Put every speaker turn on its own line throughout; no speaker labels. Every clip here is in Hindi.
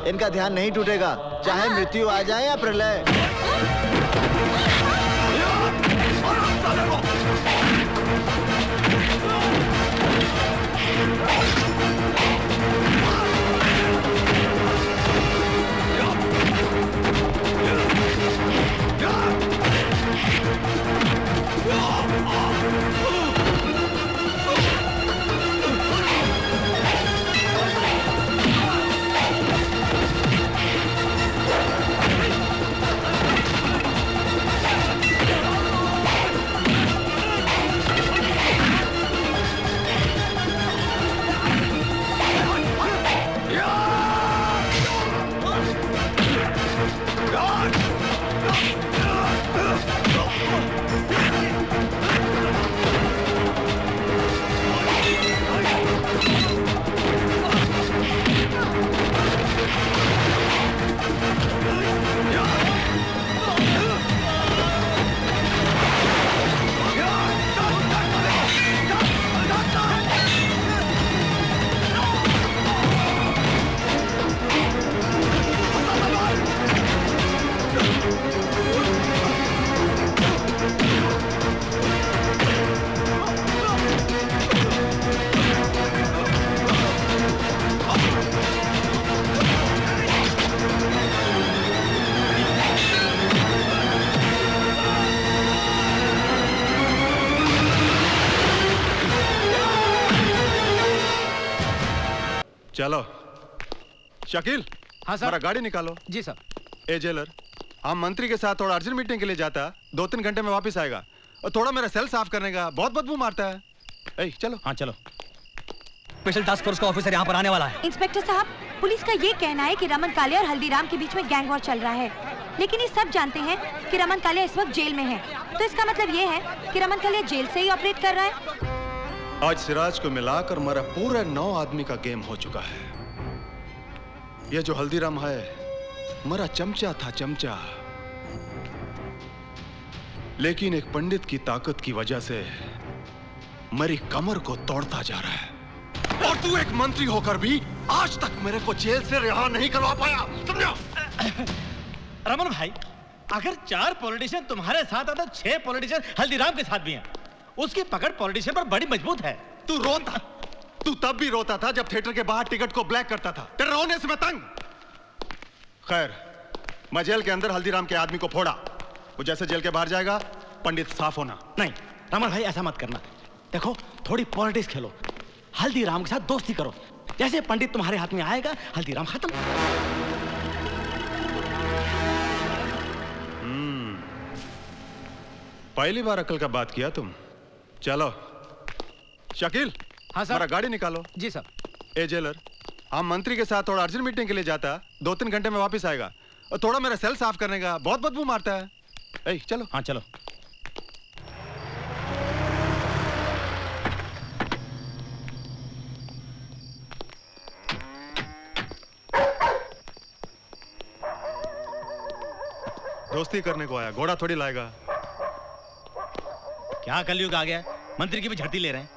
इनका ध्यान नहीं टूटेगा, चाहे मृत्यु आ जाए या प्रलय।
चलो शकील,
हाँ सर।
हमारा गाड़ी निकालो।
जी सर।
ए जेलर, हम मंत्री के साथ थोड़ा अर्जेंट मीटिंग के लिए जाता, 2-3 घंटे में वापस आएगा। और थोड़ा मेरा सेल साफ करने का, बहुत बदबू मारता है। ए, चलो।
हाँ चलो। स्पेशल टास्क फोर्स का ऑफिसर यहाँ पर आने वाला है।
इंस्पेक्टर साहब, पुलिस का ये कहना है कि रमन कालिया और हल्दीराम के बीच में गैंग वॉर चल रहा है, लेकिन ये सब जानते हैं कि रमन कालिया इस वक्त जेल में है। तो इसका मतलब ये है कि रमन कालिया जेल से ही ऑपरेट कर रहा है।
आज सिराज को मिलाकर मेरा पूरा 9 आदमी का गेम हो चुका है। ये जो हल्दीराम है, मेरा चमचा था, चमचा। लेकिन एक पंडित की ताकत की वजह से मेरी कमर को तोड़ता जा रहा है। और तू एक मंत्री होकर भी आज तक मेरे को जेल से रिहा नहीं करवा पाया, समझो?
रमन भाई, अगर 4 पॉलिटिशियन तुम्हारे साथ है तो 6 पॉलिटिशियन हल्दीराम के साथ भी हैं। उसकी पकड़ पॉलिटिशियन पर बड़ी मजबूत है।
तू तब भी रोता था जब थिएटर के बाहर टिकट को ब्लैक करता था। तेरे रोने से मैं तंग। खैर, मैं जेल के अंदर हल्दीराम के आदमी को फोड़ा। वो जैसे जेल के बाहर जाएगा, पंडित साफ होना।
नहीं रमन भाई, ऐसा मत करना। देखो, थोड़ी पॉलिटिक्स खेलो, हल्दीराम के साथ दोस्ती करो। जैसे पंडित तुम्हारे हाथ में आएगा, हल्दीराम खत्म।
पहली बार अकल का बात किया तुम। चलो शकील,
हाँ सर।
हमारा गाड़ी निकालो।
जी सर।
ए जेलर, हम मंत्री के साथ थोड़ा अर्जेंट मीटिंग के लिए जाता, 2-3 घंटे में वापस आएगा। और थोड़ा मेरा सेल साफ करने का, बहुत बदबू मारता है। ए, चलो।
हाँ चलो।
दोस्ती करने को आया, घोड़ा थोड़ी लाएगा।
क्या कलयुग आ गया, मंत्री की भी झड़ती ले रहे हैं।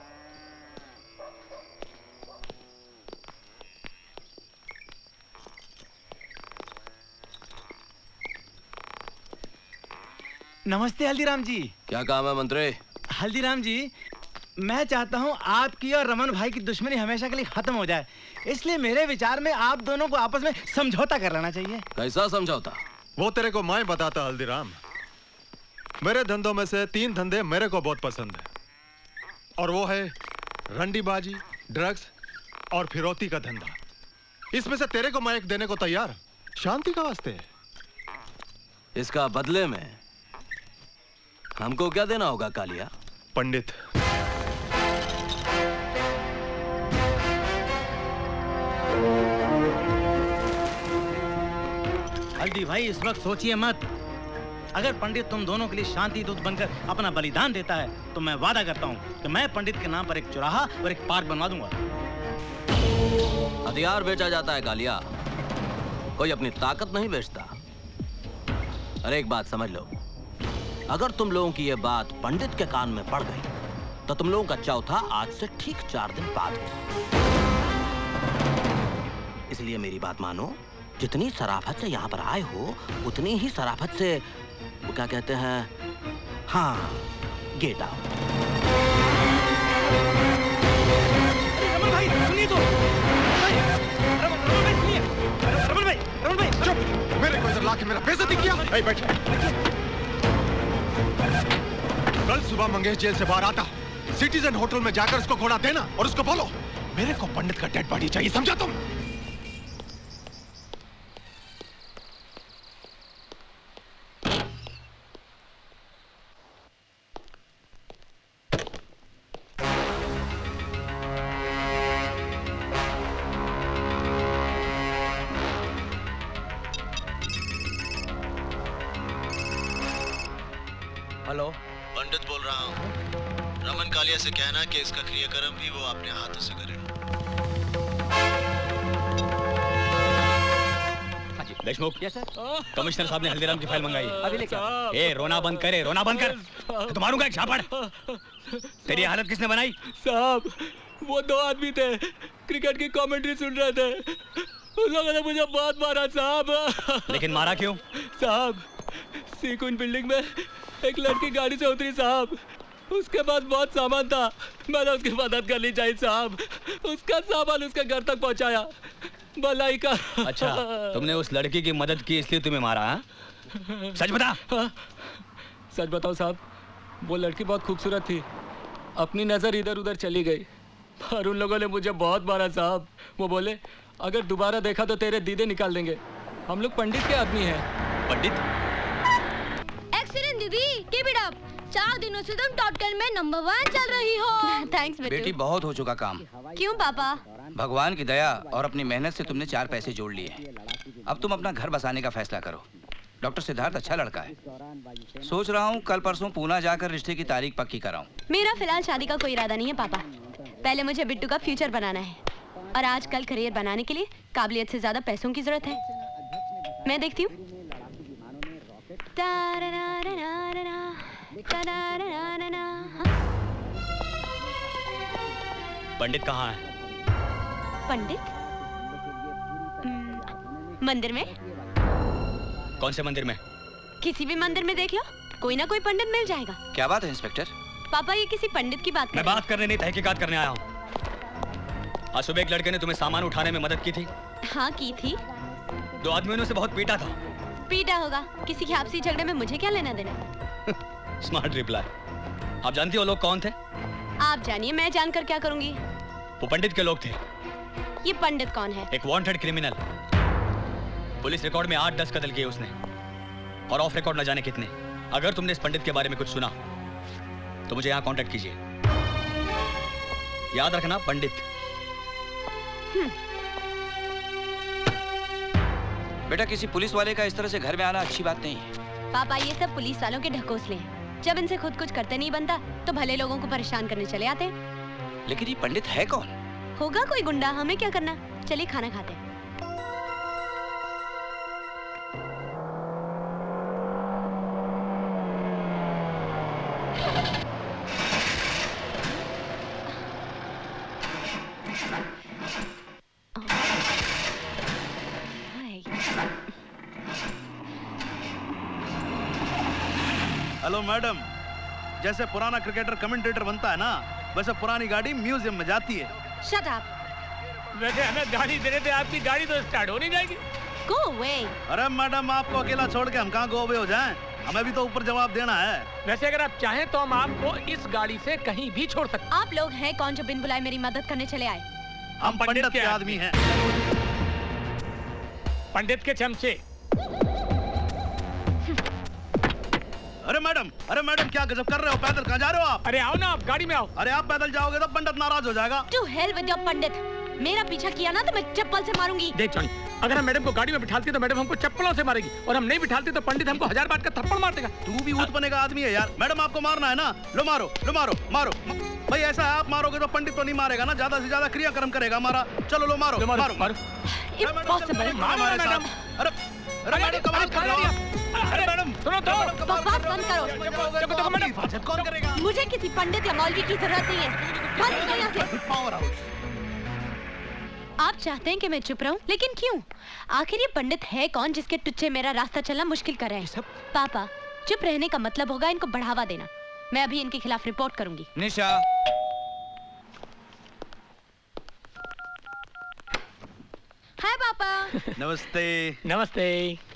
नमस्ते हल्दीराम जी।
क्या काम है मंत्री?
हल्दीराम जी, मैं चाहता हूं आपकी और रमन भाई की दुश्मनी हमेशा के लिए खत्म हो जाए। इसलिए मेरे विचार में आप दोनों को आपस में समझौता कर लेना चाहिए।
कैसा समझौता?
वो तेरे को मैं बताता हल्दीराम। मेरे धंधों में से 3 धंधे मेरे को बहुत पसंद है, और वो है रंडीबाजी, ड्रग्स और फिरौती का धंधा। इसमें से तेरे को मैं एक देने को तैयार, शांति का वास्ते।
इसका बदले में हमको क्या देना होगा कालिया?
पंडित।
हल्दी भाई, इस वक्त सोचिए मत। अगर पंडित तुम दोनों के लिए शांति दूत बनकर अपना बलिदान देता है, तो मैं वादा करता हूँ कि मैं पंडित के नाम पर एक चौराहा और एक पार्क बनवा दूंगा।
हथियार बेचा जाता है कालिया, कोई अपनी ताकत नहीं बेचता। अरे एक बात समझ लो, अगर तुम लोगों की ये बात पंडित के कान में पड़ गई, तो तुम लोगों का चौथा आज से ठीक 4 दिन बाद होगा। इसलिए मेरी बात मानो, जितनी शराफत से यहाँ पर आए हो उतनी ही शराफत से वो क्या कहते हैं, हाँ, गेट आउट।
रमन भाई सुनिए तो। रमन भाई
चुप! मेरे को इधर लाके मेरा बेइज्जती किया। ए, बैठ। कल सुबह मंगेश जेल से बाहर आता, सिटीजन होटल में जाकर उसको घोड़ा देना और उसको बोलो मेरे को पंडित का डेड बॉडी चाहिए, समझा तुम?
हेलो,
पंडित बोल रहा हूँ। रमन कालिया से कहना कि इसका क्रियाक्रम भी वो अपने हाथों से करे।
देशमुख, कमिश्नर साहब ने हल्दीराम की फाइल मंगाई। अभी लेके आओ। ए, रोना बंद करे, रोना बंद कर। तो मारूंगा एक झापड़। तेरी हालत किसने बनाई?
साहब, वो दो आदमी थे, क्रिकेट की कमेंट्री सुन रहे थे। उन लोगों ने मुझे बहुत मारा साहब।
लेकिन मारा क्यों?
साहब, सीक्वेंस बिल्डिंग में एक लड़की गाड़ी से उतरी साहब। उसके पास बहुत सामान था, मैंने उसकी मदद करनी चाहिए साहब। उसका सामान उसके घर तक पहुंचाया, भलाई का।
अच्छा, तुमने उस लड़की की मदद की इसलिए तुम्हें मारा? हा? सच बता।
सच बताओ साहब, वो लड़की बहुत खूबसूरत थी, अपनी नजर इधर उधर चली गई और उन लोगों ने मुझे बहुत मारा साहब। वो बोले अगर दोबारा देखा तो तेरे दीदे निकाल देंगे। हम लोग पंडित के आदमी हैं।
पंडित?
एक्सीलेंट दीदी, कीप इट अप। 4 दिनों से तुम टॉप 10 में नंबर 1 चल रही हो।
थैंक्स
बेटी, बहुत हो चुका काम।
क्यों पापा?
भगवान की दया और अपनी मेहनत से तुमने 4 पैसे जोड़ लिए। अब तुम अपना घर बसाने का फैसला करो। डॉक्टर सिद्धार्थ अच्छा लड़का है। सोच रहा हूँ कल परसों पूना जाकर रिश्ते की तारीख पक्की कराऊं।
मेरा फिलहाल शादी का कोई इरादा नहीं है पापा। पहले मुझे बिट्टू का फ्यूचर बनाना है और आजकल करियर बनाने के लिए काबिलियत से ज्यादा पैसों की जरूरत है। मैं देखती हूँ।
पंडित कहाँ है?
पंडित? मंदिर में।
कौन से मंदिर में?
किसी भी मंदिर में देख लो, कोई ना कोई पंडित मिल जाएगा।
क्या बात है इंस्पेक्टर?
पापा, ये किसी पंडित की बात
मैं बात करने नहीं, तहकीकात करने आया हूँ। आज सुबह एक लड़के ने तुम्हें सामान उठाने में मदद की थी।
हाँ, की थी।
2 आदमियों ने उसे बहुत पीटा था।
पीटा होगा, किसी के आपसी झगड़े में मुझे क्या लेना देना।
Smart reply. आप जानती हो लोग कौन थे?
आप जानिए, मैं जानकर क्या करूंगी।
वो पंडित के लोग थे।
ये पंडित कौन है?
एक वांटेड क्रिमिनल। पुलिस रिकॉर्ड में 8-10 कत्ल किए उसने और ऑफ रिकॉर्ड न जाने कितने। अगर तुमने इस पंडित के बारे में कुछ सुना तो मुझे यहाँ कांटेक्ट कीजिए। याद रखना, पंडित।
बेटा, किसी पुलिस वाले का इस तरह से घर में आना अच्छी बात नहीं है।
पापा, ये सब पुलिस वालों के ढकोसले हैं। जब इनसे खुद कुछ करते नहीं बनता तो भले लोगों को परेशान करने चले आते हैं।
लेकिन ये पंडित है कौन?
होगा कोई गुंडा, हमें क्या करना। चलिए खाना खाते हैं।
हेलो मैडम, जैसे पुराना क्रिकेटर कमेंटेटर बनता है ना, वैसे पुरानी गाड़ी म्यूजियम में जाती है।
Shut up.
वैसे हमें गाड़ी देने थे, आपकी गाड़ी तो स्टार्ट हो नहीं जाएगी।
Go away।
अरे मैडम, आपको अकेला छोड़ के हम कहाँ गो अवे हो जाएं? हमें भी तो ऊपर जवाब देना है।
वैसे अगर आप चाहें तो हम आपको इस गाड़ी से कहीं भी छोड़ सकते हैं।
आप लोग हैं कौन जो बिन बुलाए मेरी मदद करने चले आए?
हम पंडित के आदमी हैं।
पंडित के चमचे।
अरे मैडम क्या गजब कर रहे हो? पैदल कहाँ जा रहे हो आप?
अरे आओ ना, आप गाड़ी में आओ।
अरे आप पैदल जाओगे तो पंडित नाराज हो जाएगा।
To hell with your पंडित। मेरा पीछा किया ना तो मैं चप्पल से मारूंगी।
देख जॉनी, अगर हम मैडम को गाड़ी में बिठाते तो मैडम हमको चप्पलों से मारेगी और हम नहीं बिठाते तो पंडित हमको 1000 बात का थप्पड़ मार देगा।
तू भी ऊत बने का आदमी है यार। मैडम आपको मारना है ना, लो मारो मारो। भाई ऐसा है, आप मारोगे तो पंडित तो नहीं मारेगा ना, ज्यादा से ज्यादा क्रियाक्रम करेगा हमारा। चलो लो मारो।
Impossible।
मैडम, अरे मैडम कमाल कर रहे हो आप। अरे मैडम
सुनो तो,
बकवास बंद करो।
देखो मैडम, हिफाजत कौन करेगा?
मुझे किसी पंडित या मौलवी की जरूरत नहीं है। बंद करो यहाँ से।
Power house.
आप चाहते हैं कि मैं चुप रहूं, लेकिन क्यों? आखिर ये पंडित है कौन जिसके टुच्चे मेरा रास्ता चलना मुश्किल कर रहे हैं? पापा, चुप रहने का मतलब होगा इनको बढ़ावा देना। मैं अभी इनके खिलाफ रिपोर्ट करूंगी।
निशा,
हाय पापा।
नमस्ते।
नमस्ते।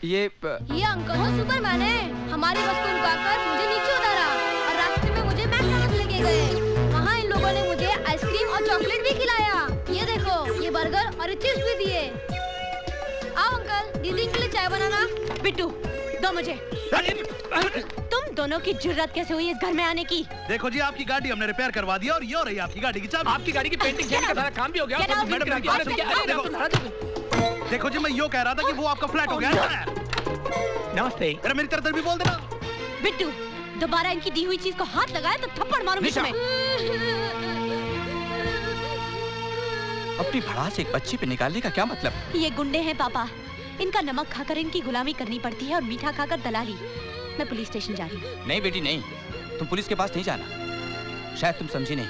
ये
ये अंकल हो सुपरमैन है। हमारी बस को रुकाकर मुझे नीचे उतारा और रास्ते में मुझे मैकडॉनल्ड्स लेके गए। वहाँ इन लोगों ने मुझे आइसक्रीम और चॉकलेट भी खिलाया। ये देखो, ये बर्गर और चिप्स भी दिए। आओ अंकल, दीदी के लिए चाय बनाना।
बिट्टू, दो मुझे। तुम दोनों की जुर्रत कैसे हुई इस घर में आने की?
देखो जी, आपकी गाड़ी हमने रिपेयर करवा दिया और ये हो रही है आपकी गाड़ी की चाबी।
आपकी गाड़ी की पेंटिंग का सारा काम भी हो गया।
देखो जी, मैं यो कह रहा था कि वो आपका फ्लैट हो गया है।
नमस्ते।
अरे मेरी तरफ भी बोल देना।
बिट्टू, दोबारा इनकी दी हुई चीज को हाथ लगाया तो थप्पड़ मारूंगी तुम्हें।
अपनी भड़ास एक बच्ची पे निकालने का क्या मतलब?
ये गुंडे हैं पापा। इनका नमक खाकर इनकी गुलामी करनी पड़ती है और मीठा खाकर दलाली। मैं पुलिस स्टेशन जा रही हूँ।
नहीं बेटी नहीं, तुम पुलिस के पास नहीं जाना। शायद तुम समझी नहीं,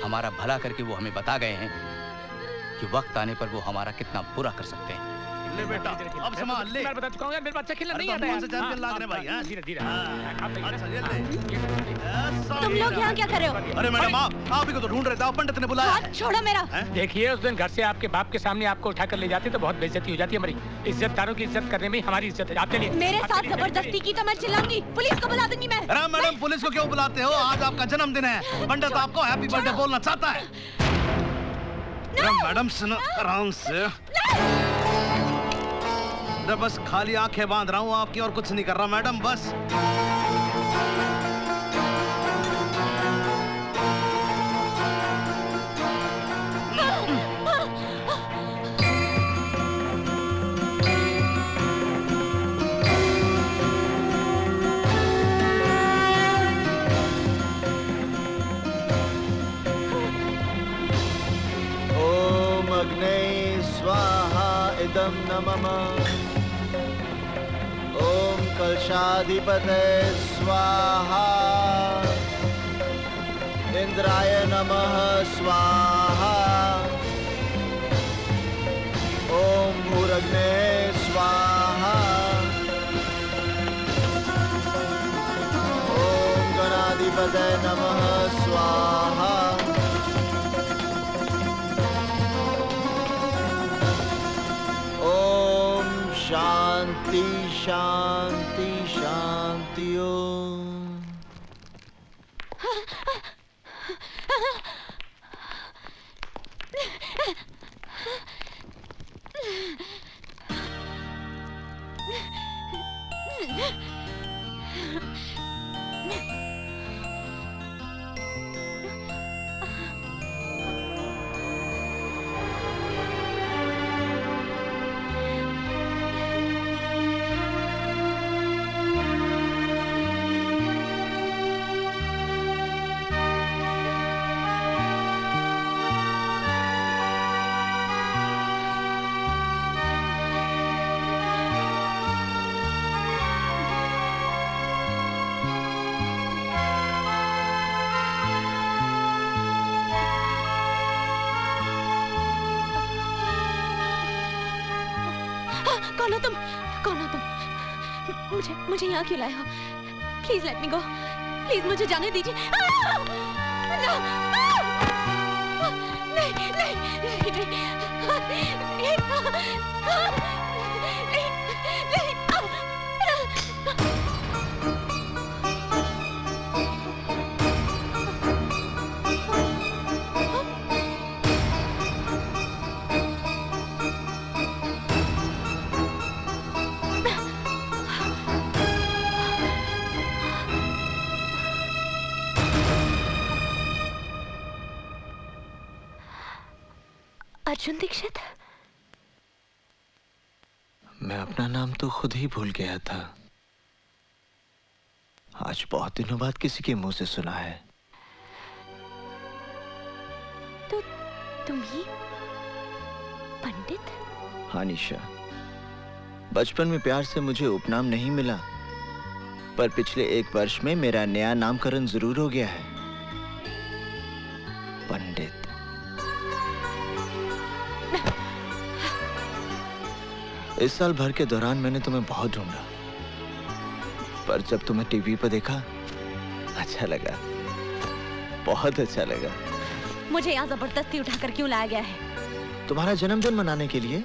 हमारा भला करके वो हमें बता गए हैं कि वक्त आने पर वो हमारा कितना बुरा कर सकते हैं।
ले बेटा, अब संभाल ले।
मैं बता चुका हूँ, मेरे बच्चा खेलना नहीं आता
है। चैंपियन लाग रहे भाई, हां
धीरे धीरे।
अच्छा ये ले।
तुम लोग यहाँ क्या कर रहे हो?
अरे मैडम, आप ही को तो ढूंढ रहे थे, पंडित ने बुलाया।
हाथ छोड़ो मेरा।
देखिए, उस दिन घर से आपके बाप के सामने आपको उठाकर ले जाते तो बहुत बेइज्जती हो जाती है। हमारी इज्जतदारों की इज्जत करने में हमारी इज्जत है। आप चलिए।
मेरे साथ जबरदस्ती की तो मैं चिल्लाऊंगी, पुलिस को बुला दूंगी मैं।
अरे मैडम, पुलिस को क्यों बुलाते हो? आज आपका जन्मदिन है। पंडित आपको हैप्पी बर्थडे बोलना चाहता है। मैडम सुनो आराम से। बस खाली आंखें बांध रहा हूँ आपकी, और कुछ नहीं कर रहा मैडम, बस।
ओम अग्ने स्वाहा इदं नमः। ओम कलशाधिपते स्वाहा। इंद्राय नमः स्वाहा। ओम भूरग्ने स्वाहा। ओम गणाधिपते नमः स्वाहा। ओम शांति शांति शांति। ओम
कौन हो तुम? कौन हो तुम? मुझे यहाँ क्यों लाए हो? Please let me go. Please मुझे जाने दीजिए। नहीं नहीं अर्जुन दीक्षित।
मैं अपना नाम तो खुद ही भूल गया था। आज बहुत दिनों बाद किसी के मुंह से सुना है।
तो तुम ही पंडित?
हाँ निशा, बचपन में प्यार से मुझे उपनाम नहीं मिला, पर पिछले 1 वर्ष में मेरा नया नामकरण जरूर हो गया है, पंडित। इस साल भर के दौरान मैंने तुम्हें बहुत ढूंढा, पर जब तुम्हें टीवी पर देखा अच्छा लगा, बहुत अच्छा लगा।
मुझे यहाँ जबरदस्ती उठाकर क्यों लाया गया है?
तुम्हारा जन्मदिन मनाने के लिए।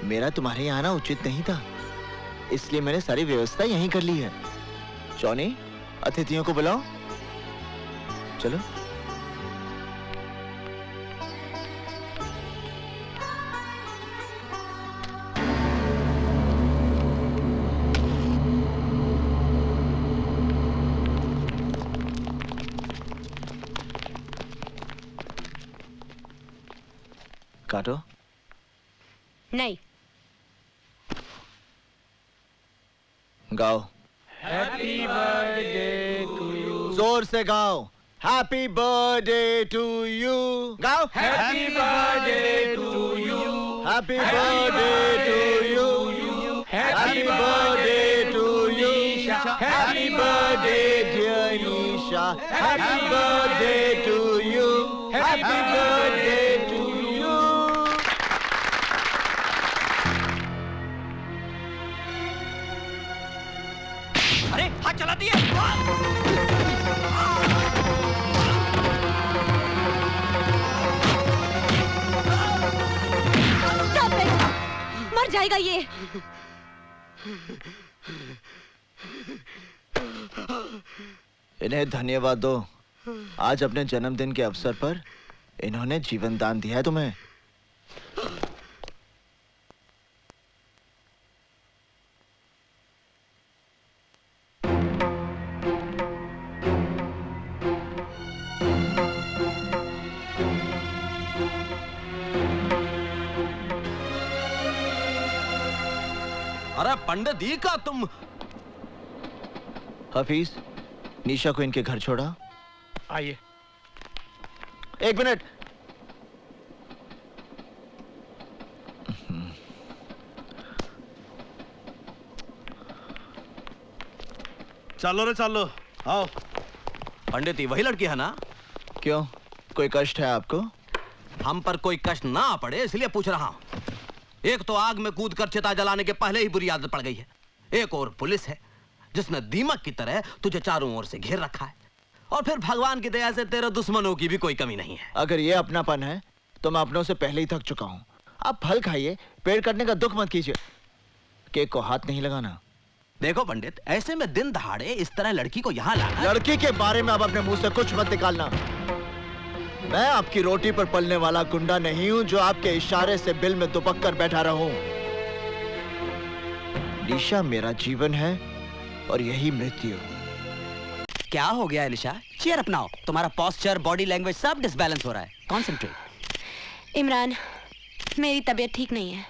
मेरा तुम्हारे यहाँ आना उचित नहीं था, इसलिए मैंने सारी व्यवस्था यहीं कर ली है। जॉनी, अतिथियों को बुलाओ। चलो। काटो।
नहीं।
गाओ।
Happy birthday to you.
जोर से गाओ। Happy birthday to you. गाओ।
Happy birthday to you.
Happy birthday to you. Happy birthday to you. Happy birthday dear Nisha. Happy birthday to you. Happy birthday to you.
अरे हाथ चला दिए।
मर जाएगा ये।
इन्हें धन्यवाद दो। आज अपने जन्मदिन के अवसर पर इन्होंने जीवन दान दिया है तुम्हें।
अरे पंडित जी का तुम।
हफीज, निशा को इनके घर छोड़ा।
आइए।
एक मिनट।
चलो रे चलो, आओ।
पंडित जी वही लड़की है ना?
क्यों, कोई कष्ट है आपको?
हम पर कोई कष्ट ना पड़े इसलिए पूछ रहा हूं। एक तो आग में कूदकर चिता जलाने के पहले ही बुरी आदत पड़ गई है, एक और पुलिस है जिसने दीमक की तरह तुझे चारों ओर से घेर रखा है, और फिर भगवान की दया से तेरे दुश्मनों की भी कोई कमी नहीं है।
अगर ये अपनापन है तो मैं अपनों से पहले ही थक चुका हूं। आप फल खाइए, पेड़ कटने का दुख मत कीजिए। केक को हाथ नहीं लगाना।
देखो पंडित, ऐसे में दिन दहाड़े इस तरह लड़की को यहाँ लाना।
लड़की के बारे में अब अपने मुंह से कुछ मत निकालना। मैं आपकी रोटी पर पलने वाला गुंडा नहीं हूं जो आपके इशारे से बिल में दुबक कर बैठा रहूं। निशा मेरा जीवन है और यही मृत्यु।
क्या हो गया एलिशा? चेयर अपनाओ। तुम्हारा पोस्चर, बॉडी लैंग्वेज सब डिसबैलेंस हो रहा है। कॉन्सेंट्रेट।
इमरान, मेरी तबीयत ठीक नहीं है।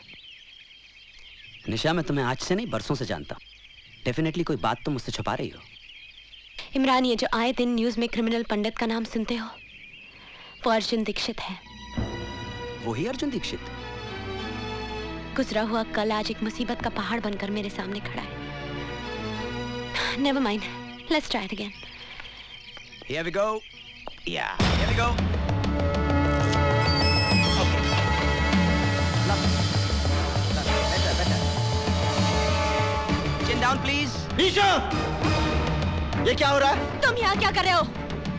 निशा, मैं तुम्हें आज से नहीं बरसों से जानता हूँ। डेफिनेटली कोई बात तुम मुझसे छुपा रही हो।
इमरान, ये जो आए दिन न्यूज में क्रिमिनल पंडित का नाम सुनते हो, वो अर्जुन दीक्षित है।
वही अर्जुन दीक्षित?
गुजरा हुआ कल आज एक मुसीबत का पहाड़ बनकर मेरे सामने खड़ा है। Never mind. Let's try it again.
Here we go. Yeah, here we go. Okay. Better. Chin down, please.
निशा! ये क्या हो रहा है?
तुम यहाँ क्या कर रहे हो?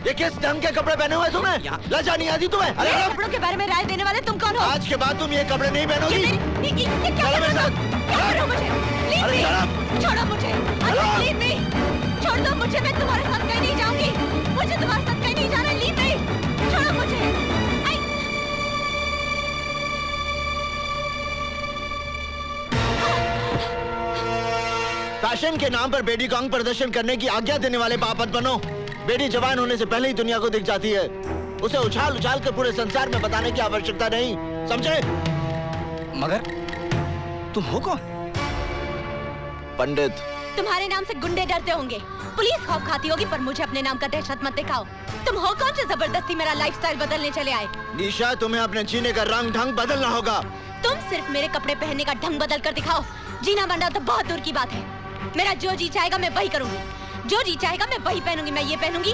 ये किस ढंग के कपड़े पहने हुए तुम्हें? लज्जा नहीं आती तुम्हें?
अरे कपड़ों के बारे में राय देने वाले तुम कौन हो?
आज के बाद तुम ये कपड़े नहीं पहनोगी।
ये क्या कर रहे हो? क्या कर रहे हो मुझे? Leave me! छोड़ो मुझे। Leave me! छोड़ दो मुझे, मैं तुम्हारे साथ कहीं नहीं जाऊंगी। मुझे तुम्हारे साथ कहीं नहीं जाना। Leave me! छोड़ो मुझे।
फैशन के नाम पर बेटी को अंग प्रदर्शन करने की आज्ञा देने वाले पापत बनो। बेटी जवान होने से पहले ही दुनिया को दिख जाती है। उसे उछाल उछाल कर पूरे संसार में बताने की आवश्यकता नहीं, समझे?
मगर तुम हो कौन?
पंडित।
तुम्हारे नाम से गुंडे डरते होंगे, पुलिस खौफ खाती होगी, पर मुझे अपने नाम का दहशत मत दिखाओ। तुम हो कौन जो जबरदस्ती मेरा लाइफस्टाइल बदलने चले आए?
निशा, तुम्हें अपने जीने का रंग ढंग बदलना होगा।
तुम सिर्फ मेरे कपड़े पहनने का ढंग बदल कर दिखाओ। जीना मरना तो बहुत दूर की बात है। मेरा जो जी चाहेगा मैं वही करूंगी, जो जी चाहेगा मैं वही पहनूंगी। मैं ये पहनूंगी,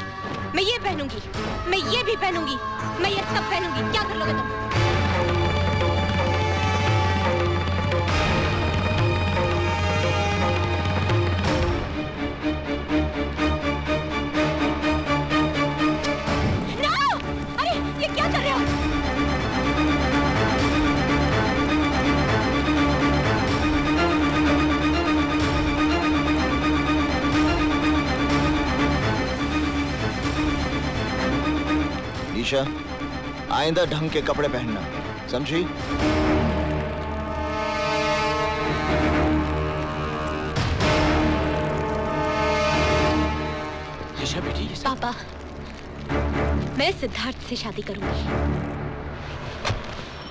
मैं ये पहनूंगी, मैं ये भी पहनूंगी, मैं ये सब पहनूंगी। क्या कर लोगे तुम?
निशा, आइंदा ढंग के कपड़े पहनना, समझी?
निशा बेटी, ये
पापा, मैं सिद्धार्थ से शादी करूंगी।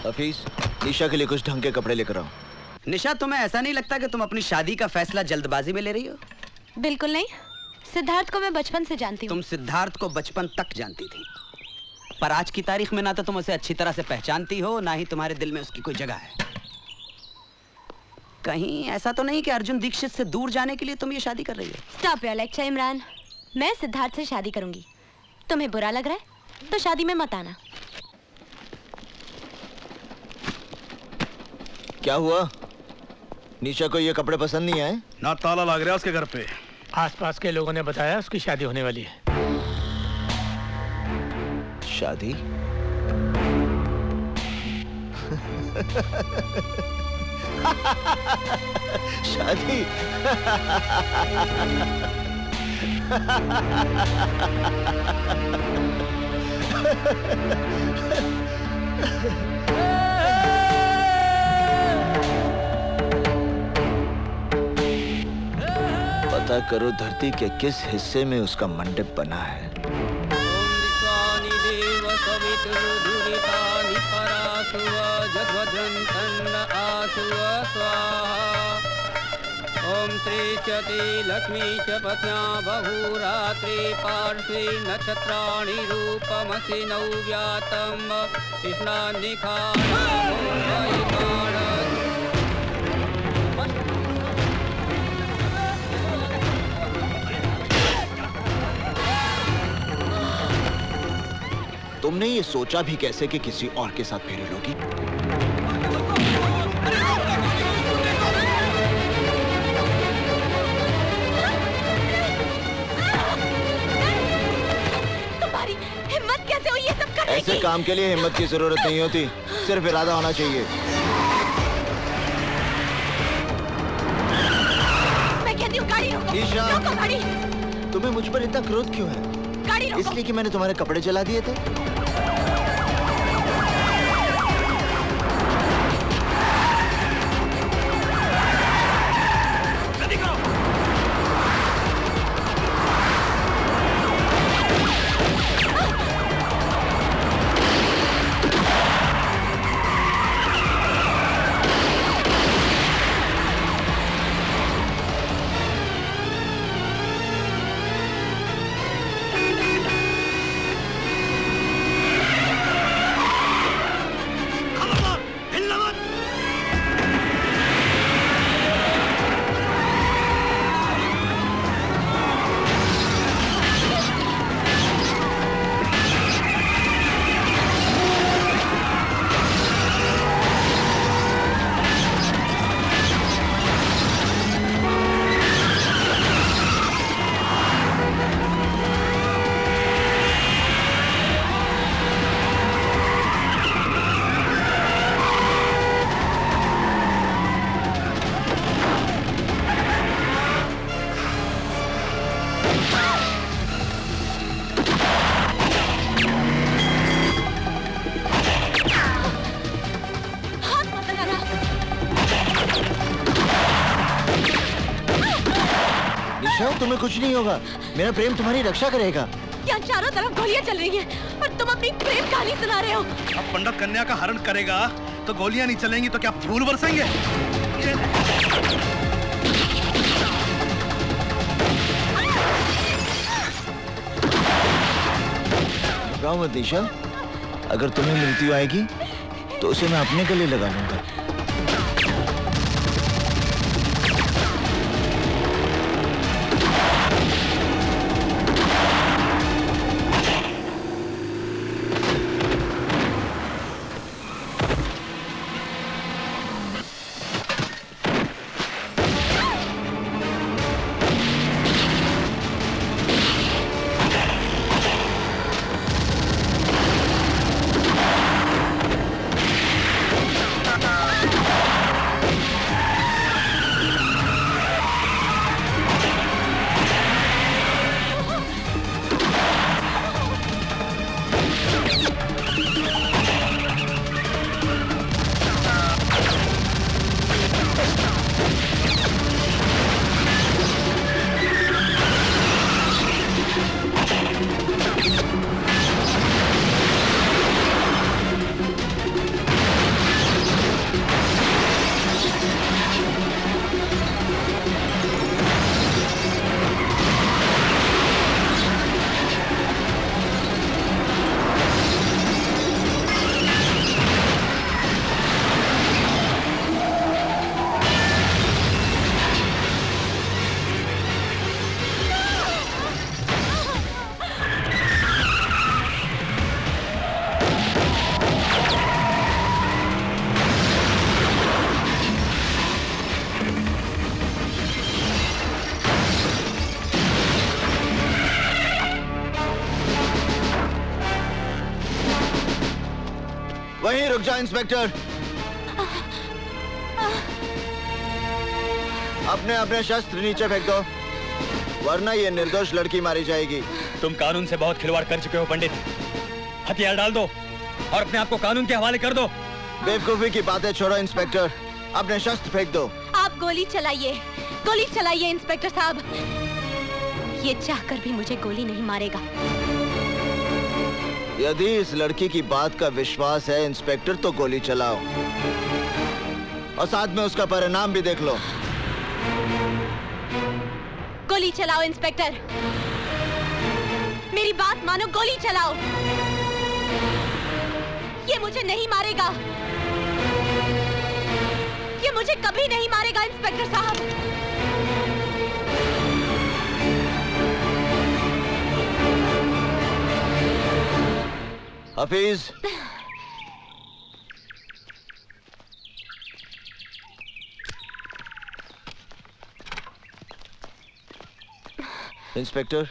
हफीज, निशा के लिए कुछ ढंग के कपड़े लेकर आओ।
निशा, तुम्हें ऐसा नहीं लगता कि तुम अपनी शादी का फैसला जल्दबाजी में ले रही हो?
बिल्कुल नहीं। सिद्धार्थ को मैं बचपन से जानती हूँ।
तुम सिद्धार्थ को बचपन तक जानती थी, पर आज की तारीख में ना तो तुम उसे अच्छी तरह से पहचानती हो, ना ही तुम्हारे दिल में उसकी कोई जगह है। कहीं ऐसा तो नहीं कि अर्जुन दीक्षित से दूर जाने के लिए तुम ये शादी कर रही हो?
Stop your lecture Imran. मैं सिद्धार्थ से शादी करूंगी। तुम्हें बुरा लग रहा है तो शादी में मत आना।
क्या हुआ? निशा को ये कपड़े पसंद नहीं आए?
ना ताला लग रहा है उसके घर पे।
आसपास के लोगों ने बताया उसकी शादी होने वाली है।
शादी? शादी? पता करो धरती के किस हिस्से में उसका मंडप बना है।
ओम श्री चति लक्ष्मी च पत्न्या बहुरात्रि पार्श्वे नक्षत्राणि रूपमसि नव्यातम
तुमने ये सोचा भी कैसे कि किसी और के साथ फेरे लोगी?
तुम्हारी हिम्मत कैसे हुई ये सब करने
ऐसे
की?
काम के लिए हिम्मत की जरूरत नहीं होती, सिर्फ इरादा होना चाहिए।
मैं कहती हूँ गाड़ी रोको।
ईशा।
रोको गाड़ी।
तुम्हें मुझ पर इतना क्रोध क्यों है?
गाड़ी रोको।
इसलिए कि मैंने तुम्हारे कपड़े जला दिए थे? तुम्हें कुछ नहीं होगा, मेरा प्रेम तुम्हारी रक्षा करेगा।
यहाँ चारों तरफ गोलियां चल रही हैं और तुम अपनी प्रेम कहानी सुना रहे हो।
अब पंडित कन्या का हरण करेगा तो गोलियां नहीं चलेंगी तो क्या फूल बरसेंगे?
घबराओ मत निशा, अगर तुम्हें मृत्यु आएगी तो उसे मैं अपने गले लगा लूंगा। जा इंस्पेक्टर। अपने अपने शस्त्र नीचे फेंक दो, वरना ये निर्दोष लड़की मारी जाएगी।
तुम कानून से बहुत खिलवाड़ कर चुके हो पंडित। हथियार डाल दो और अपने आप को कानून के हवाले कर दो।
बेवकूफी की बातें छोड़ो इंस्पेक्टर, अपने शस्त्र फेंक दो।
आप गोली चलाइए इंस्पेक्टर साहब। ये चाहकर भी मुझे गोली नहीं मारेगा।
यदि इस लड़की की बात का विश्वास है इंस्पेक्टर, तो गोली चलाओ और साथ में उसका परिणाम भी देख लो।
गोली चलाओ इंस्पेक्टर, मेरी बात मानो, गोली चलाओ। ये मुझे नहीं मारेगा, ये मुझे कभी नहीं मारेगा इंस्पेक्टर साहब।
हफीज, इंस्पेक्टर,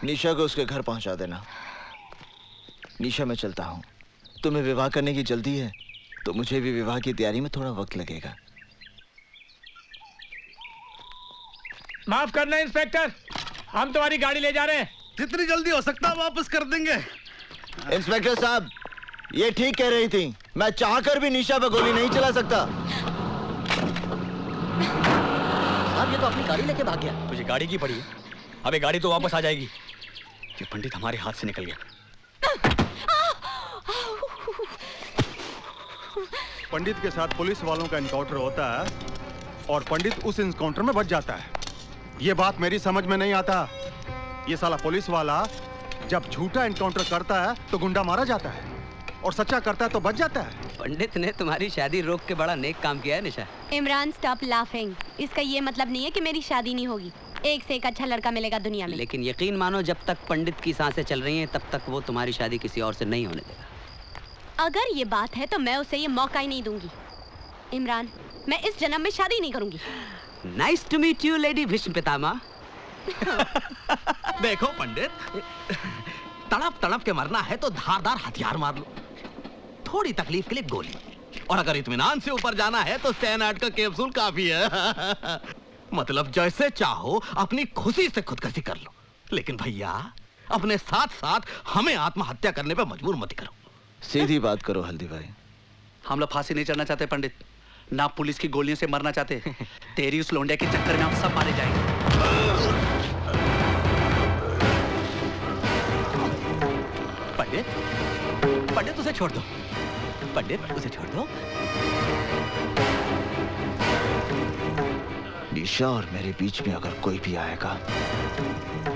निशा को उसके घर पहुंचा देना। निशा, मैं चलता हूं। तुम्हें विवाह करने की जल्दी है तो मुझे भी विवाह की तैयारी में थोड़ा वक्त लगेगा।
माफ करना इंस्पेक्टर, हम तुम्हारी गाड़ी ले जा रहे हैं।
जितनी जल्दी हो सकता है वापस कर देंगे।
इंस्पेक्टर साहब, ये ठीक कह रही थी, मैं चाहकर भी निशा पर गोली नहीं चला सकता।
साहब, ये तो अपनी गाड़ी लेके भाग गया। तुझे गाड़ी की पड़ी है? अबे गाड़ी तो वापस आ जाएगी। ये पंडित हमारे हाथ से निकल गया।
पंडित के साथ पुलिस वालों का एनकाउंटर होता है और पंडित उस एनकाउंटर में बच जाता है। ये बात मेरी समझ में नहीं आता। ये साला पुलिस वाला जब झूठा एनकाउंटर करता है तो गुंडा मारा जाता है और सच्चा करता है तो बच जाता है।
पंडित ने तुम्हारी शादी रोक के बड़ा नेक काम किया है निशा।
Imran, stop laughing. इसका ये मतलब नहीं है कि मेरी शादी नहीं होगी। एक से एक अच्छा लड़का मिलेगा दुनिया में।
लेकिन यकीन मानो, जब तक पंडित की सांसें चल रही हैं तब तक वो तुम्हारी शादी किसी और से नहीं होने देगा।
अगर ये बात है तो मैं उसे ये मौका ही नहीं दूंगी। इमरान, मैं इस जन्म में शादी नहीं करूंगी।
Nice to meet you lady Bhishma Pitamah.
देखो पंडित, तड़प तड़प के मरना है तो धारदार हथियार मार लो, थोड़ी तकलीफ के लिए गोली, और अगर इत्मीनान से ऊपर जाना है तो सैनाट का कैप्सूल काफी है। मतलब जैसे चाहो अपनी खुशी से खुदकुशी कर लो, लेकिन भैया अपने साथ साथ हमें आत्महत्या करने पे मजबूर मत करो।
सीधी बात करो हल्दी भाई।
हम लोग फांसी नहीं चढ़ना चाहते पंडित, ना पुलिस की गोलियों से मरना चाहते। तेरी उस लोंडिया के चक्कर में हम सब मारे जाएंगे।
पंडित उसे छोड़ दो, पंडित उसे छोड़ दो।
निशा और मेरे बीच में अगर कोई भी आएगा,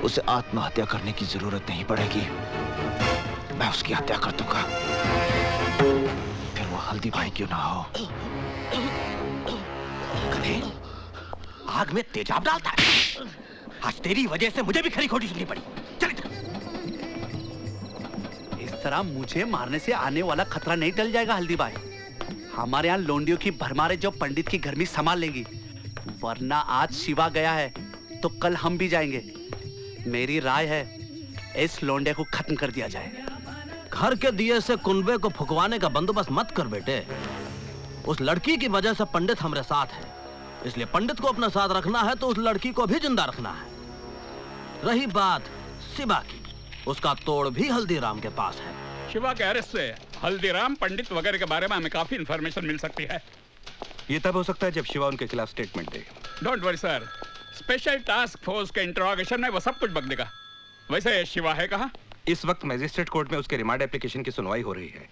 उसे आत्महत्या करने की जरूरत नहीं पड़ेगी, मैं उसकी हत्या कर दूंगा, फिर वो हल्दी भाई क्यों ना हो।
आग में तेजाब डालता है। आज तेरी वजह से मुझे भी खरी खोटी सुननी पड़ी। चल
इस तरह मुझे मारने से आने वाला खतरा नहीं टल जाएगा हल्दी भाई। हमारे यहाँ लोंडियों की भरमारे जो पंडित की गर्मी संभाल लेंगी, वरना आज शिवा गया है तो कल हम भी जाएंगे। मेरी राय है इस लोंडे को खत्म कर दिया जाए।
घर के दिए से कुनबे को फुकवाने का बंदोबस्त मत कर बेटे। उस लड़की की वजह से पंडित हमारे साथ है, इसलिए पंडित को अपना साथ रखना है तो उस लड़की को भी जिंदा रखना है। रही बात शिवा की, उसका तोड़ भी हल्दीराम के पास है।
शिवा के अरेस्ट से हल्दीराम, पंडित वगैरह के बारे में हमें काफी इंफॉर्मेशन मिल सकती है।
ये तब हो सकता है जब शिवा उनके खिलाफ statement they.
Don't worry sir, special task force के इंट्रोगेशन में वो सब कुछ बक देगा। वैसे शिवा है कहाँ?
इस वक्त मजिस्ट्रेट कोर्ट में उसके रिमांड एप्लीकेशन की सुनवाई हो रही है।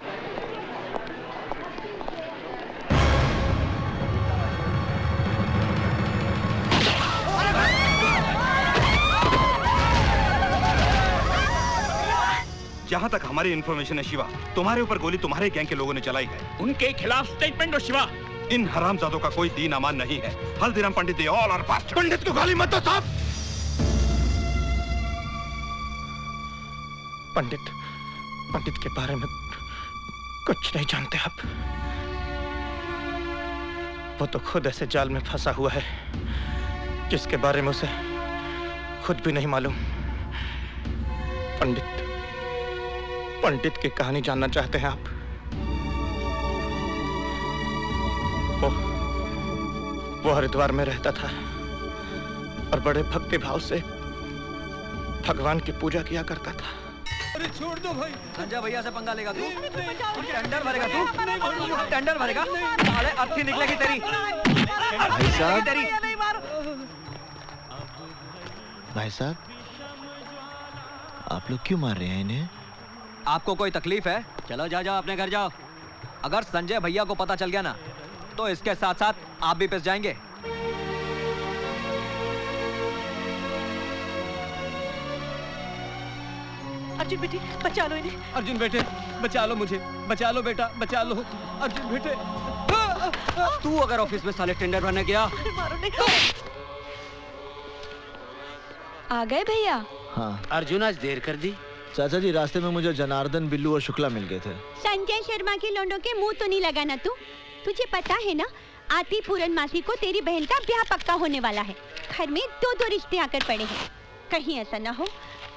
जहां तक हमारी इंफॉर्मेशन है शिवा, तुम्हारे ऊपर गोली तुम्हारे गैंग के लोगों ने चलाई है।
उनके खिलाफ स्टेटमेंट दो शिवा।
इन हरामजादों का कोई दीन अमान नहीं है। हल्दीराम पंडित दे ऑल आर पास्ट। पंडित को गाली मत दो साहब।
पंडित के बारे में कुछ नहीं जानते आप। वो तो खुद ऐसे जाल में फंसा हुआ है जिसके बारे में उसे खुद भी नहीं मालूम। पंडित की कहानी जानना चाहते हैं आप? वो हरिद्वार में रहता था और बड़े भक्ति भाव से भगवान की पूजा किया करता था।
अरे छोड़ दो भाई। संजय भैया से पंगा लेगा तू? टेंडर भरेगा तू? टेंडर भरेगा? साले अर्थी निकलेगी तेरी।
भाई साहब, भाई साहब, आप लोग क्यों मार रहे हैं इन्हें?
आपको कोई तकलीफ है? चलो जाओ अपने घर जाओ। अगर संजय भैया को पता चल गया ना तो इसके साथ साथ आप भी पिस जाएंगे।
अर्जुन बेटे बचा लो इन्हें।
अर्जुन बेटे बचा लो मुझे, बचा लो बेटा, बचा लो अर्जुन बेटे।
तू अगर ऑफिस में साले टेंडर भरने गया।
मारो नहीं। आ गए भैया?
हाँ।
अर्जुन आज देर कर दी।
चाचा जी, रास्ते में मुझे जनार्दन, बिल्लू और शुक्ला मिल गए थे।
संजय शर्मा के लोंडों के मुंह तो नहीं लगाना तू। तुझे पता है ना, आती पूरनमासी को तेरी बहन का ब्याह पक्का होने वाला है। घर में दो रिश्ते आकर पड़े हैं। कहीं ऐसा ना हो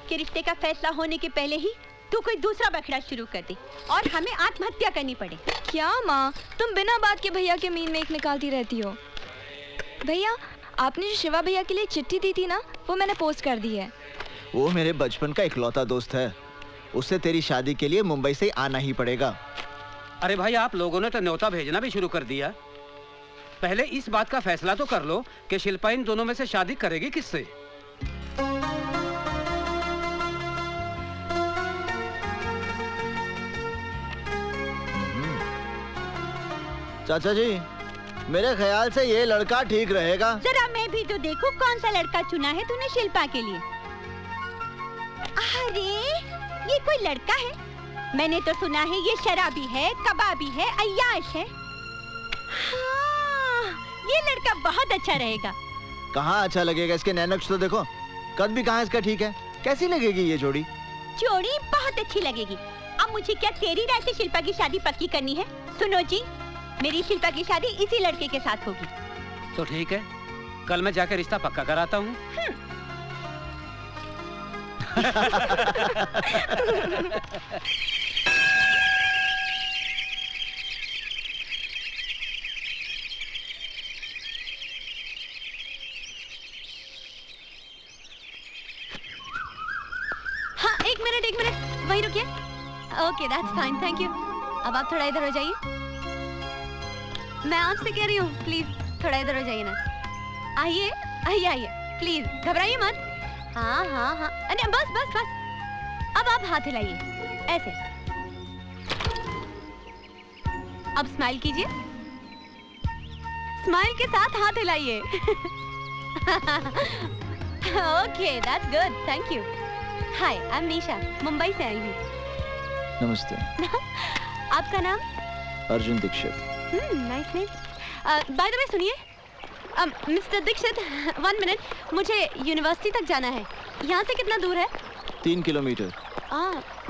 कि रिश्ते का फैसला होने के पहले ही तू कोई दूसरा बखड़ा शुरू कर दे और हमें आत्महत्या करनी पड़े।
क्या माँ, तुम बिना बात के भैया के मीन में एक निकालती रहती हो। भैया, आपने जो शिवा भैया के लिए चिट्ठी दी थी ना, वो मैंने पोस्ट कर दी है।
वो मेरे बचपन का इकलौता दोस्त है। उससे तेरी शादी के लिए मुंबई से आना ही पड़ेगा।
अरे भाई, आप लोगों ने तो न्योता भेजना भी शुरू कर दिया। पहले इस बात का फैसला तो कर लो कि शिल्पा इन दोनों में से शादी करेगी किससे।
चाचा जी, मेरे ख्याल से ये लड़का ठीक रहेगा।
जरा मैं भी तो देखूं कौन सा लड़का चुना है तूने शिल्पा के लिए। अरे ये कोई लड़का है? मैंने तो सुना है ये शराबी है, कबाबी है, अय्याश है। हाँ, ये लड़का बहुत अच्छा रहेगा।
कहाँ अच्छा लगेगा? इसके नैनक्स तो देखो, कद भी कहाँ इसका ठीक है। कैसी लगेगी ये जोड़ी?
जोड़ी बहुत अच्छी लगेगी। अब मुझे क्या तेरी राय से शिल्पा की शादी पक्की करनी है? सुनो जी, मेरी शिल्पा की शादी इसी लड़के के साथ होगी।
तो ठीक है, कल मैं जाकर रिश्ता पक्का कराता हूँ।
हाँ, एक मिनट, वहीं रुकिए। Okay, that's fine, thank you. अब आप थोड़ा इधर हो जाइए। मैं आपसे कह रही हूँ, प्लीज थोड़ा इधर हो जाइए ना। आइए, प्लीज घबराइए मत। हाँ, अरे बस। अब आप हाथ हिलाइए ऐसे। अब स्माइल कीजिए। स्माइल के साथ हाथ हिलाइए। Okay, that's good, thank you. Hi, I am Nisha, Mumbai से आई हूँ।
नमस्ते।
आपका नाम?
Arjun Dikshit.
Nice name. By the way सुनिए, मिस्टर दीक्षित, 1 मिनट, मुझे यूनिवर्सिटी तक जाना है। यहाँ से कितना दूर है?
3 किलोमीटर।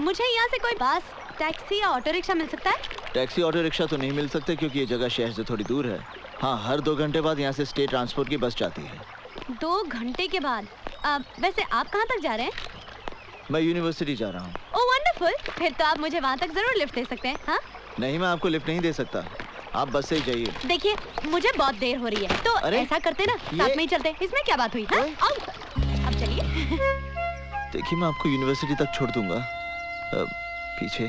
मुझे यहाँ से कोई बस, टैक्सी या ऑटो रिक्शा मिल सकता है?
टैक्सी ऑटो रिक्शा तो नहीं मिल सकते क्योंकि ये जगह शहर से थोड़ी दूर है। हाँ, हर 2 घंटे बाद यहाँ से स्टेट ट्रांसपोर्ट की बस जाती है।
2 घंटे के बाद? वैसे आप कहाँ तक जा रहे हैं?
मैं यूनिवर्सिटी जा रहा हूँ।
ओह वंडरफुल, फिर तो आप मुझे वहाँ तक जरूर लिफ्ट दे सकते हैं। हाँ?
नहीं, मैं आपको लिफ्ट नहीं दे सकता, आप बस से ही जाइए।
देखिए, मुझे बहुत देर हो रही है, तो ऐसा करते ना, साथ में ही चलते। इसमें क्या बात हुई? हाँ? अब चलिए।
देखिए, मैं आपको यूनिवर्सिटी तक छोड़ दूंगा। पीछे।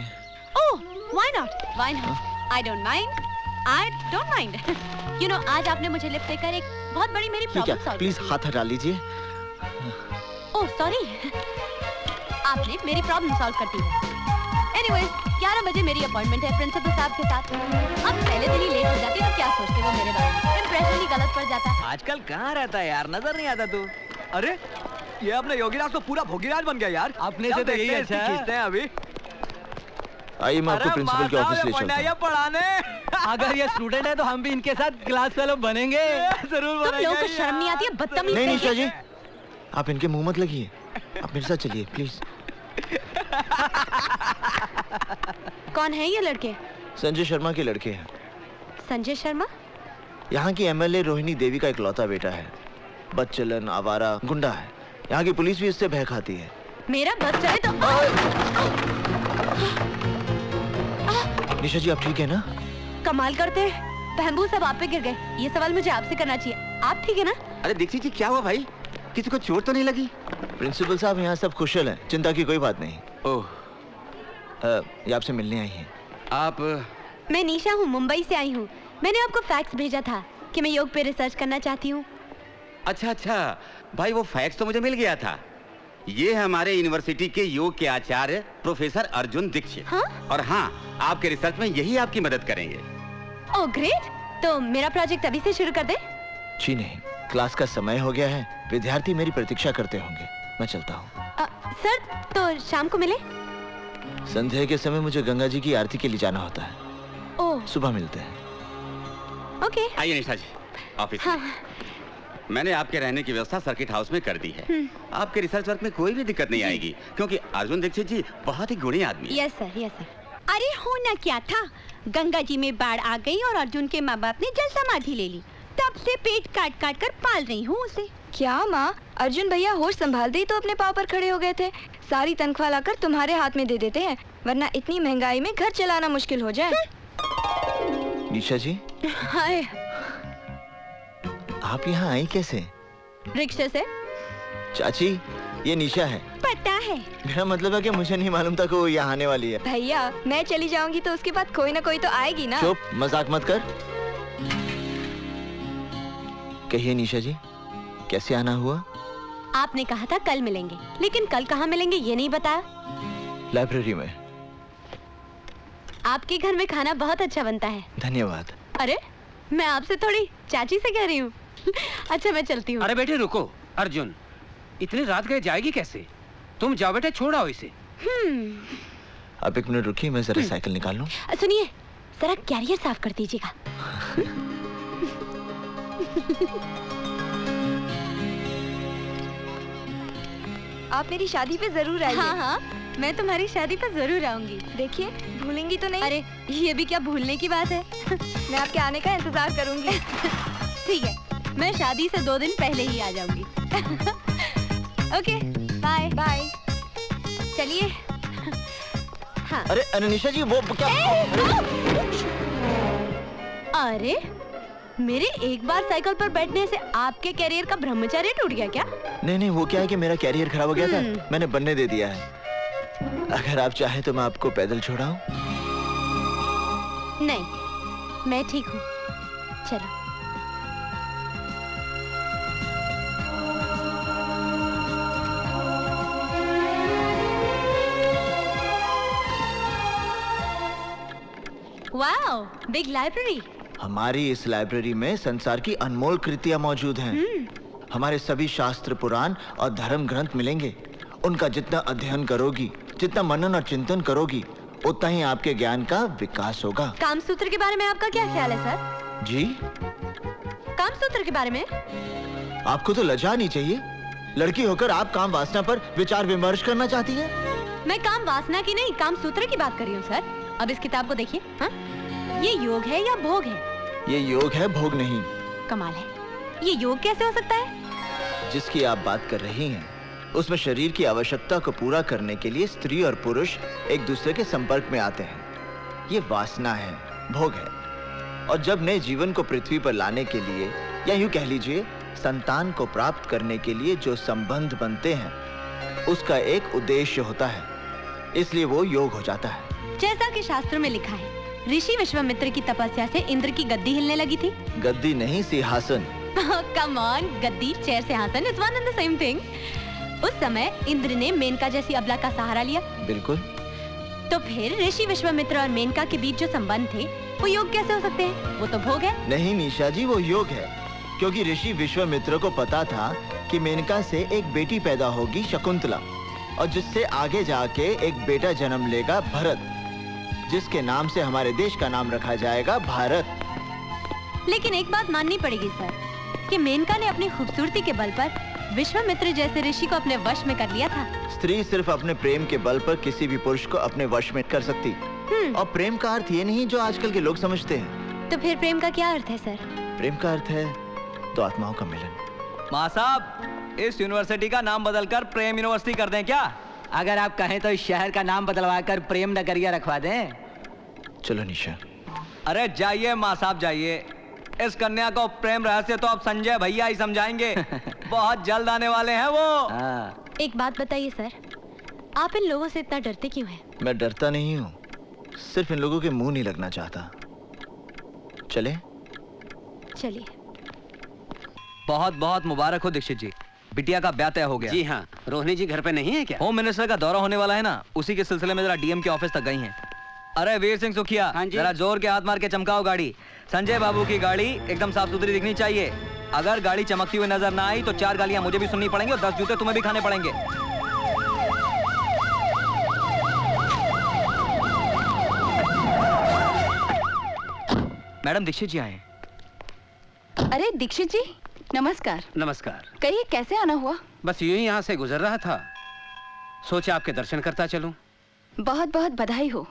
Oh, why not? I don't mind. You know, आज आपने मुझे लिफ्ट देकर एक बहुत बड़ी मेरी प्रॉब्लम सॉल्व।
प्लीज हाथ हटा लीजिए।
ओह सॉरी, आपने मेरी प्रॉब्लम सॉल्व कर दी है। एनीवेज, 11 बजे मेरी अपॉइंटमेंट है प्रिंसिपल साहब के साथ। अब पहले दिन ही लेट हो जाती तो क्या सोचते वो मेरे बारे में? इंप्रेशन ही गलत पड़ जाता।
आजकल कहाँ रहता है यार, नजर नहीं आता तू। अरे ये अपने योगीराज तो पूरा भोगीराज बन गया यार। अपने से तो यही अच्छा खींचते हैं अभी।
आइए, मैं आपको प्रिंसिपल के ऑफिस ले चलता हूं।
पढ़ाने।
अगर ये स्टूडेंट है तो हम भी इनके साथ क्लास फेलो बनेंगे।
जरूर
तुम लोगों को शर्म नहीं आती है? बदतमीज।
नहीं निशा जी, आप इनके मुंह मत लगिए, आप मेरे साथ चलिए प्लीज।
कौन है ये लड़के?
संजय शर्मा के लड़के हैं।
संजय शर्मा?
यहाँ की एमएलए रोहिणी देवी का इकलौता बेटा है। बदचलन, आवारा, गुंडा है। यहाँ की पुलिस भी इससे भय खाती है।
मेरा बस चले तो।
निशा जी, आप ठीक है ना?
कमाल करते। बैम्बू सब आप पे गिर गए। ये सवाल मुझे आपसे करना चाहिए। आप ठीक है ना?
अरे दीक्षित जी क्या हुआ भाई? किसी को चोट तो नहीं लगी?
प्रिंसिपल साहब यहाँ सब कुशल हैं, चिंता की कोई बात नहीं।
ओह,
ये आपसे मिलने आई हैं।
आप?
मैं निशा हूँ, मुंबई से आई हूँ। मैंने आपको फैक्स भेजा था कि मैं योग पे रिसर्च करना चाहती हूँ।
अच्छा अच्छा भाई, वो फैक्स तो मुझे मिल गया था। ये हमारे यूनिवर्सिटी के योग के आचार्य प्रोफेसर अर्जुन दीक्षित।
हाँ?
और हाँ, आपके रिसर्च में यही आपकी मदद करेंगे।
ओह ग्रेट, तो मेरा प्रोजेक्ट अभी से शुरू कर दे?
जी नहीं, क्लास का समय हो गया है, विद्यार्थी मेरी प्रतीक्षा करते होंगे। मैं चलता हूँ।
सर तो शाम को मिले?
संध्या के समय मुझे गंगा जी की आरती के लिए जाना होता है।
ओह,
सुबह मिलते हैं।
ओके।
आइए निशा जी ऑफिस।
हाँ।
मैंने आपके रहने की व्यवस्था सर्किट हाउस में कर दी है। आपके रिसर्च वर्क में कोई भी दिक्कत नहीं आएगी, क्योंकि अर्जुन दीक्षित जी बहुत ही गुणी आदमी।
Yes sir, yes sir.
अरे होना क्या था, गंगा जी में बाढ़ आ गई और अर्जुन के माँ बाप ने जल समाधि ले ली। तब से पेट काट काट कर पाल रही हूँ उसे।
क्या माँ, अर्जुन भैया होश संभाल दे तो अपने पाँव पर खड़े हो गए थे। सारी तनख्वाह लाकर तुम्हारे हाथ में दे देते हैं, वरना इतनी महंगाई में घर चलाना मुश्किल हो जाए।
निशा जी,
हाय।
आप यहाँ आई कैसे?
रिक्शे से।
चाची, ये निशा है।
पता है।
मेरा मतलब है कि मुझे नहीं मालूम था कि वो यहाँ आने वाली है।
भैया, मैं चली जाऊंगी तो उसके बाद कोई ना कोई तो आएगी ना।
चुप, मजाक मत कर। कहिए निशा जी, कैसे आना हुआ?
आपने कहा था कल मिलेंगे, लेकिन कल कहाँ मिलेंगे ये नहीं बताया।
लाइब्रेरी में।
आपके घर में खाना बहुत अच्छा बनता है।
धन्यवाद।
अरे मैं आपसे थोड़ी चाची से कह रही हूँ। अच्छा मैं चलती हूँ।
अरे बेटे रुको, अर्जुन इतनी रात गए जाएगी कैसे? तुम जाओ बेटे, छोड़ आओ इसे।
आप एक मिनट रुकिए, मैं जरा साइकिल निकाल लूं।
सुनिए, जरा कैरियर साफ कर दीजिएगा।
आप मेरी शादी पे जरूर आइए।
हाँ हाँ, मैं तुम्हारी शादी पर जरूर आऊंगी।
देखिए, भूलेंगी तो नहीं?
अरे ये भी क्या भूलने की बात है।
मैं आपके आने का इंतजार करूंगी।
ठीक है, मैं शादी से 2 दिन पहले ही आ जाऊंगी। Okay, bye
bye.
चलिए। हाँ।
अरे निशा जी, वो क्या?
अरे मेरे एक बार साइकिल पर बैठने से आपके कैरियर का ब्रह्मचर्य टूट गया क्या?
नहीं, वो क्या है कि मेरा कैरियर खराब हो गया था, मैंने बनने दे दिया है। अगर आप चाहें तो मैं आपको पैदल छोड़ाऊं?
नहीं, मैं ठीक हूँ। चलो। Wow, big library.
हमारी इस लाइब्रेरी में संसार की अनमोल कृतियां मौजूद हैं। हमारे सभी शास्त्र, पुराण और धर्म ग्रंथ मिलेंगे। उनका जितना अध्ययन करोगी, जितना मनन और चिंतन करोगी, उतना ही आपके ज्ञान का विकास होगा।
कामसूत्र के बारे में आपका क्या ख्याल है सर?
जी?
कामसूत्र के बारे में?
आपको तो लज्जा नहीं चाहिए। लड़की होकर आप काम वासना पर विचार विमर्श करना चाहती हैं?
मैं काम वासना की नहीं, कामसूत्र की बात कर रही हूँ सर। अब इस किताब को देखिए। हाँ? ये योग है या भोग है?
ये योग है, भोग नहीं।
कमाल है, ये योग कैसे हो सकता है?
जिसकी आप बात कर रही हैं, उसमें शरीर की आवश्यकता को पूरा करने के लिए स्त्री और पुरुष एक दूसरे के संपर्क में आते हैं। ये वासना है, भोग है। और जब नए जीवन को पृथ्वी पर लाने के लिए, या यूं कह लीजिए संतान को प्राप्त करने के लिए जो संबंध बनते हैं, उसका एक उद्देश्य होता है, इसलिए वो योग हो जाता है।
जैसा कि शास्त्रों में लिखा है, ऋषि विश्वामित्र की तपस्या से इंद्र की गद्दी हिलने लगी थी।
गद्दी नहीं, सिंहासन।
कम ऑन, गद्दी, चेयर, सिंहासन, it's one and the same thing. उस समय इंद्र ने मेनका जैसी अबला का सहारा लिया।
बिल्कुल।
तो फिर ऋषि विश्वामित्र और मेनका के बीच जो संबंध थे, वो योग कैसे हो सकते हैं? वो तो भोग है।
नहीं निशा जी, वो योग है, क्योंकि ऋषि विश्वामित्र को पता था कि मेनका से एक बेटी पैदा होगी, शकुंतला, और जिससे आगे जाके एक बेटा जन्म लेगा, भरत, जिसके नाम से हमारे देश का नाम रखा जाएगा भारत।
लेकिन एक बात माननी पड़ेगी सर, कि मेनका ने अपनी खूबसूरती के बल पर विश्वामित्र जैसे ऋषि को अपने वश में कर लिया था।
स्त्री सिर्फ अपने प्रेम के बल पर किसी भी पुरुष को अपने वश में कर सकती। और प्रेम का अर्थ ये नहीं जो आजकल के लोग समझते हैं।
तो फिर प्रेम का क्या अर्थ है सर?
प्रेम का अर्थ है तो आत्माओं का मिलन।
माँ साहब, इस यूनिवर्सिटी का नाम बदलकर प्रेम यूनिवर्सिटी कर दें क्या? अगर आप कहें तो इस शहर का नाम बदलवा कर प्रेम नगरिया रखवा दें।
चलो निशा।
अरे जाइए माँ साहब जाइए, इस कन्या को प्रेम रहस्य तो अब संजय भैया ही समझाएंगे। बहुत जल्द आने वाले हैं वो।
एक बात बताइए सर, आप इन लोगों से इतना डरते क्यों हैं?
मैं डरता नहीं हूँ, सिर्फ इन लोगों के मुंह नहीं लगना चाहता। चले?
चलिए।
बहुत बहुत मुबारक हो दीक्षित जी, बिटिया का ब्याह तय हो गया।
जी हाँ, रोहिणी जी घर पे नहीं है क्या?
होम मिनिस्टर का दौरा होने वाला है ना, उसी के सिलसिले में जरा डीएम के ऑफिस तक गई हैं। अरे वीर सिंह सुखिया, जरा जोर के हाथ मार के चमकाओ गाड़ी। संजय बाबू की गाड़ी एकदम साफ सुथरी दिखनी चाहिए। अगर गाड़ी चमकती हुई नजर ना आई तो 4 गालियां मुझे भी सुननी पड़ेंगी और 10 जूते तुम्हें भी खाने पड़ेंगे। मैडम दीक्षित जी आए।
अरे दीक्षित जी, नमस्कार।
नमस्कार।
कहिए कैसे आना हुआ?
बस यूं ही यहाँ से गुजर रहा था, सोचा आपके दर्शन करता चलूं।
बहुत बहुत बधाई हो।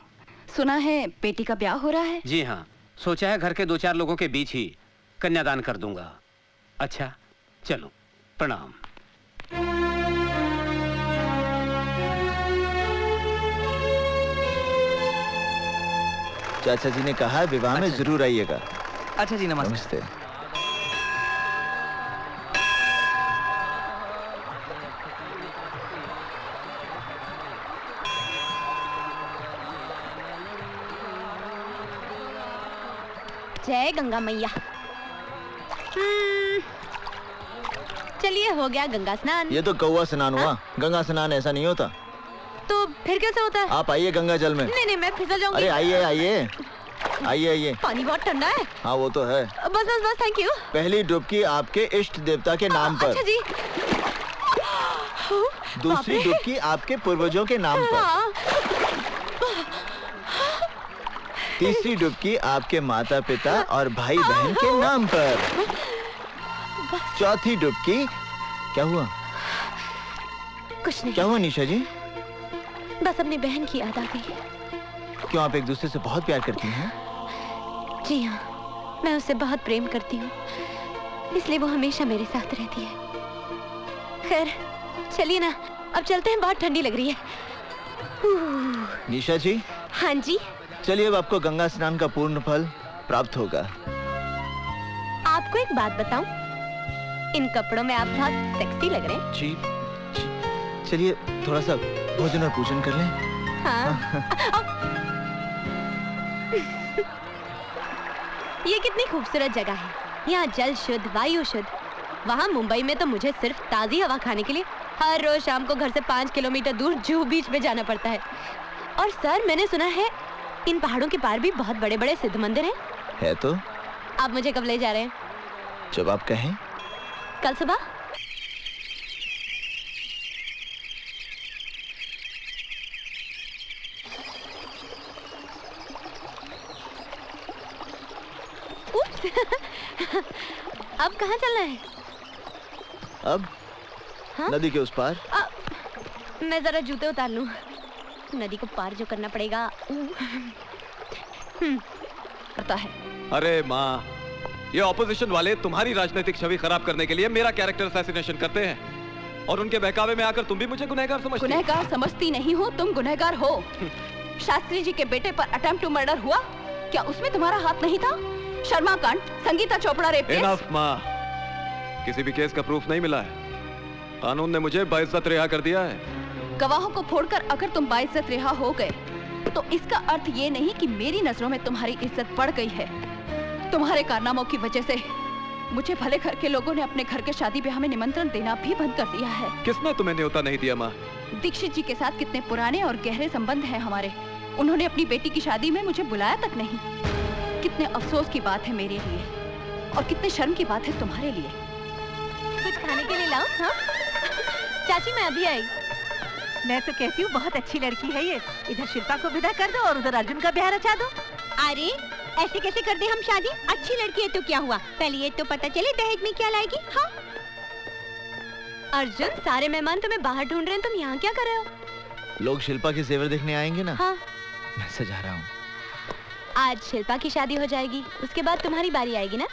सुना है बेटी का ब्याह हो रहा है?
जी हाँ, सोचा है घर के 2-4 लोगों के बीच ही कन्यादान कर दूंगा। अच्छा चलो, प्रणाम।
चाचा जी ने कहा विवाह में जरूर आइएगा।
अच्छा जी, नमस्ते।
नमस्ते।
जय गंगा मैया। चलिए, हो गया गंगा स्नान।
ये तो कौवा स्नान हुआ, गंगा स्नान ऐसा नहीं होता।
तो फिर कैसे होता है?
आप आइए गंगा जल में।
नहीं, मैं फिसल जाऊंगी।
अरे आइए आइए आइए आइए।
पानी बहुत ठंडा है।
हाँ वो तो है।
बस बस बस, थैंक यू।
पहली डुबकी आपके इष्ट देवता के नाम पर।
अच्छा जी।
दूसरी डुबकी आपके पूर्वजों के नाम पर। तीसरी डुबकी आपके माता पिता और भाई बहन के नाम पर। चौथी डुबकी। क्या हुआ?
कुछ नहीं।
क्या हुआ निशा जी?
बस अपनी बहन की याद आ गई।
क्यों, आप एक दूसरे से बहुत प्यार करती हैं?
जी हाँ, मैं उससे बहुत प्रेम करती हूँ, इसलिए वो हमेशा मेरे साथ रहती है। खैर चलिए ना, अब चलते हैं, बहुत ठंडी लग रही है।
निशा जी।
हाँ जी।
चलिए, अब आपको गंगा स्नान का पूर्ण फल प्राप्त होगा।
आपको एक बात बताऊं, इन कपड़ों में आप बहुत सेक्सी लग रहे हैं।
जी, चलिए थोड़ा सा भोजन और पूजन कर लें।
हाँ। ये कितनी खूबसूरत जगह है। यहाँ जल शुद्ध, वायु शुद्ध। वहाँ मुंबई में तो मुझे सिर्फ ताज़ी हवा खाने के लिए हर रोज शाम को घर से 5 किलोमीटर दूर जुहू बीच में जाना पड़ता है। और सर, मैंने सुना है इन पहाड़ों के पार भी बहुत बड़े बड़े सिद्ध मंदिर हैं।
है तो।
आप मुझे कब ले जा रहे हैं?
जब आप कहें।
कल सुबह? अब कहाँ चलना है?
अब
हाँ?
नदी के उस पार।
मैं जरा जूते उतार लूं। नदी को पार जो करना पड़ेगा।
पता है। अरे माँ, ये ऑपोजिशन वाले तुम्हारी राजनीतिक छवि खराब करने के लिए मेरा कैरेक्टर असैसिनेशन करते हैं और उनके बहकावे में आकर तुम भी मुझे गुनहगार समझती हो।
गुनहगार समझती नहीं हो, तुम गुनहगार हो। शास्त्री जी के बेटे पर अटेम्प्ट टू मर्डर हुआ, क्या उसमें तुम्हारा हाथ नहीं था? शर्मा कांड, Sangeeta Chopra rape case.
Enough माँ, किसी भी केस का प्रूफ नहीं मिला है। कानून ने मुझे बाइज्जत रिहा कर दिया है।
गवाहों को फोड़कर अगर तुम बाइज्जत रिहा हो गए तो इसका अर्थ ये नहीं कि मेरी नजरों में तुम्हारी इज्जत बढ़ गई है। तुम्हारे कारनामों की वजह से मुझे भले घर के लोगों ने अपने घर के शादी ब्याह में निमंत्रण देना भी बंद कर दिया है।
किसने तुम्हें न्योता नहीं दिया माँ?
दीक्षित जी के साथ कितने पुराने और गहरे संबंध हैं हमारे। उन्होंने अपनी बेटी की शादी में मुझे बुलाया तक नहीं। कितने अफसोस की बात है मेरे लिए और कितने शर्म की बात है तुम्हारे लिए।
कुछ खाने के लिए लाओ। हाँ? चाची, मैं अभी आई।
मैं तो कहती हूँ बहुत अच्छी लड़की है ये। इधर शिल्पा को विदा कर दो और उधर अर्जुन का ब्याह रचा दो।
अरे ऐसे कैसे कर दे हम शादी? अच्छी लड़की है तो क्या हुआ, पहले ये तो पता चले दहेज में क्या लाएगी। हाँ
अर्जुन, सारे मेहमान तुम्हें बाहर ढूंढ रहे हैं, तुम यहाँ क्या कर रहे हो?
लोग शिल्पा के जेवर देखने आएंगे ना।
हाँ।
मैं सजा रहा हूँ।
आज शिल्पा की शादी हो जाएगी, उसके बाद तुम्हारी बारी आएगी ना।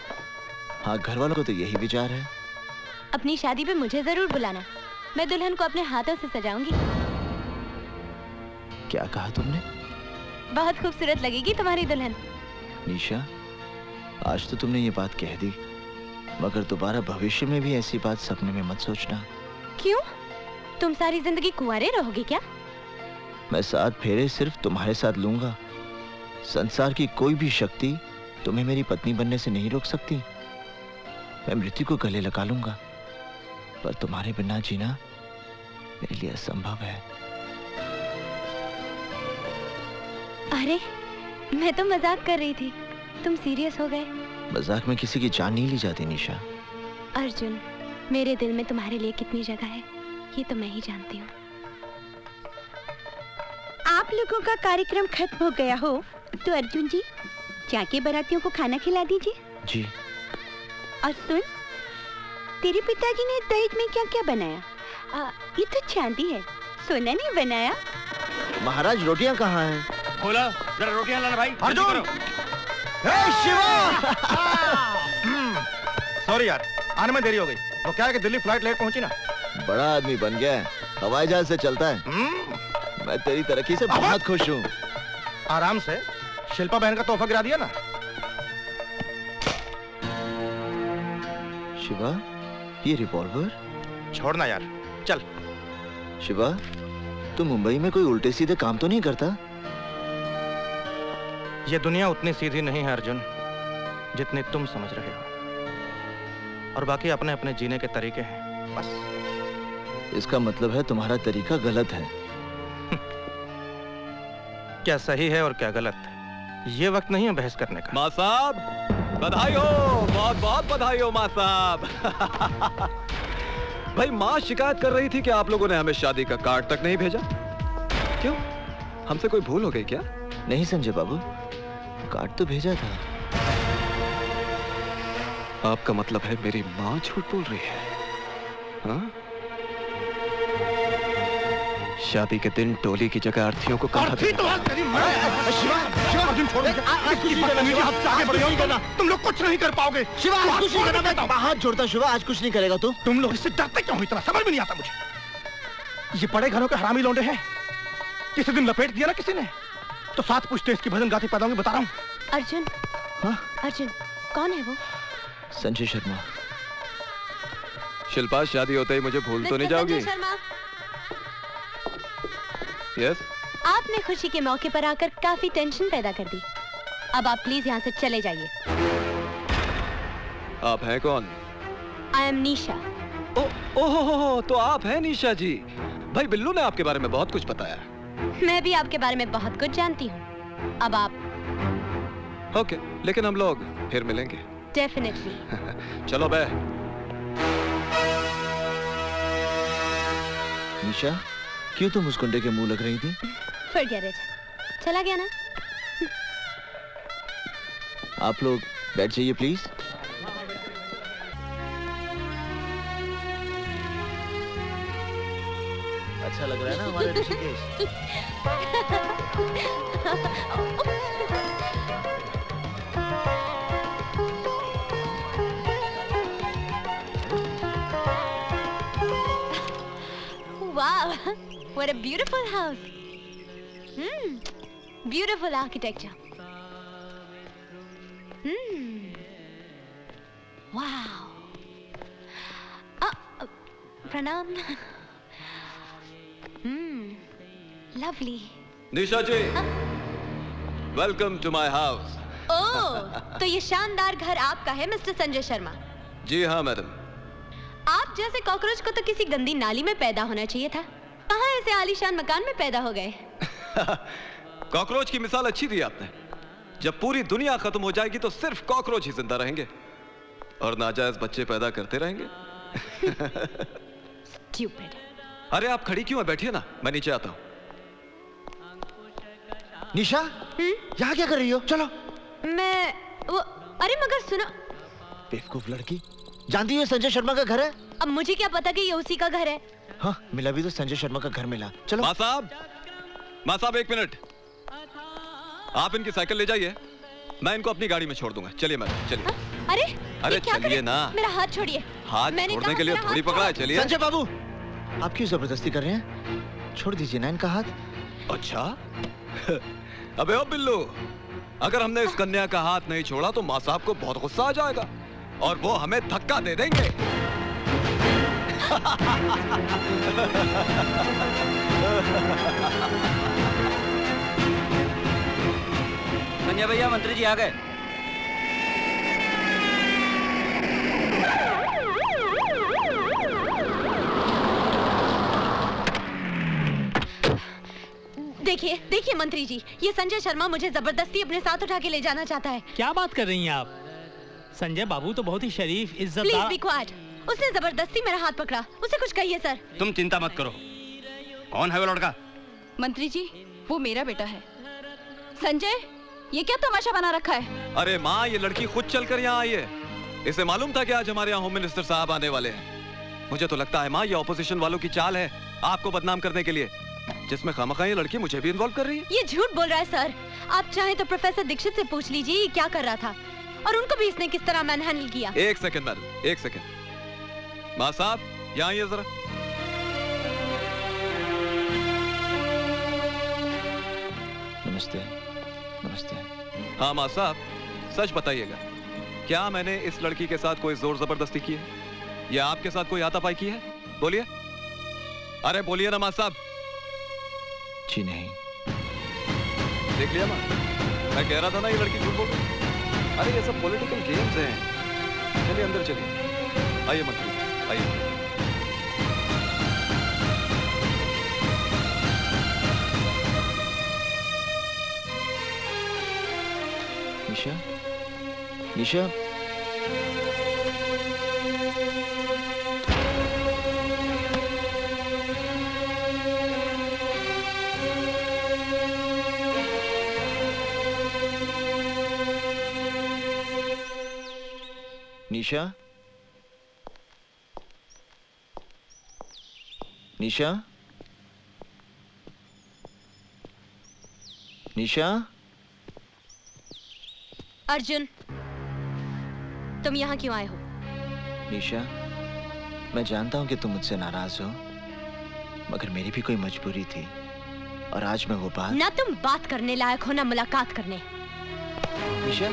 हाँ, घर वालों को तो यही विचार है।
अपनी शादी पे मुझे जरूर बुलाना, मैं दुल्हन को अपने हाथों से सजाऊंगी।
क्या कहा तुमने?
बहुत खूबसूरत लगेगी तुम्हारी दुल्हन।
निशा, आज तो तुमने ये बात कह दी, मगर दोबारा भविष्य में भी ऐसी बात सपने में मत सोचना।
क्यों? तुम सारी जिंदगी कुंवारे रहोगे क्या?
मैं 7 फेरे सिर्फ तुम्हारे साथ लूंगा। संसार की कोई भी शक्ति तुम्हें मेरी पत्नी बनने से नहीं रोक सकती। मैं मृत्यु को गले लगा लूंगा, पर तुम्हारे बिना जीना मेरे लिए असंभव है।
अरे, मैं तो मजाक कर रही थी, तुम सीरियस हो गए।
मजाक में किसी की जान नहीं ली जाती निशा।
अर्जुन, मेरे दिल में तुम्हारे लिए कितनी जगह है ये तो मैं ही जानती हूँ।
आप लोगों का कार्यक्रम खत्म हो गया हो तो अर्जुन जी जाके बारातियों को खाना खिला दीजिए।
जी।
और सुन, तेरे पिताजी ने दहेज में क्या क्या बनाया? ये तो चांदी है, सोना नहीं बनाया।
महाराज रोटियां कहाँ हैं?
बोला जरा रोटियां लाना भाई।
अर्जुन!
शिवा! सॉरी यार, आने में देरी हो गई। वो क्या है कि दिल्ली फ्लाइट लेट पहुंची ना।
बड़ा आदमी बन गया है, हवाई जहाज से चलता है। मैं तेरी तरक्की से बहुत खुश हूँ।
आराम से, शिल्पा बहन का तोहफा गिरा दिया ना।
शिवा, ये रिवॉल्वर?
छोड़ना यार, चल।
शिवा, तू मुंबई में कोई उल्टे सीधे काम तो नहीं करता?
ये दुनिया उतनी सीधी नहीं है अर्जुन, जितनी तुम समझ रहे हो। और बाकी अपने अपने जीने के तरीके हैं, बस।
इसका मतलब है तुम्हारा तरीका गलत है।
क्या सही है और क्या गलत है, ये वक्त नहीं है बहस करने का।
माँ साहब, बधाई हो, बहुत बहुत बधाई हो माँ साहब। भाई, माँ शिकायत कर रही थी कि आप लोगों ने हमें शादी का कार्ड तक नहीं भेजा। क्यों, हमसे कोई भूल हो गई क्या?
नहीं संजय बाबू, कार्ड तो भेजा था।
आपका मतलब है मेरी माँ झूठ बोल रही है? हाँ? शादी के दिन टोली की जगह अर्थी को कंधा
तो तुम लोग कुछ नहीं कर पाओगे।
शिवा, आज कुछ नहीं करना। मैं हाथ जोड़ता शिवा, आज कुछ नहीं करेगा तू।
तुम लोग इससे डरते क्यों हो इतना, समझ में नहीं आता मुझे। ये बड़े घरों के हरामी लौंडे हैं। किसी दिन लपेट दिया ना किसी ने तो 7 पुश्ते इसकी भजन गाती पैदा होंगी, बता रहा हूँ।
अर्जुन,
हाँ?
अर्जुन, कौन है वो?
संजय शर्मा।
शिल्पा, शादी होते ही मुझे भूल तो नहीं जाओगी?
संजय शर्मा,
यस?
आपने खुशी के मौके पर आकर काफी टेंशन पैदा कर दी। अब आप प्लीज यहाँ से चले जाइए।
आप हैं कौन?
आई एम निशा।
ओहो, तो आप हैं निशा जी। भाई बिल्लू ने आपके बारे में बहुत कुछ बताया।
मैं भी आपके बारे में बहुत कुछ जानती हूँ। अब आप
ओके, लेकिन हम लोग फिर मिलेंगे।
डेफिनेटली।
चलो बे।
निशा, क्यों तुम उस गुंडे के मुंह लग रही थी?
Forget it. चला गया ना?
आप लोग बैठ जाइए प्लीज। अच्छा लग रहा है ना हमारे Rishikesh?
Wow, what a beautiful house. Beautiful architecture. Wow. Pranam. Lovely.
Nisha ji, welcome to my house.
Oh, तो ये शानदार घर आपका है मिस्टर संजय शर्मा?
जी हाँ मैडम।
आप जैसे कॉकरोच को तो किसी गंदी नाली में पैदा होना चाहिए था। कहाँ ऐसे आलीशान मकान में पैदा हो गए?
कॉकरोच की मिसाल अच्छी दी आपने। जब पूरी दुनिया खत्म हो जाएगी तो सिर्फ कॉकरोच ही जिंदा रहेंगे और नाजायज बच्चे पैदा करते रहेंगे।
Stupid.
अरे आप खड़ी क्यों है, बैठिए ना, मैं नीचे आता हूँ।
निशा, यहाँ क्या कर रही हो? चलो।
मैं वो, अरे मगर सुनो।
बेवकूफ लड़की, जानती है संजय शर्मा का घर है?
अब मुझे क्या पता कि ये उसी का घर है।
हाँ, मिला भी तो संजय शर्मा का घर मिला। चलो।
माँ साहब 1 मिनट। आप इनकी साइकिल ले जाइए, मैं इनको अपनी गाड़ी में छोड़ दूंगा। चलिए मैडम, चलिए।
अरे
चलिए ना।
मेरा हाथ छोड़िए।
हाथ छोड़ने के लिए थोड़ी पकड़ा है, चलिए।
संजय बाबू, आप क्यों जबरदस्ती कर रहे हैं? छोड़ दीजिए ना इनका हाथ।
अच्छा। अबे ओ बिल्लू, अगर हमने इस कन्या का हाथ नहीं छोड़ा तो माँ साहब को बहुत गुस्सा आ जाएगा और वो हमें धक्का दे देंगे।
संजय भैया, मंत्री जी आ गए।
देखिए देखिए मंत्री जी, ये संजय शर्मा मुझे जबरदस्ती अपने साथ उठा के ले जाना चाहता है।
क्या बात कर रही हैं आप? संजय बाबू तो बहुत ही शरीफ, इज्जतदार।
Please be quiet. उसने जबरदस्ती मेरा हाथ पकड़ा। उसे कुछ कहिए सर।
तुम चिंता मत करो। कौन है वो लड़का?
मंत्री जी, वो मेरा बेटा है। संजय, ये क्या तमाशा बना रखा है?
अरे माँ, ये लड़की खुद चलकर यहाँ आई है। इसे मालूम था कि आज हमारे यहाँ होम मिनिस्टर साहब आने वाले हैं। मुझे तो लगता है माँ, ये ऑपोजिशन वालों की चाल है आपको बदनाम करने के लिए, जिसमें खामखा ये लड़की मुझे भी इन्वॉल्व कर रही है।
ये झूठ बोल रहा है सर। आप चाहें तो प्रोफेसर दीक्षित से पूछ लीजिए ये क्या कर रहा था और उनको भी इसने किस तरह मैनहैंडल किया।
एक सेकंड मैडम, एक सेकंड। माँ साहब, यहाँ आइए जरा।
नमस्ते। नमस्ते।
हाँ माँ साहब, सच बताइएगा, क्या मैंने इस लड़की के साथ कोई जोर जबरदस्ती की है या आपके साथ कोई हाथापाई की है? बोलिए, अरे बोलिए ना माँ साहब।
जी नहीं।
देख लिया माँ, मैं कह रहा था ना ये लड़की झूठ बोल रही। अरे ये सब पॉलिटिकल गेम्स हैं। चलिए अंदर चलिए। आइए मंत्री, आइए।
निशा, निशा, निशा, निशा, निशा।
अर्जुन, तुम यहाँ क्यों आए हो?
निशा, मैं जानता हूँ कि तुम मुझसे नाराज हो, मगर मेरी भी कोई मजबूरी थी और आज मैं वो बात।
ना तुम बात करने लायक हो ना मुलाकात करने।
निशा,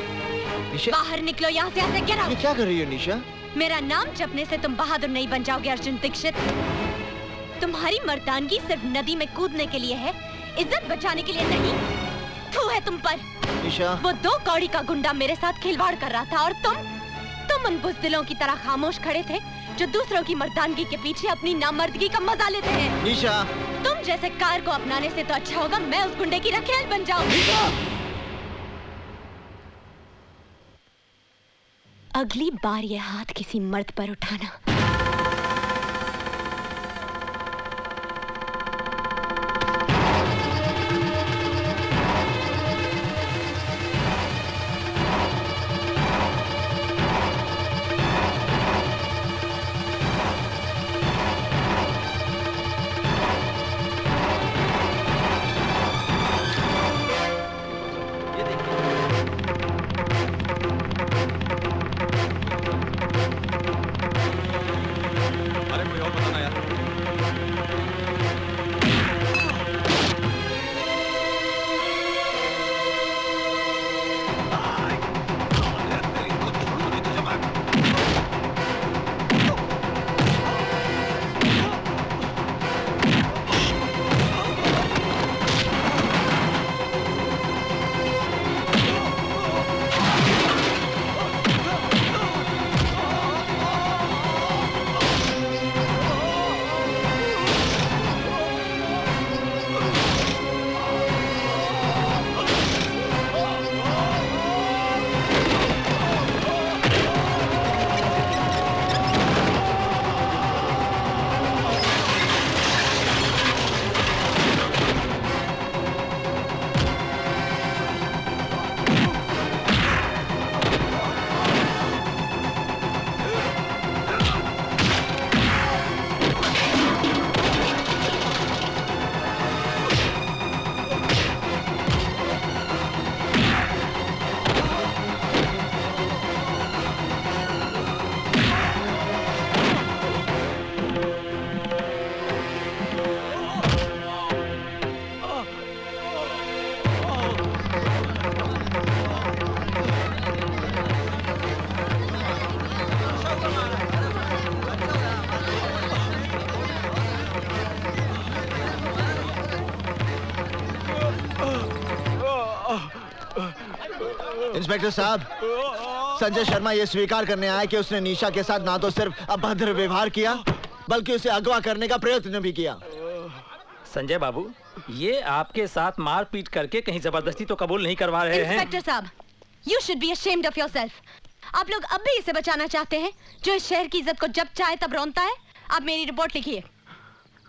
निशा,
बाहर निकलो यहाँ से। ऐसे गेट आउट।
ये क्या कर रही हो निशा?
मेरा नाम जपने से तुम बहादुर नहीं बन जाओगे अर्जुन दीक्षित। तुम्हारी मर्दानगी सिर्फ नदी में कूदने के लिए है, इज्जत बचाने के लिए नहीं। थू है तुम पर।
निशा,
वो 2 कौड़ी का गुंडा मेरे साथ खिलवाड़ कर रहा था और तुम उन बुज़दिलों की तरह खामोश खड़े थे जो दूसरों की मर्दानगी के पीछे अपनी नामर्दगी का मजा लेते हैं।
निशा,
तुम जैसे कार को अपनाने से तो अच्छा होगा मैं उस गुंडे की रखेल बन जाऊं। अगली बार ये हाथ किसी मर्द पर उठाना।
इंस्पेक्टर साहब, संजय शर्मा ये स्वीकार करने आया कि उसने निशा के साथ ना तो सिर्फ अभद्र व्यवहार किया बल्कि उसे अगवा करने का प्रयत्न भी किया।
संजय बाबू, ये आपके साथ मारपीट करके कहीं जबरदस्ती तो कबूल नहीं करवा रहे हैं।
इंस्पेक्टर साहब, you should be ashamed of yourself। आप लोग अब भी इसे बचाना चाहते हैं जो इस शहर की इज्जत को जब चाहे तब रौंदता है। आप मेरी रिपोर्ट लिखिए।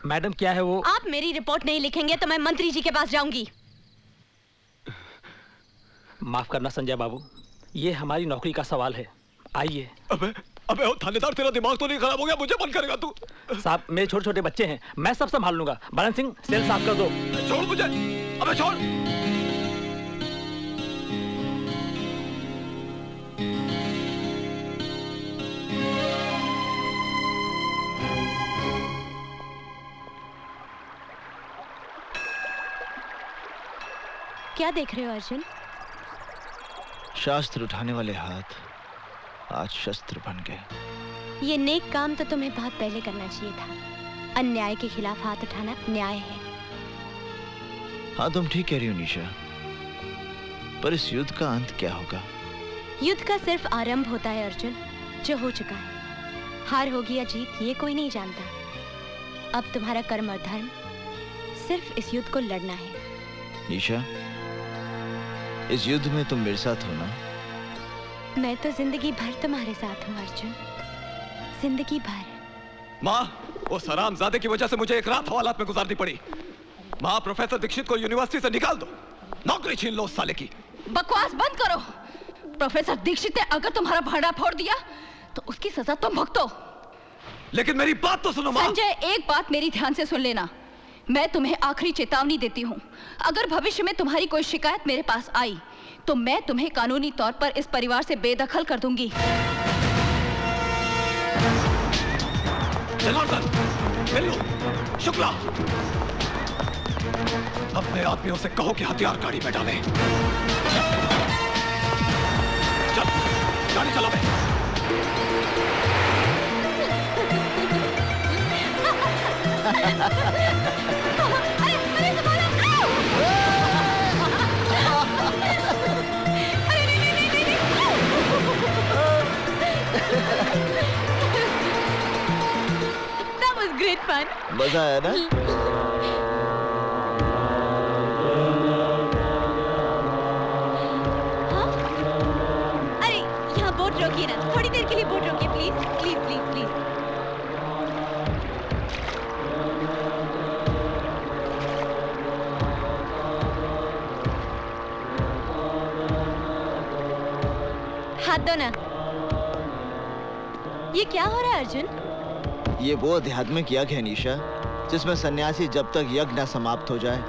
मैडम क्या है वो?
आप मेरी रिपोर्ट नहीं लिखेंगे तो मैं मंत्री जी के पास जाऊंगी।
माफ करना संजय बाबू, ये हमारी नौकरी का सवाल है। आइए।
अबे थानेदार, तेरा दिमाग तो नहीं खराब हो गया? मुझे बंद करेगा तू?
साहब, मेरे छोटे छोटे बच्चे हैं, मैं सब संभाल लूंगा। बरन सिंह, सेल साफ कर दो।
छोड़ मुझे। अबे छोड़।
क्या देख रहे हो अर्जुन?
शास्त्र उठाने वाले हाथ आज शस्त्र बन गए।
ये नेक काम तो तुम्हें बहुत पहले करना चाहिए था। अन्याय के खिलाफ हाथ उठाना न्याय है।
हाँ, तुम ठीक कह रही हो निशा, पर इस युद्ध का अंत क्या होगा?
युद्ध का सिर्फ आरंभ होता है अर्जुन, जो हो चुका है। हार होगी या जीत ये कोई नहीं जानता। अब तुम्हारा कर्म और धर्म सिर्फ इस युद्ध को लड़ना है।
निशा, इस युद्ध में तुम मेरे साथ हो ना?
मैं तो जिंदगी भर तुम्हारे साथ हूँ अर्जुन, जिंदगी भर।
माँ, वो हरामजादे की वजह से मुझे एक रात हवालात में गुजारनी पड़ी। माँ, प्रोफेसर दीक्षित को यूनिवर्सिटी से निकाल दो, नौकरी छीन लो उस साले की।
बकवास बंद करो। प्रोफेसर दीक्षित ने अगर तुम्हारा भांडा फोड़ दिया तो उसकी सजा तुम भुगतो।
लेकिन मेरी बात तो सुनो माँ।
संजय, एक बात मेरी ध्यान से सुन लेना। मैं तुम्हें आखिरी चेतावनी देती हूँ, अगर भविष्य में तुम्हारी कोई शिकायत मेरे पास आई तो मैं तुम्हें कानूनी तौर पर इस परिवार से बेदखल कर दूंगी।
शुक्ला, अपने आदमियों से कहो कि हथियार गाड़ी में डालें। चल, गाड़ी चला बे।
That was great fun.
मजा आया ना?
हाँ? अरे यहाँ बोट रोकिए ना, थोड़ी देर के लिए बोट रोकिए प्लीज प्लीज प्लीज प्लीज। हाथ दो ना। ये क्या हो रहा है अर्जुन?
ये वो आध्यात्मिक यज्ञ है निशा, जिसमें सन्यासी जब तक यज्ञ ना समाप्त हो जाए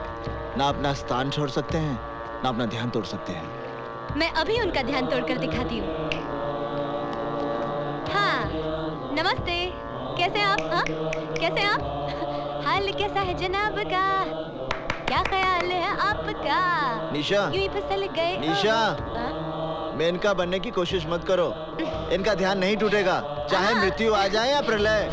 ना अपना स्थान छोड़ सकते हैं ना अपना ध्यान तोड़ सकते हैं।
मैं अभी उनका ध्यान तोड़कर दिखाती हूँ। हाँ, नमस्ते। कैसे आप? हाँ, कैसे आप? हाल कैसा है जनाब का? क्या ख्याल है आपका?
निशा,
यूं ही फिसल गए।
निशा,
हाँ?
मेनका बनने की कोशिश मत करो, इनका ध्यान नहीं टूटेगा, चाहे मृत्यु आ जाए या प्रलय।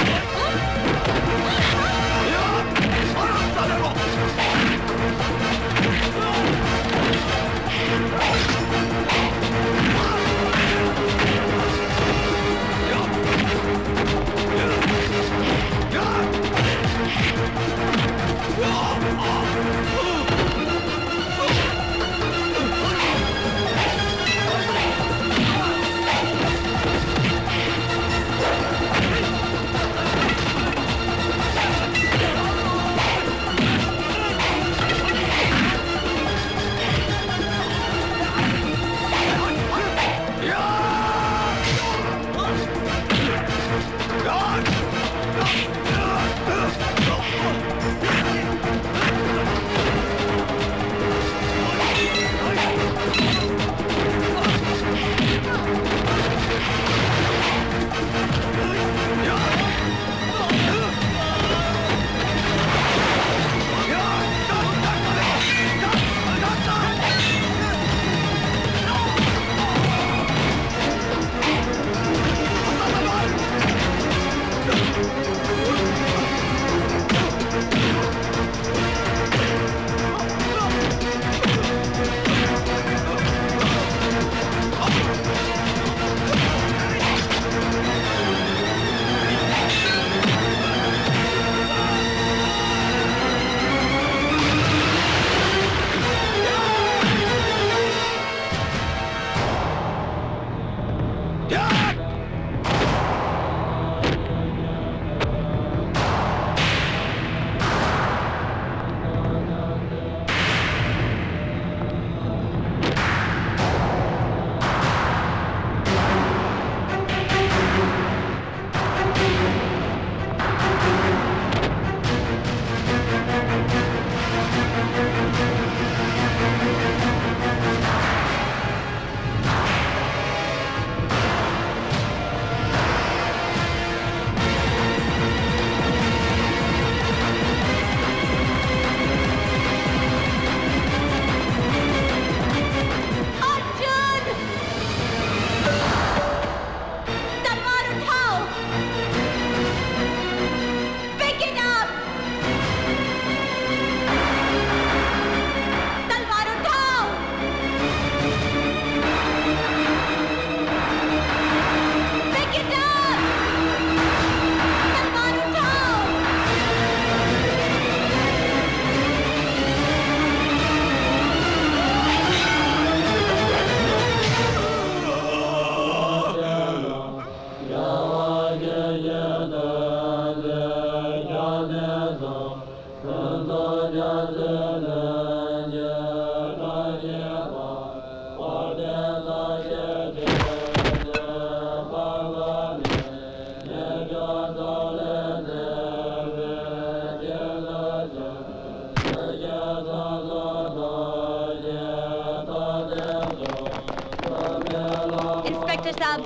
इंस्पेक्टर साहब,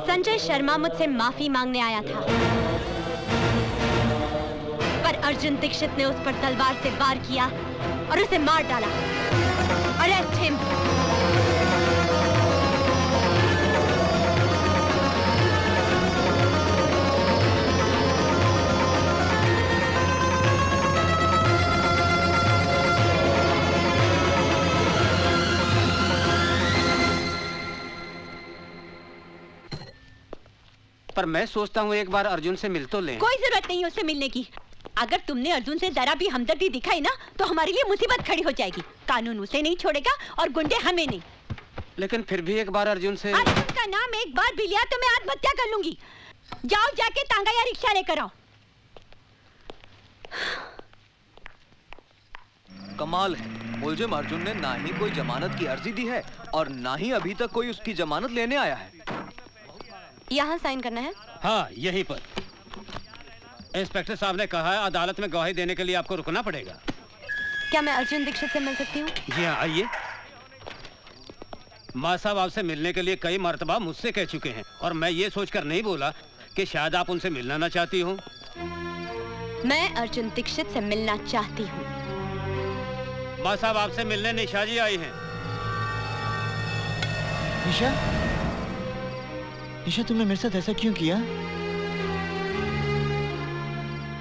संजय शर्मा मुझसे माफी मांगने आया था, पर अर्जुन दीक्षित ने उस पर तलवार से वार किया और उसे मार डाला। Arrest him.
पर मैं सोचता हूँ एक बार अर्जुन से मिल तो लें।
कोई जरूरत नहीं है उससे मिलने की। अगर तुमने अर्जुन से जरा भी हमदर्दी दिखाई ना तो हमारे लिए मुसीबत खड़ी हो जाएगी। कानून उसे नहीं छोड़ेगा और गुंडे हमें नहीं।
लेकिन फिर भी एक बार अर्जुन से।
अर्जुन का नाम एक बार भी लिया तो मैं आत्महत्या कर लूंगी। जाओ जाके तांगा या रिक्शा लेकर आओ।
कमाल है, मुलजिम अर्जुन ने ना ही कोई जमानत की अर्जी दी है और ना ही अभी तक कोई उसकी जमानत लेने आया है।
यहाँ साइन करना है?
हाँ, यहीं पर। इंस्पेक्टर साहब ने कहा है अदालत में गवाही देने के लिए आपको रुकना पड़ेगा।
क्या मैं अर्जुन दीक्षित से मिल सकती हूँ?
जी हाँ, आइए। माँ साहब आपसे मिलने के लिए कई मर्तबा मुझसे कह चुके हैं और मैं ये सोचकर नहीं बोला कि शायद आप उनसे मिलना ना चाहती हो।
मैं अर्जुन दीक्षित से मिलना चाहती हूँ।
माँ साहब आपसे मिलने निशा जी आई हैं।
निशा? निशा, तुमने मेरे साथ ऐसा क्यों किया?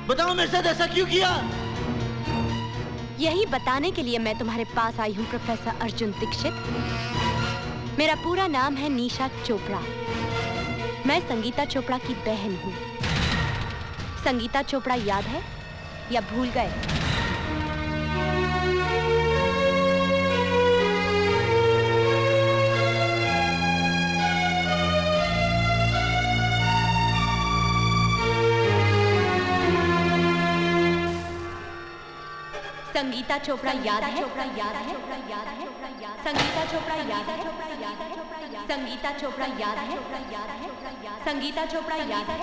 बताओ, मेरे साथ ऐसा क्यों किया?
यही बताने के लिए मैं तुम्हारे पास आई हूँ प्रोफेसर अर्जुन दीक्षित। मेरा पूरा नाम है निशा चोपड़ा। मैं संगीता चोपड़ा की बहन हूँ। संगीता चोपड़ा याद है या भूल गए? संगीता चोपड़ा याद है? संगीता चोपड़ा याद है? संगीता चोपड़ा याद है? संगीता चोपड़ा याद है?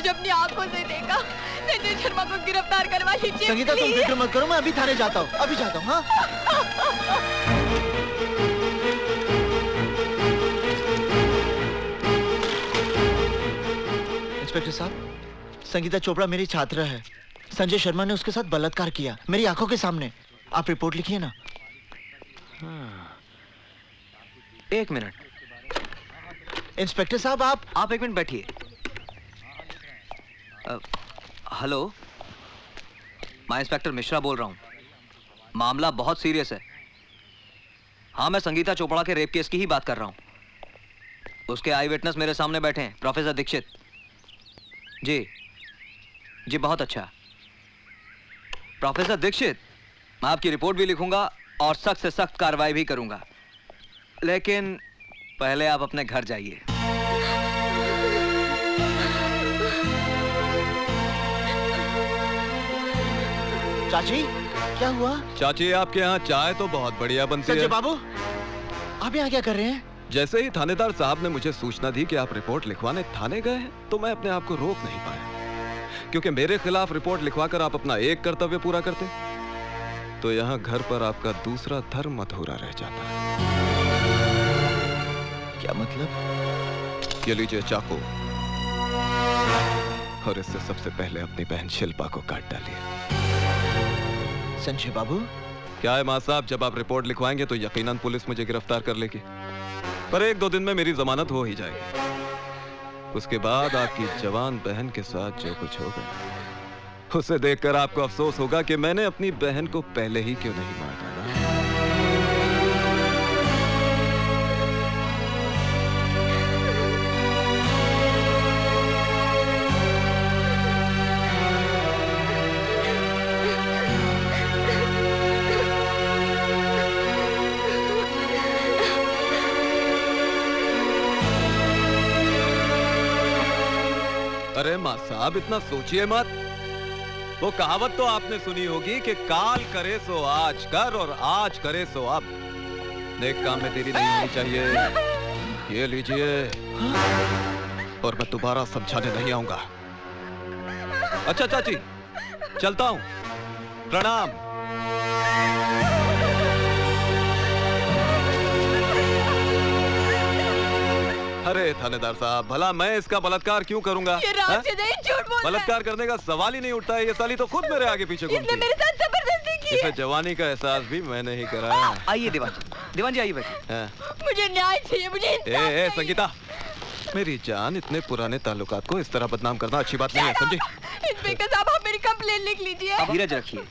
अपनी आंखों से देखा। संजय शर्मा को गिरफ्तार करवा लीजिए।
संगीता, तुम फिक्र मत करो, मैं अभी थाने जाता हूँ, अभी जाता हूँ। हाँ? इंस्पेक्टर साहब, संगीता चोपड़ा मेरी छात्रा है। संजय शर्मा ने उसके साथ बलात्कार किया मेरी आंखों के सामने। आप रिपोर्ट लिखिए ना।
एक मिनट।
इंस्पेक्टर साहब,
आप एक मिनट बैठिए। हेलो, मैं इंस्पेक्टर मिश्रा बोल रहा हूँ। मामला बहुत सीरियस है। हाँ, मैं संगीता चोपड़ा के रेप केस की ही बात कर रहा हूँ। उसके आई विटनेस मेरे सामने बैठे हैं, प्रोफेसर दीक्षित। जी बहुत अच्छा। प्रोफेसर दीक्षित, मैं आपकी रिपोर्ट भी लिखूंगा और सख्त से सख्त कार्रवाई भी करूंगा, लेकिन पहले आप अपने घर जाइए।
चाची, क्या हुआ?
चाची, आपके यहाँ चाय तो बहुत बढ़िया बनती है।
संजय बाबू, आप यहाँ क्या कर रहे हैं?
जैसे ही थानेदार साहब ने मुझे सूचना दी कि आप रिपोर्ट लिखवाने थाने गए हैं, तो मैं अपने आप को रोक नहीं पाया, क्योंकि मेरे खिलाफ रिपोर्ट लिखवाकर आप अपना एक कर्तव्य पूरा करते तो यहाँ घर पर आपका दूसरा धर्म अधूरा रह जाता।
क्या मतलब?
ये लीजिए चाकू, और इससे सबसे पहले अपनी बहन शिल्पा को काट डालिए।
संजय बाबू,
क्या है मां साहब, जब आप रिपोर्ट लिखवाएंगे तो यकीनन पुलिस मुझे गिरफ्तार कर लेगी, पर 1-2 दिन में मेरी जमानत हो ही जाएगी। उसके बाद आपकी जवान बहन के साथ जो कुछ होगा उसे देखकर आपको अफसोस होगा कि मैंने अपनी बहन को पहले ही क्यों नहीं मार डाला। अरे मां साहब, इतना सोचिए मत। वो कहावत तो आपने सुनी होगी कि काल करे सो आज कर और आज करे सो अब। नेक काम में देरी नहीं होनी चाहिए। ये लीजिए, और मैं दोबारा समझाने नहीं आऊंगा। अच्छा चाची, चलता हूं। प्रणाम। अरे थानेदार साहब, भला मैं इसका बलात्कार क्यों करूंगा?
ये राशिद है, झूठ बोल रहा है।
बलात्कार करने का सवाल ही नहीं उठता है। ये साली तो खुद मेरे आगे पीछे घूमती है।
इसने मेरे साथ जबरदस्ती की है।
इसे जवानी का एहसास भी मैंने ही कराया।
आइए दीवान जी आइए बैठिए।
मुझे न्याय चाहिए, मुझे इंसाफ चाहिए।
संगीता, मेरी जान, इतने पुराने ताल्लुकात को इस तरह बदनाम करना अच्छी बात नहीं है, समझी?
इंस्पेक्टर साहब, आप मेरी कंप्लेन लिख लीजिए।
धीरज रखिए।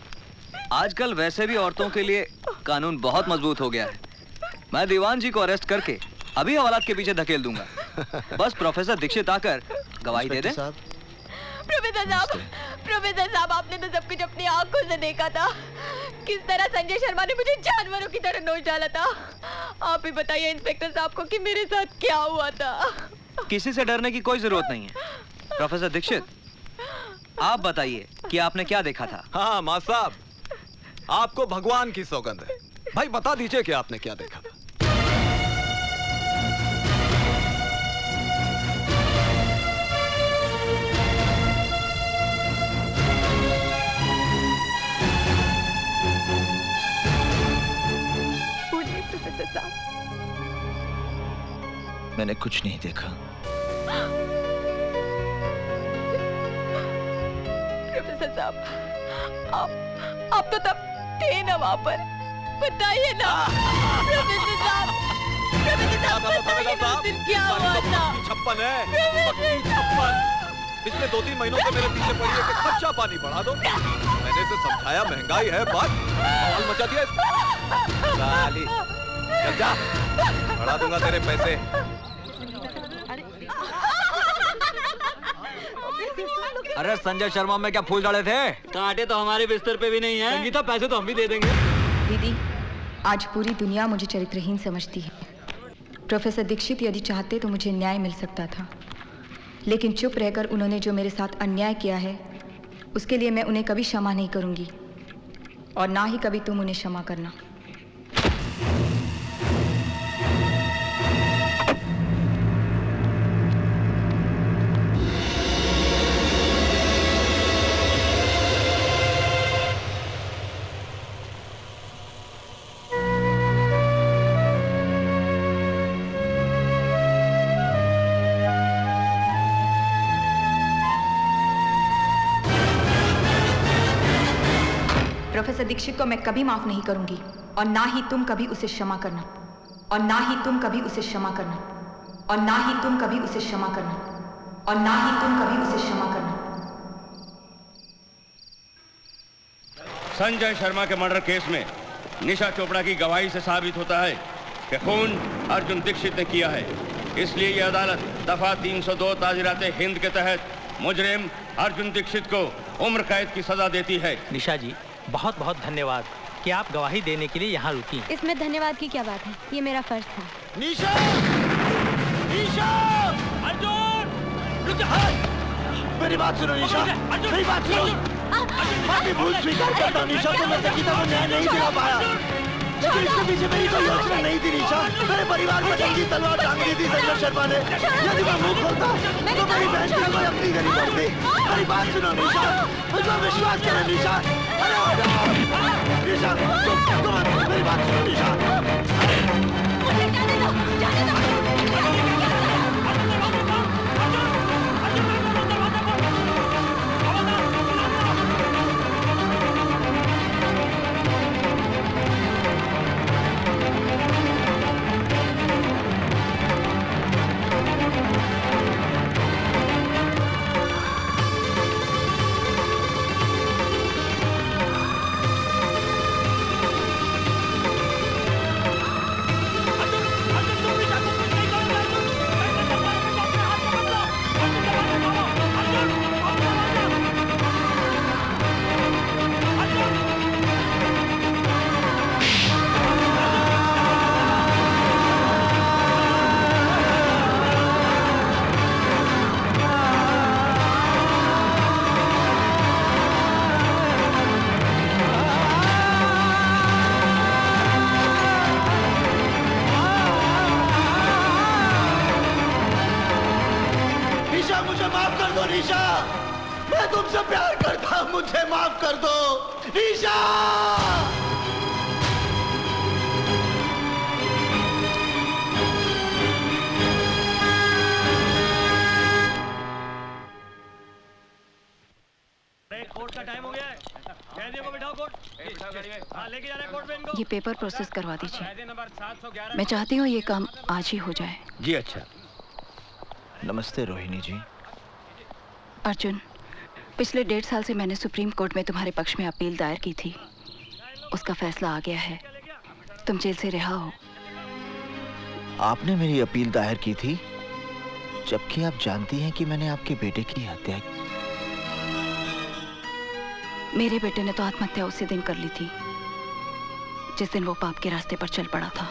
आजकल वैसे भी औरतों के लिए कानून बहुत मजबूत हो गया है। मैं दीवान जी को अरेस्ट करके अभी हवालात के पीछे धकेल दूंगा। बस प्रोफेसर दीक्षित आकर गवाही दे दे।
प्रोफेसर साहब, आपने तो सब कुछ अपनी आंखों से देखा था। किस तरह संजय शर्मा ने मुझे जानवरों की तरह नोच डाला था। आप ही बताइए इंस्पेक्टर साहब को कि मेरे साथ क्या हुआ था।
किसी से डरने की कोई जरूरत नहीं है। प्रोफेसर दीक्षित, आप बताइए कि आपने क्या देखा था?
हाँ मां साहब, आपको भगवान की सौगंध है। भाई बता दीजिए कि आपने क्या देखा था।
मैंने कुछ नहीं देखा।
प्रोफेसर साहब, आप तो तब थे ना वहाँ पर, बताइए ना। प्रोफेसर साहब, बताइए ना उस दिन क्या हुआ था।
56 है, 56। पिछले 2-3 महीनों से मेरे पीछे पड़ी है कि कच्चा पानी बढ़ा दो। मैंने इसे समझाया महंगाई है, बस बवाल मचा दिया साली। चल जा, बढ़ा दूंगा तेरे पैसे।
अरे संजय शर्मा में क्या फूल डाले थे? कांटे तो हमारे बिस्तर पे भी नहीं है। संगीता, पैसे तो हम भी दे देंगे।
दीदी, आज पूरी दुनिया मुझे चरित्रहीन समझती है। प्रोफेसर दीक्षित यदि चाहते तो मुझे न्याय मिल सकता था, लेकिन चुप रहकर उन्होंने जो मेरे साथ अन्याय किया है उसके लिए मैं उन्हें कभी क्षमा नहीं करूंगी, और ना ही कभी तुम उन्हें क्षमा करना। प्रोफेसर दीक्षित को मैं कभी माफ नहीं करूंगी, और ना ही तुम कभी उसे क्षमा करना, और ना ही तुम कभी उसे क्षमा करना, और ना ही तुम कभी उसे क्षमा करना, और ना ही तुम कभी उसे क्षमा करना।
संजय शर्मा के मर्डर केस में निशा चोपड़ा की गवाही से साबित होता है कि खून अर्जुन दीक्षित ने किया है। इसलिए यह अदालत दफा 302 ताजीराते हिंद के तहत मुजरिम अर्जुन दीक्षित को उम्र कैद की सजा देती है।
निशा जी, बहुत बहुत धन्यवाद कि आप गवाही देने के लिए यहाँ रुकी।
इसमें धन्यवाद की क्या बात है, ये मेरा फर्ज था।
निशा! निशा! अर्जुन! रुक जा!
मेरी बात सुनो निशा, मेरी बात सुनो। मैं भी भूल स्वीकार करता हूँ निशा, तो मैं संगीता को न्याय नहीं दिला पाया।
लेकिन इसके पीछे मेरी कोई योजना नहीं थी निशा। मेरे परिवार पर जंगी तलवार टांग दी थी संजय शर्मा ने। यदि मैं मुंह खोलता तो मेरी बहन की कोई अपनी गली पड़ती। मेरी बात सुनो निशा, मुझे विश्वास करो निशा। निशा तुम मेरी बात सुनो निशा।
मुझे जाने दो, जाने दो।
ये पेपर प्रोसेस करवा दीजिए। मैं चाहती हूँ ये काम आज ही हो जाए।
जी अच्छा।
नमस्ते रोहिणी जी।
अर्जुन, पिछले 1.5 साल से मैंने सुप्रीम कोर्ट में तुम्हारे पक्ष में अपील दायर की थी। उसका फैसला आ गया है, तुम जेल से रिहा हो।
आपने मेरी अपील दायर की थी जबकि आप जानती हैं कि मैंने आपके बेटे की हत्या की।
मेरे बेटे ने तो आत्महत्या उसी दिन कर ली थी जिस दिन वो पाप के रास्ते पर चल पड़ा था।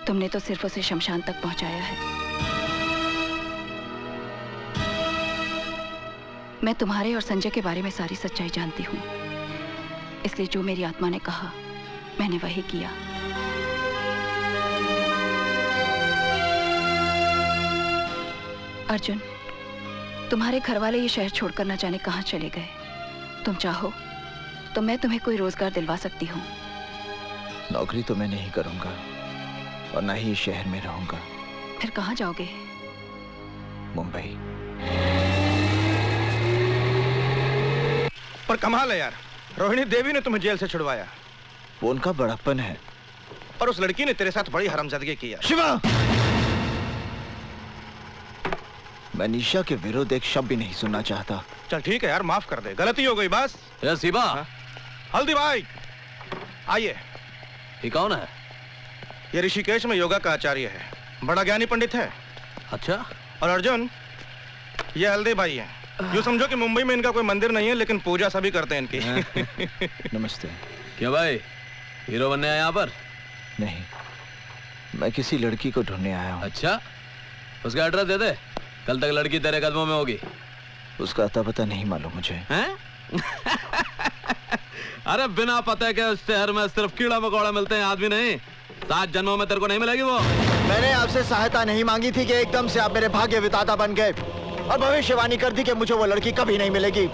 तुमने तो सिर्फ उसे शमशान तक पहुंचाया है। मैं तुम्हारे और संजय के बारे में सारी सच्चाई जानती हूँ, इसलिए जो मेरी आत्मा ने कहा मैंने वही किया। अर्जुन, तुम्हारे घर वाले ये शहर छोड़कर न जाने कहां चले गए। तुम चाहो तो मैं तुम्हें कोई रोजगार दिलवा सकती हूँ।
नौकरी तो मैं नहीं करूंगा और ना ही इस शहर में रहूंगा।
फिर कहाँ जाओगे?
मुंबई।
पर कमाल है यार, रोहिणी देवी ने तुम्हें जेल से छुड़वाया।
वो उनका बड़प्पन है।
पर उस लड़की ने तेरे साथ बड़ी हरामजादगी की है।
शिवा, मैं निशा के विरुद्ध एक शब्द भी नहीं सुनना चाहता।
चल ठीक है यार, माफ कर दे, गलती हो गई बस।
शिवा।
हल्दी भाई आइए।
ये कौन है?
ये ऋषिकेश में योगा का आचार्य है, बड़ा ज्ञानी पंडित है।
अच्छा।
और अर्जुन, ये हल्दी भाई है। यूँ समझो कि मुंबई में इनका कोई मंदिर नहीं है लेकिन पूजा सभी करते हैं इनकी।
नमस्ते।
क्या भाई, हीरो बनने आया यहाँ पर?
नहीं, मैं किसी लड़की को ढूंढने आया हूँ।
अच्छा, उसका एड्रेस दे दे, कल तक लड़की तेरे कदमों में होगी।
उसका अता पता नहीं मालूम मुझे।
हैं? अरे बिना पते के उस शहर में सिर्फ कीड़ा मकोड़ा मिलते हैं, आदमी नहीं। 7 जन्मों में तेरे को नहीं मिलेगी वो।
मैंने आपसे सहायता नहीं मांगी थी कि एकदम से आप मेरे भाग्य विधाता बन गए और भविष्यवाणी कर दी कि मुझे वो लड़की कभी नहीं मिलेगी।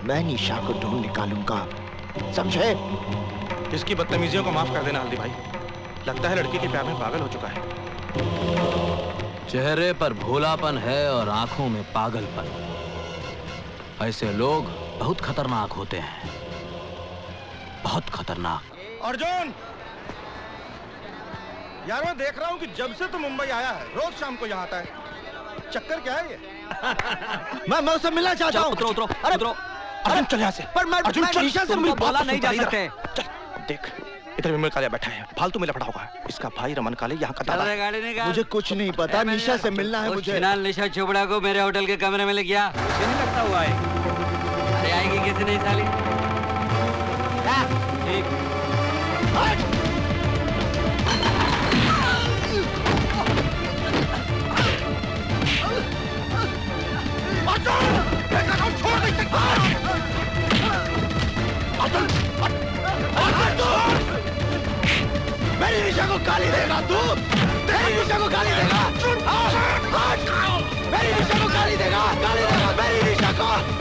मैं निशा को ढूंढ निकालूंगा, समझे?
इसकी बदतमीजियों को माफ कर देना हल्दी भाई। लगता है लड़की के प्यार में पागल हो चुका है।
चेहरे पर भोलापन है और आंखों में पागलपन। ऐसे लोग बहुत खतरनाक होते हैं, बहुत खतरनाक।
अर्जुन, यार मैं देख रहा हूँ कि जब से तू मुंबई आया है रोज शाम को यहाँ आता है। चक्कर क्या है ये?
मैं उससे मिलना चाहता हूँ।
उतरो उतरो उतरो।
अर्जुन चल यहाँ से।
पर मैं निशा से मिल
बोला नहीं जा सकते।
चल देख, इधर विमल कालिया बैठा है, फालतू में लफड़ा होगा। इसका भाई रमन काले यहाँ का दादा है।
मुझे कुछ नहीं पता, निशा से मिलना है मुझे।
निशा चोपड़ा को मेरे होटल के कमरे में ले गया।
मुझे नहीं लगता हुआ है।
अरे आएगी कैसे नहीं साली?
ठीक।
छोड़ मेरी निशा को गाली देगा तू? मेरी निशा को गाली देगा? मेरी निशा को गाली देगा?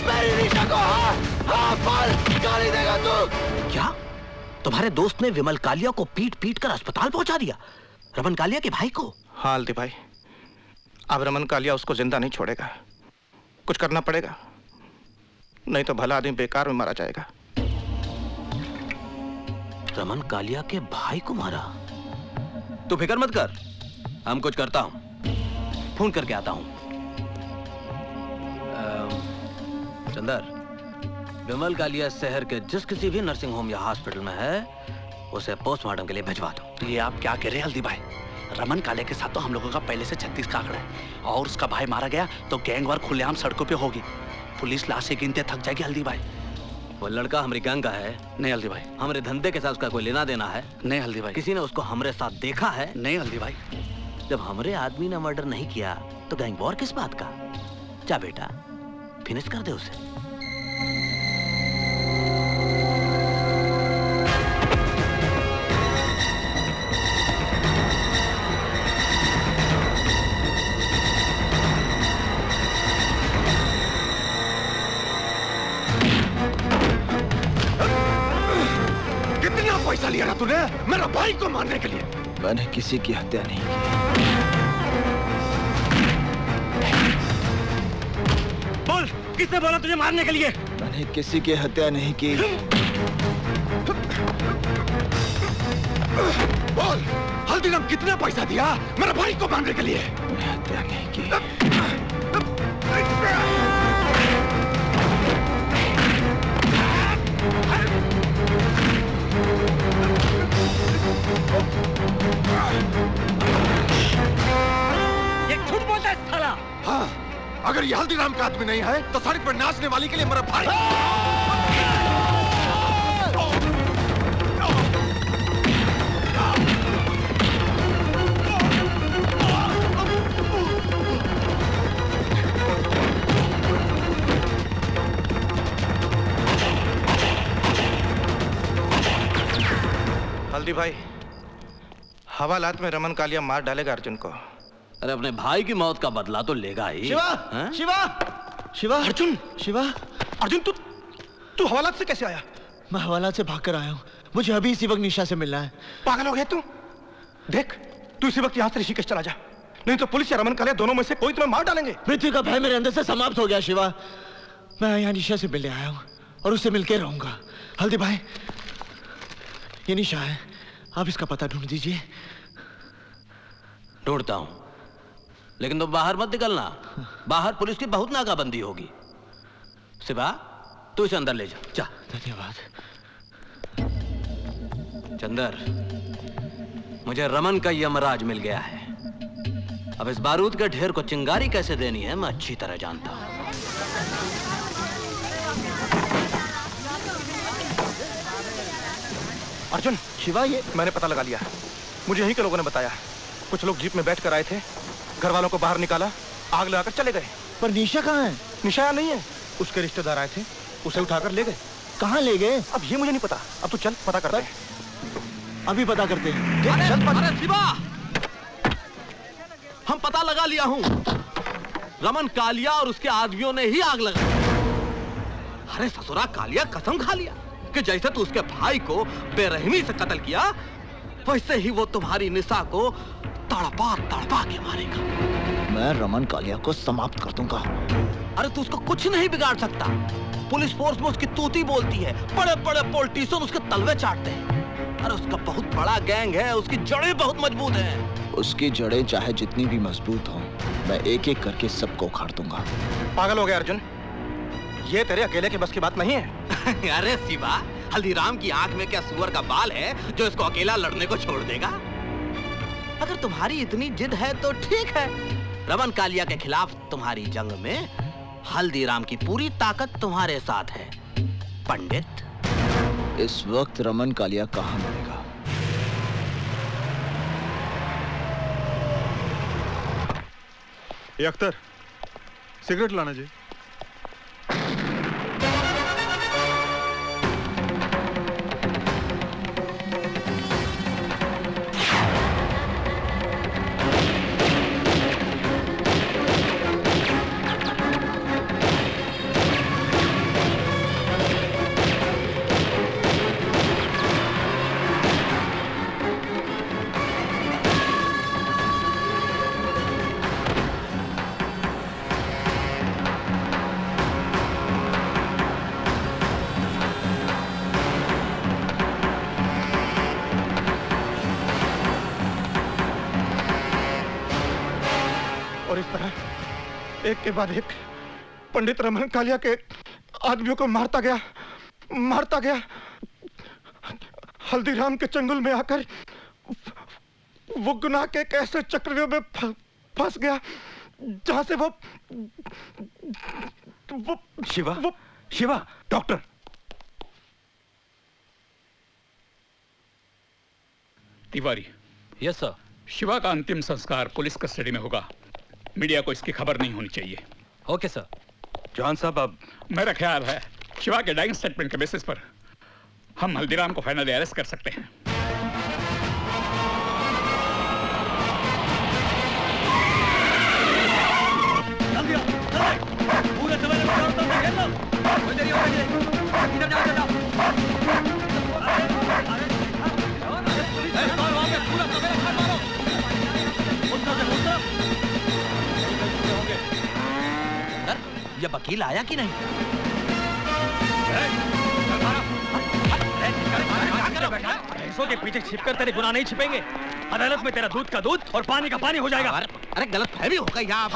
मेरी निशा को हाँ बोल, गाली देगा तू?
क्या तुम्हारे दोस्त ने विमल कालिया को पीट पीट कर अस्पताल पहुंचा दिया? रमन कालिया के भाई को?
हाँ हल्दी भाई, अब रमन कालिया उसको जिंदा नहीं छोड़ेगा। कुछ करना पड़ेगा, नहीं तो भला आदमी बेकार में मारा जाएगा।
रमन कालिया के भाई को मारा? तू फिक्र मत कर, हम कुछ करता हूं, फोन करके आता हूं। चंदर, विमल कालिया शहर के जिस किसी भी नर्सिंग होम या हॉस्पिटल में है, उसे पोस्टमार्टम के लिए भिजवा दो।
ये आप क्या कह रहे हैं हल्दी भाई? रमन कालिया के साथ तो हम लोगों का पहले से 36 का आंकड़ा है, और उसका भाई मारा गया तो गैंगवार खुलेआम सड़कों पे होगी। पुलिस लाशें गिनते थक जाएगी हल्दी भाई।
वो लड़का हमारी गैंग का है?
नहीं हल्दी भाई।
हमारे धंधे के साथ उसका कोई लेना देना है?
नहीं हल्दी भाई।
किसी ने उसको हमारे साथ देखा है?
नहीं हल्दी भाई।
जब हमारे आदमी ने मर्डर नहीं किया तो गैंग वॉर किस बात का? जा बेटा, फिनिश कर दे उसे।
पैसा लिया ना तूने मेरा भाई को मारने के लिए?
मैंने किसी की हत्या नहीं की।
बोल, किसने बोला तुझे मारने के लिए?
मैंने किसी की हत्या नहीं की।
बोल, हल्दीराम कितना पैसा दिया मेरा भाई को मारने के लिए?
मैंने हत्या नहीं की।
ये झूठ बोलता है साला।
हाँ, अगर ये हल्दीराम का आदमी नहीं है तो सड़क पर नाचने वाली के लिए मेरा भाई। हल्दी भाई, हवालात में रमन कालिया मार डालेगा अर्जुन को।
अरे अपने भाई की मौत का बदला तो लेगा ही।
शिवा, शिवा,
अर्जुन, शिवा,
अर्जुन तू हवालात से कैसे आया?
मैं हवालात से भागकर आया हूँ। मुझे अभी इसी वक्त निशा से मिलना है।
पागल हो गया तू? देख, तू इसी वक्त यहाँ से ऋषिकेश चला जा, नहीं तो पुलिस या रमन कालिया दोनों में से कोई तुम्हें मार डालेंगे।
मृत्यु का भय मेरे अंदर से समाप्त हो गया शिवा। मैं यहाँ निशा से मिलने आया हूँ और उससे मिलकर रहूंगा। हल्दी भाई, ये निशा है, आप इसका पता ढूंढ दीजिए।
ढूंढता हूं, लेकिन तुम बाहर मत निकलना। बाहर पुलिस की बहुत नाकाबंदी होगी। शिवा, तू इसे अंदर ले जा।
धन्यवाद।
चंदर, मुझे रमन का यमराज मिल गया है। अब इस बारूद के ढेर को चिंगारी कैसे देनी है मैं अच्छी तरह जानता हूं।
अर्जुन,
शिवा, ये
मैंने पता लगा लिया। मुझे यहीं के लोगों ने बताया। कुछ लोग जीप में बैठ कर आए थे, घर वालों को बाहर निकाला, आग लगाकर चले गए।
पर निशा कहाँ है?
निशा यहाँ नहीं है। उसके रिश्तेदार आए थे, उसे उठाकर ले गए।
कहाँ ले गए?
अब ये मुझे नहीं पता। अब तू चल, पता करते हैं।
अभी पता करते हैं।
अरे शिवा, हम पता लगा लिया हूं। रमन कालिया और उसके आदमियों ने ही आग लगाई। अरे ससुरा कालिया कसम खा लिया कि जैसे तू उसके भाई को बेरहमी से कत्ल किया, वैसे ही वो तुम्हारी निशा को तड़पा तड़पा के मारेगा।
मैं रमन कालिया को समाप्त कर दूंगा।
अरे तू उसको कुछ नहीं बिगाड़ सकता। पुलिस फोर्स में उसकी तूती बोलती है, बड़े बड़े पॉलिटिशियन उसके तलवे चाटते हैं। अरे उसका बहुत बड़ा गैंग है, उसकी जड़ें बहुत मजबूत हैं।
उसकी जड़ें चाहे जितनी भी मजबूत हों, मैं एक एक करके सबको उखाड़ दूंगा।
पागल हो गया अर्जुन, ये तेरे अकेले के बस की बात नहीं है।
अरे शिवा, हल्दीराम की आंख में क्या सुअर का बाल है जो इसको अकेला लड़ने को छोड़ देगा? अगर तुम्हारी इतनी जिद है तो ठीक है। रमन कालिया के खिलाफ तुम्हारी जंग में हल्दीराम की पूरी ताकत तुम्हारे साथ है। पंडित,
इस वक्त रमन कालिया कहाँ मिलेगा?
ये अख्तर, सिगरेट लाना जी।
एक के बाद एक पंडित रमन कालिया के आदमियों को मारता गया। हल्दीराम के चंगुल में आकर वो गुनाह के एक ऐसे चक्रव्यूह में फंस गया जहां से वो
Shiva, doctor.
Tiwari.
Yes sir.
Shiva का अंतिम संस्कार पुलिस कस्टडी में होगा। मीडिया को इसकी खबर नहीं होनी चाहिए।
Okay sir.
जॉन साहब, अब
मेरा ख्याल है शिवा के डाइंग स्टेटमेंट के बेसिस पर हम हल्दीराम को फाइनली अरेस्ट कर सकते हैं।
पूरे सवेरे में चारों तरफ घेर लो। इधर ही जाओ। पूरा सवेरे खा मारो।
सर, ये वकील आया कि नहीं?
भैंसों के पीछे छिपकर तेरे गुनाह नहीं छिपेंगे। अदालत में तेरा दूध का दूध और पानी का पानी हो जाएगा।
अरे गलत फहमी हो गई यहाँ।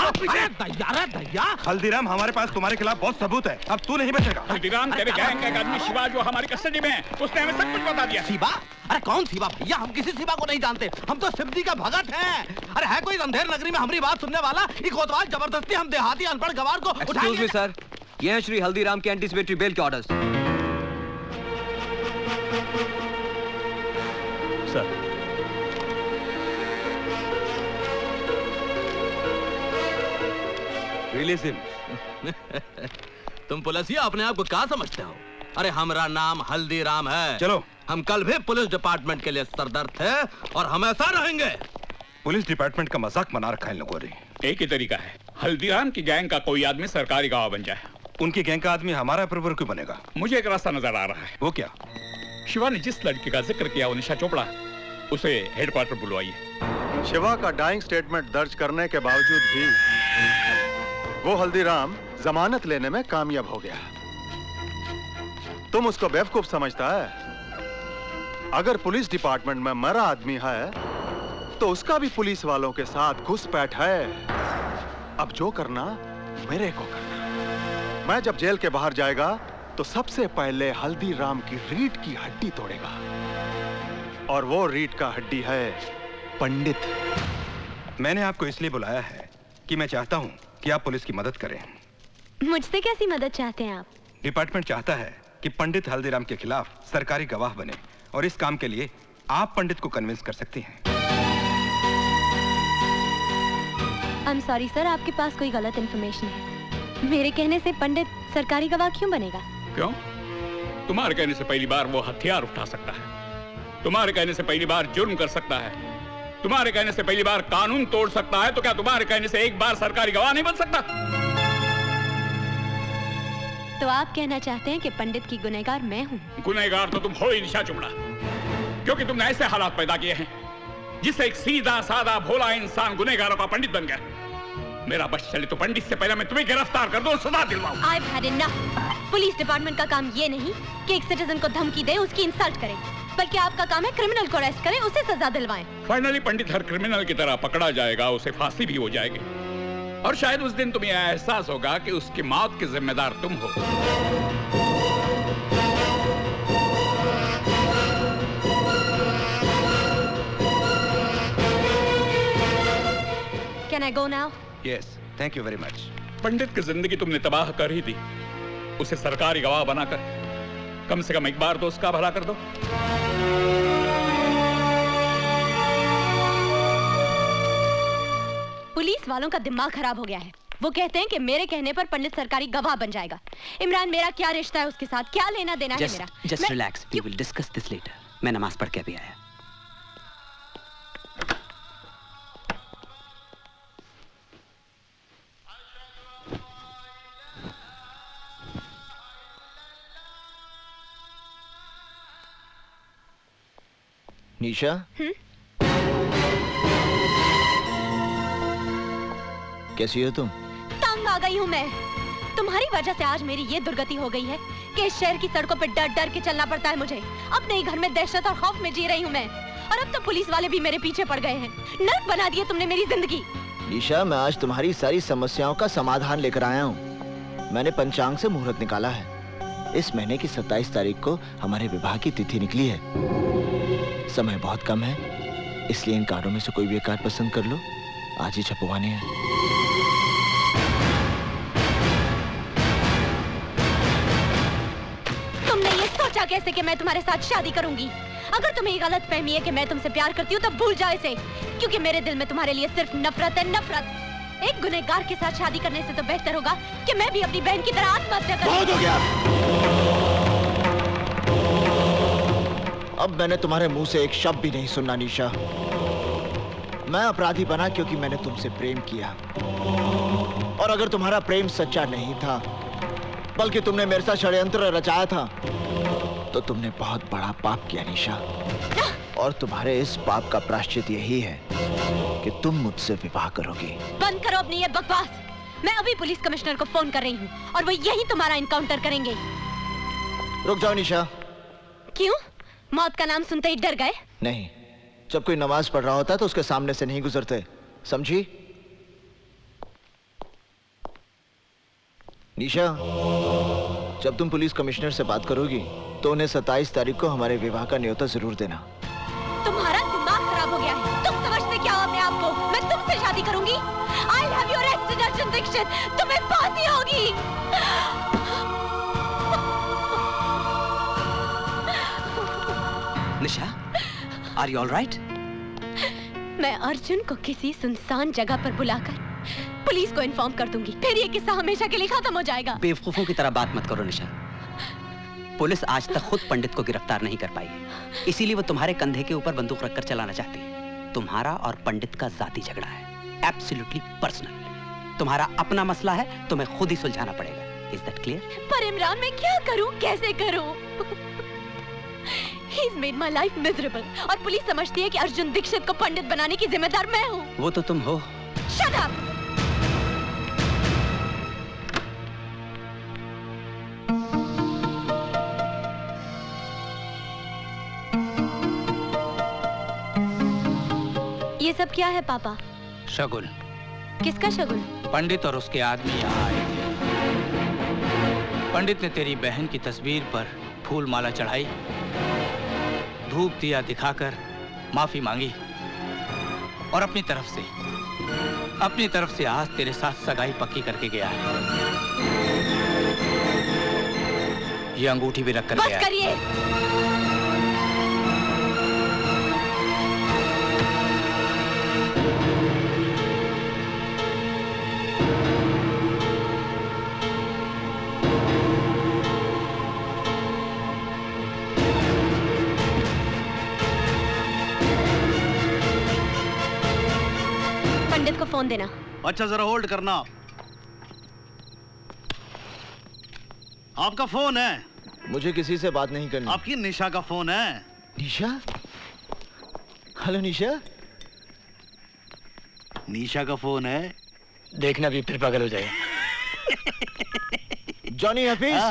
हल्दीराम, हमारे पास तुम्हारे खिलाफ बहुत सबूत है। अब तू नहीं बचेगा।
हल्दीराम, तेरे गैंग का एक आदमी शिवा जो हमारी कस्टडी में है, उसने हमें सब कुछ बता दिया।
शिवा? अरे कौन शिवा भैया? हम किसी शिवा को नहीं जानते। हम तो शिवजी का भगत हैं। अरे है कोई अंधेर नगरी में हमारी बात सुनने वाला? एक कोतवाल जबरदस्ती हम देहाती अनपढ़ गवार को
एक्सक्यूज मी सर, ये हैं श्री हल्दीराम के एंटीसिपेटरी बेल के ऑर्डर्स।
Sir,
release him. तुम पुलिसिया अपने आप को क्या समझते हो? अरे हमारा नाम हल्दीराम है।
चलो।
हम कल भी पुलिस डिपार्टमेंट के लिए सरदर्द थे और हमेशा रहेंगे।
पुलिस डिपार्टमेंट का मजाक बना रखा है इन लोगों ने।
एक ही तरीका है, हल्दीराम की गैंग का कोई आदमी सरकारी गवाह बन जाए।
उनकी गैंग का आदमी हमारा अप्रूवर क्यों बनेगा?
मुझे एक रास्ता नजर आ रहा है।
वो क्या?
शिवा ने जिस लड़की का जिक्र किया, वो निशा चोपड़ा, उसे हेडक्वार्टर बुलवाइए।
शिवा का डाइंग स्टेटमेंट दर्ज करने के बावजूद भी वो हल्दीराम जमानत लेने में कामयाब हो गया। तुम उसको बेवकूफ समझता है? अगर पुलिस डिपार्टमेंट में मरा आदमी है तो उसका भी पुलिस वालों के साथ घुसपैठ है। अब जो करना मेरे को करना। मैं जब जेल के बाहर जाएगा तो सबसे पहले हल्दीराम की रीढ़ की हड्डी तोड़ेगा, और वो रीढ़ का हड्डी है पंडित।
मैंने आपको इसलिए बुलाया है कि मैं चाहता हूं कि आप पुलिस की मदद करें।
मुझसे कैसी मदद चाहते हैं आप?
डिपार्टमेंट चाहता है कि पंडित हल्दीराम के खिलाफ सरकारी गवाह बने, और इस काम के लिए आप पंडित को कन्विंस कर सकती हैं।
I'm sorry सर, आपके पास कोई गलत इन्फॉर्मेशन है। मेरे कहने से पंडित सरकारी गवाह क्यों बनेगा?
क्यों? तुम्हारे कहने से पहली बार वो हथियार उठा सकता है, तुम्हारे कहने से पहली बार जुर्म कर सकता है, तुम्हारे कहने से पहली बार कानून तोड़ सकता है, तो क्या तुम्हारे कहने से एक बार सरकारी गवाह नहीं बन सकता?
तो आप कहना चाहते हैं कि पंडित की गुनहगार मैं हूँ?
गुनहगार तो तुम हो ही निशा चोपड़ा, क्योंकि तुमने ऐसे हालात पैदा किए हैं जिससे एक सीधा साधा भोला इंसान गुनहगारों का पंडित बन गया। मेरा बस चले तो पंडित से पहले मैं तुम्हें गिरफ्तार कर दूं, सजा दिलवाऊं।
I've had enough। Police department का काम ये नहीं कि एक सिटीजन को धमकी दे, उसकी इंसल्ट करे, बल्कि आपका काम है क्रिमिनल को अरेस्ट करें, उसे सजा दिलवाएं।
फाइनली पंडित हर क्रिमिनल की तरह पकड़ा जाएगा, उसे फांसी भी हो जाएगी, और शायद उस दिन तुम्हें एहसास होगा कि उसकी मौत की जिम्मेदार तुम हो।
Can I go now?
Yes, thank you very much.
पंडित की जिंदगी तुमने तबाह कर ही दी, उसे सरकारी गवाह बनाकर कम से कम एक बार तो उसका भला कर दो।
पुलिस वालों का दिमाग खराब हो गया है। वो कहते हैं कि मेरे कहने पर पंडित सरकारी गवाह बन जाएगा। इमरान, मेरा क्या रिश्ता है उसके साथ? क्या लेना देना है मेरा?
Just relax. We will discuss this later. मैं नमाज पढ़ के अभी आया।
निशा, कैसी हो तुम?
तंग आ गई हूँ मैं। तुम्हारी वजह से आज मेरी ये दुर्गति हो गई है कि इस शहर की सड़कों पे डर डर के चलना पड़ता है मुझे। अपने ही घर में दहशत और खौफ में जी रही हूँ मैं, और अब तो पुलिस वाले भी मेरे पीछे पड़ गए हैं। नर्क बना दिया तुमने मेरी जिंदगी।
निशा, मैं आज तुम्हारी सारी समस्याओं का समाधान लेकर आया हूँ। मैंने पंचांग से मुहूर्त निकाला है। इस महीने की 27 तारीख को हमारे विवाह की तिथि निकली है। समय बहुत कम है, इसलिए इन कार्डों में से कोई भी एक कार्ड पसंद कर लो। आज ही छपवाने हैं।
तुमने ये सोचा कैसे कि मैं तुम्हारे साथ शादी करूंगी? अगर तुम्हें ये गलत फहमी है कि मैं तुमसे प्यार करती हूँ तो भूल जाओ इसे, क्योंकि मेरे दिल में तुम्हारे लिए सिर्फ नफरत है, नफरत। एक गुनहगार के साथ शादी करने से तो बेहतर होगा कि मैं भी अपनी बहन की तरह आत्महत्या करूं।
बहुत हो गया। अब मैंने तुम्हारे मुंह से एक शब्द भी नहीं सुनना निशा। मैं अपराधी बना क्योंकि मैंने तुमसे प्रेम किया, और अगर तुम्हारा प्रेम सच्चा नहीं था बल्कि तुमने मेरे साथ षड्यंत्र रचाया था तो तुमने बहुत बड़ा पाप किया निशा। और तुम्हारे इस पाप का प्रायश्चित यही है कि तुम मुझसे विवाह करोगी।
बंद करो अपनी ये बकवास। मैं अभी पुलिस कमिश्नर को फोन कर रही हूँ और वो यही तुम्हारा इनकाउंटर करेंगे।
रुक जाओ निशा।
क्यों? मौत का नाम सुनते ही डर गए?
नहीं, जब कोई नमाज पढ़ रहा होता है तो उसके सामने से नहीं गुजरते, समझी? निशा, जब तुम पुलिस कमिश्नर से बात करोगी तो उन्हें 27 तारीख को हमारे विवाह का न्योता जरूर देना।
तुम्हारा दिमाग खराब हो गया है। तुम समझते क्या हो अपने आप को? मैं तुमसे शादी करूंगी। I'll have you arrested, Arjun Dixit. तुम्हें फांसी होगी।
निशा, are you all right?
मैं अर्जुन को किसी सुनसान जगह पर बुलाकर पुलिस को इन्फॉर्म कर दूंगी। फिर ये किस्सा हमेशा के लिए खत्म हो जाएगा।
बेवकूफों की तरह बात मत करो निशा। पुलिस आज तक खुद पंडित को गिरफ्तार नहीं कर पाई है, इसीलिए वो तुम्हारे कंधे के ऊपर बंदूक रखकर चलाना चाहती है। तुम्हारा और पंडित का जाती झगड़ा है, एब्सोल्युटली पर्सनल। तुम्हारा अपना मसला है, तुम्हें खुद ही सुलझाना पड़ेगा। Is that clear?
पर इमरान, मैं क्या करूं, कैसे करूं? He's made my life miserable और पुलिस समझती है कि अर्जुन दीक्षित को पंडित बनाने की जिम्मेदार मैं हूँ।
वो तो तुम हो।
Shut up! ये सब क्या है पापा?
शगुन।
किसका शगुन?
पंडित और उसके आदमी यहाँ आए थे। पंडित ने तेरी बहन की तस्वीर पर फूल माला चढ़ाई, धूप दिया दिखाकर माफी मांगी और अपनी तरफ से आज तेरे साथ सगाई पक्की करके गया है। ये अंगूठी भी रख कर गया है।
बस करिए। पंडित को फोन देना।
अच्छा, जरा होल्ड करना। आपका फोन है?
मुझे किसी से बात नहीं करनी।
आपकी निशा का फोन है।
निशा? हेलो निशा।
निशा का फोन है।
देखना भी फिर पागल हो जाए।
जॉनी हफीज,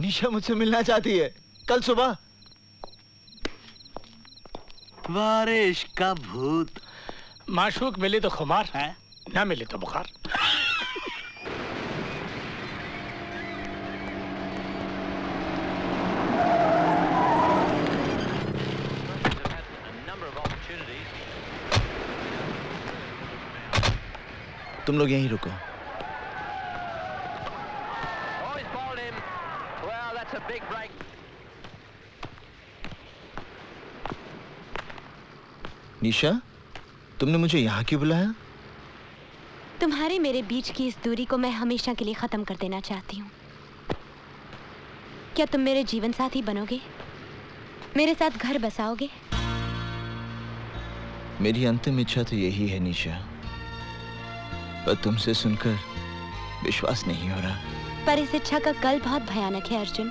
निशा मुझसे मिलना चाहती है कल सुबह।
बारिश का भूत।
माशूक मिले तो खुमार है, ना मिले तो बुखार।
तुम लोग यहीं रुको। निशा, तुमने मुझे यहाँ क्यों बुलाया?
तुम्हारे मेरे बीच की इस दूरी को मैं हमेशा के लिए खत्म कर देना चाहती हूँ। क्या तुम मेरे जीवन साथी बनोगे? मेरे साथ घर बसाओगे?
मेरी अंतिम इच्छा तो यही है निशा, पर तुमसे सुनकर विश्वास नहीं हो रहा।
पर इस इच्छा का कल बहुत भयानक है अर्जुन।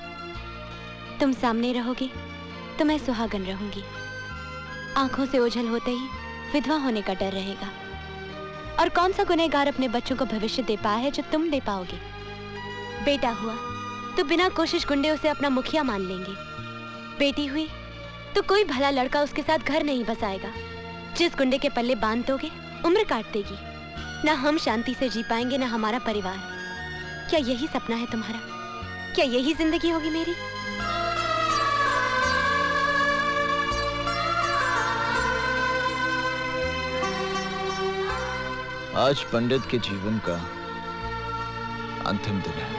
तुम सामने रहोगे तो मैं सुहागन रहूंगी। आंखों से ओझल होते ही विधवा होने का डर रहेगा। और कौन सा गुनहगार अपने बच्चों को भविष्य दे पाया है जो तुम दे पाओगे? बेटा हुआ तो बिना कोशिश गुंडे उसे अपना मुखिया मान लेंगे। बेटी हुई तो कोई भला लड़का उसके साथ घर नहीं बसाएगा। जिस गुंडे के पल्ले बांध दोगे उम्र काट देगी। ना हम शांति से जी पाएंगे ना हमारा परिवार। क्या यही सपना है तुम्हारा? क्या यही जिंदगी होगी मेरी?
आज पंडित के जीवन का अंतिम दिन है।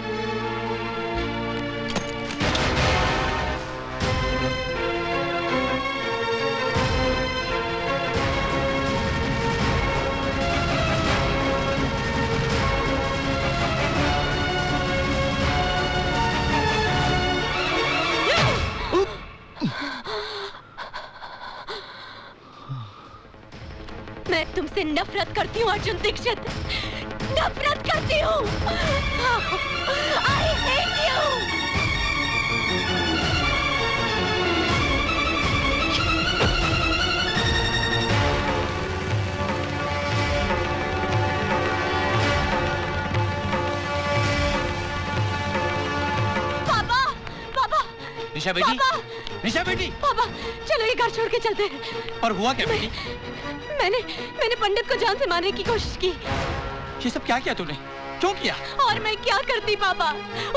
मैं तुमसे नफरत करती हूँ अर्जुन दीक्षित, नफरत करती हूँ। I hate you। पापा, पापा,
निशा बेटी, निशा बेटी,
पापा, चलो ये घर छोड़ के चलते हैं।
और हुआ क्या बेटी?
मैंने पंडित को जान से मारने की कोशिश की।
ये सब क्या किया तूने? क्यों किया?
और मैं क्या करती पापा?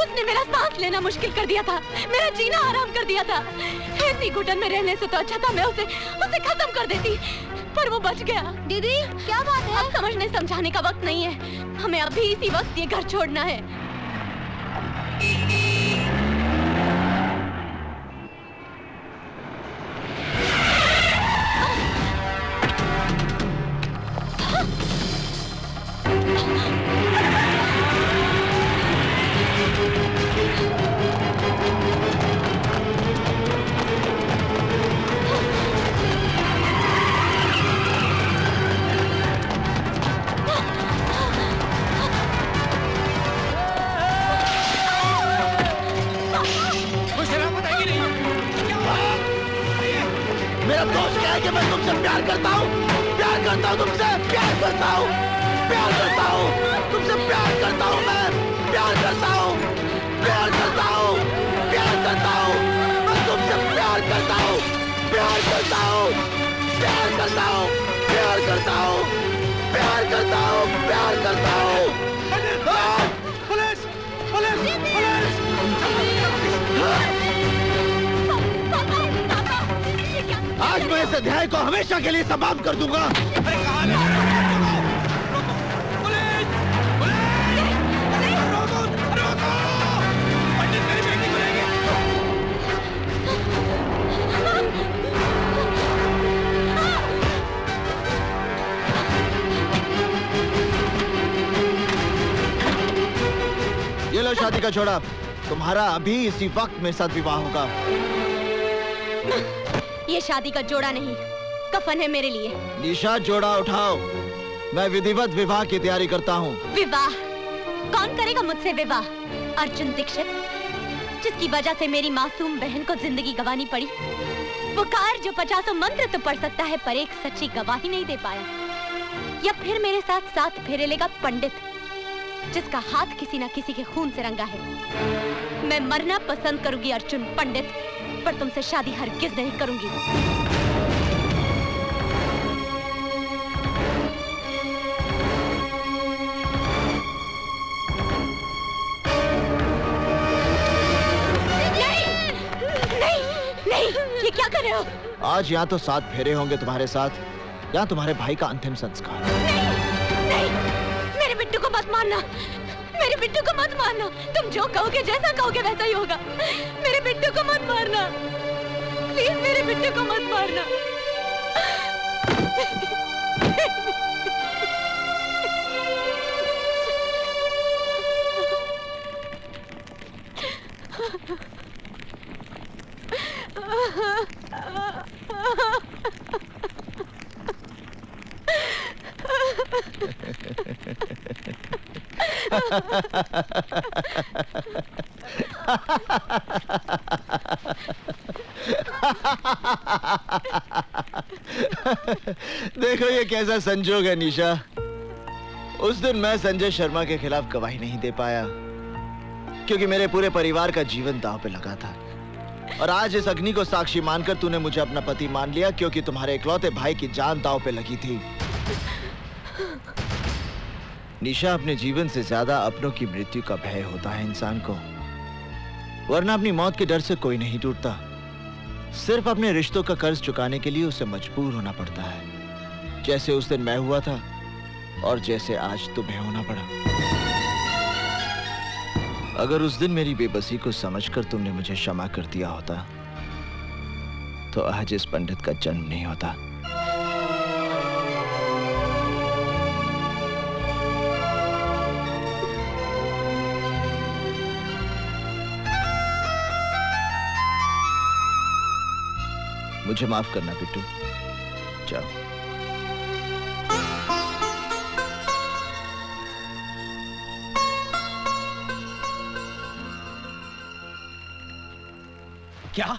उसने मेरा सांस लेना मुश्किल कर दिया था, मेरा जीना आराम कर दिया था। ऐसी घुटन में रहने से तो अच्छा था मैं उसे खत्म कर देती, पर वो बच गया।
दीदी क्या बात है?
अब समझने समझाने का वक्त नहीं है, हमें अभी इसी वक्त ये घर छोड़ना है।
मेरा दोष क्या है कि मैं तुमसे प्यार करता हूँ, तुमसे प्यार करता हूँ, तुमसे प्यार करता हूँ, मैं प्यार करता हूँ, मैं तुमसे प्यार करता हूँ, प्यार करता हूँ,
पुलिस, पुलिस, पुलिस!
आज मैं इस अध्याय को हमेशा के लिए समाप्त कर दूंगा। ये लो शादी का जोड़ा, तुम्हारा अभी इसी वक्त मेरे साथ विवाह होगा।
ये शादी का जोड़ा नहीं, कफन है मेरे लिए।
निशा, जोड़ा उठाओ, मैं विधिवत विवाह की तैयारी करता हूँ।
विवाह? कौन करेगा मुझसे विवाह? अर्जुन दीक्षित, जिसकी वजह से मेरी मासूम बहन को जिंदगी गंवानी पड़ी। वो कार जो 50 मंत्र तो पढ़ सकता है पर एक सच्ची गवाही नहीं दे पाया। या फिर मेरे साथ साथ फेरे लेगा पंडित, जिसका हाथ किसी न किसी के खून से रंगा है। मैं मरना पसंद करूंगी अर्जुन पंडित, पर तुमसे शादी हरगिज नहीं करूंगी। नहीं, ये क्या कर रहे हो?
आज या तो 7 फेरे होंगे तुम्हारे साथ, या तुम्हारे भाई का अंतिम संस्कार।
नहीं, मेरे बिट्टू को मत मारना, मेरे बिट्टू को मत मारना। तुम जो कहोगे, जैसा कहोगे वैसा ही होगा। मेरे बिट्टू को मत मारना, प्लीज मेरे बिट्टू को मत मारना।
देखो ये कैसा संजोग है निशा। उस दिन मैं संजय शर्मा के खिलाफ गवाही नहीं दे पाया क्योंकि मेरे पूरे परिवार का जीवन दांव पे लगा था, और आज इस अग्नि को साक्षी मानकर तूने मुझे अपना पति मान लिया क्योंकि तुम्हारे इकलौते भाई की जान दांव पे लगी थी। निशा, अपने जीवन से ज्यादा अपनों की मृत्यु का भय होता है इंसान को, वरना अपनी मौत के डर से कोई नहीं टूटता। सिर्फ अपने रिश्तों का कर्ज चुकाने के लिए उसे मजबूर होना पड़ता है, जैसे उस दिन मैं हुआ था और जैसे आज तुम्हें होना पड़ा। अगर उस दिन मेरी बेबसी को समझकर तुमने मुझे क्षमा कर दिया होता तो आज इस पंडित का जन्म नहीं होता। मुझे माफ करना बिट्टू, जाओ।
क्या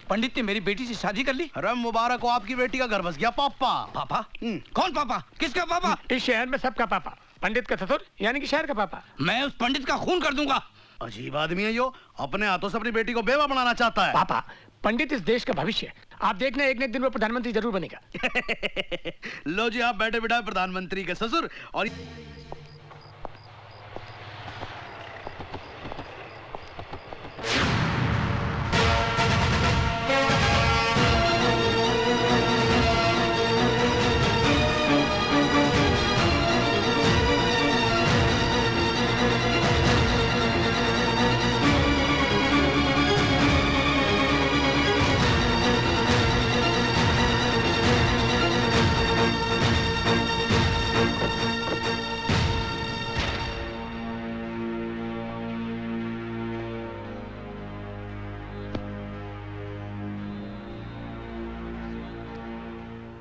पंडित ने मेरी बेटी से शादी कर ली?
अरे मुबारक हो, आपकी बेटी का घर बस गया। पापा?
पापा? कौन पापा? किसका पापा?
इस शहर में सबका पापा, पंडित का ससुर यानी कि शहर का पापा।
मैं उस पंडित का खून कर दूंगा।
अजीब आदमी है यो, अपने हाथों से अपनी बेटी को बेवा बनाना चाहता है।
पापा, पंडित इस देश का भविष्य है। आप देखना एक न एक दिन वो प्रधानमंत्री जरूर बनेगा।
लो जी, आप बैठे बिठाए प्रधानमंत्री के ससुर। और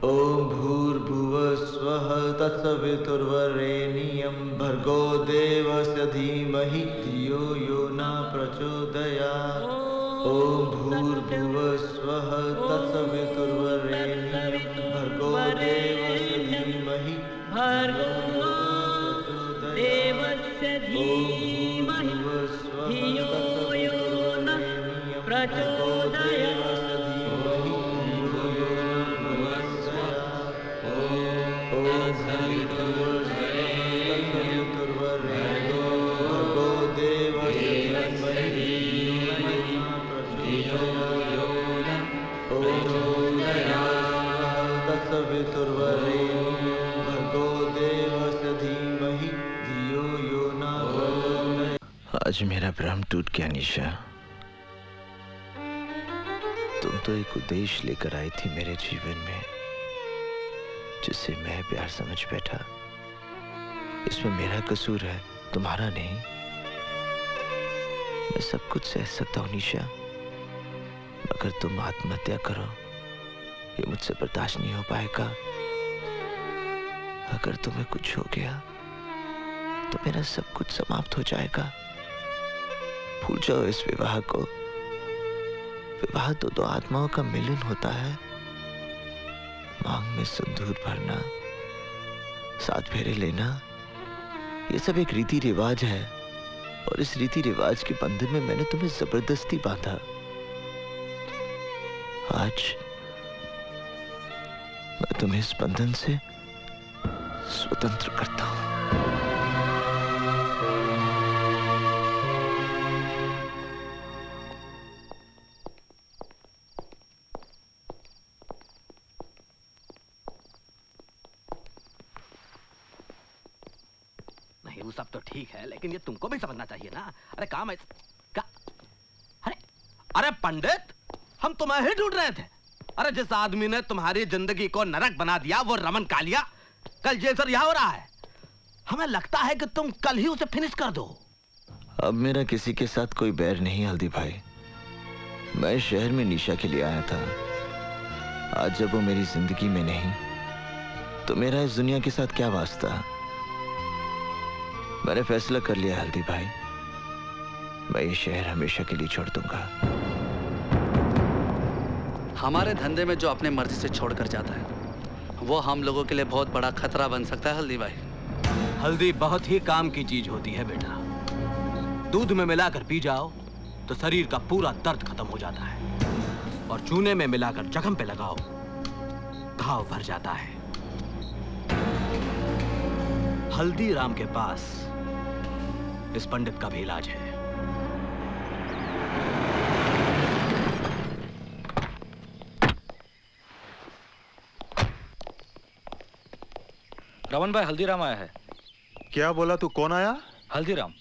ओम भूर्भुवः स्वः तत्सवितुर्वरेण्यं भर्गो देवस्य धीमहि धियो यो न प्रचोदयात्। ओम भूर्भुवः स्वः तत्सवितुर्वरेण्यं भर्गो देवस्य धीमहि धियो यो न प्रचोदयात्। आज मेरा भ्रम टूट गया निशा। तुम तो एक उद्देश्य लेकर आई थी मेरे जीवन में, जिसे मैं प्यार समझ बैठा। इसमें मेरा कसूर है, तुम्हारा नहीं। मैं सब कुछ सह सकता हूँ निशा, मगर तुम आत्महत्या करो ये मुझसे बर्दाश्त नहीं हो पाएगा। अगर तुम्हें कुछ हो गया तो मेरा सब कुछ समाप्त हो जाएगा। भूल जाओ इस विवाह को। विवाह तो दो आत्माओं का मिलन होता है। मांग में सिंदूर भरना, साथ फेरे लेना, ये सब एक रीति रिवाज है, और इस रीति रिवाज के बंधन में मैंने तुम्हें जबरदस्ती बांधा। आज मैं तुम्हें इस बंधन से स्वतंत्र करता हूं।
नहीं, वो सब तो ठीक है, लेकिन ये तुमको भी समझना चाहिए ना। अरे काम ऐसा अरे पंडित, हम तुम्हें ही ढूंढ रहे थे। अरे जिस आदमी ने तुम्हारी जिंदगी को नरक बना दिया वो रमन कालिया कल जेल से रिहा हो रहा है। हमें लगता है कि तुम कल ही उसे फिनिश कर दो।
अब मेरा किसी के साथ कोई बैर नहीं हल्दी भाई। मैं शहर में निशा के लिए आया था। आज जब वो मेरी जिंदगी में नहीं तो मेरा इस दुनिया के साथ क्या वास्ता। मैंने फैसला कर लिया हल्दी भाई, मैं ये शहर हमेशा के लिए छोड़ दूंगा।
हमारे धंधे में जो अपने मर्जी से छोड़कर जाता है वो हम लोगों के लिए बहुत बड़ा खतरा बन सकता है हल्दी भाई।
हल्दी बहुत ही काम की चीज होती है बेटा। दूध में मिलाकर पी जाओ तो शरीर का पूरा दर्द खत्म हो जाता है, और चूने में मिलाकर जख्म पे लगाओ घाव भर जाता है।
हल्दीराम के पास इस पंडित का भी इलाज है।
रमन भाई, हल्दीराम आया है।
क्या बोला तू? कौन आया?
हल्दीराम।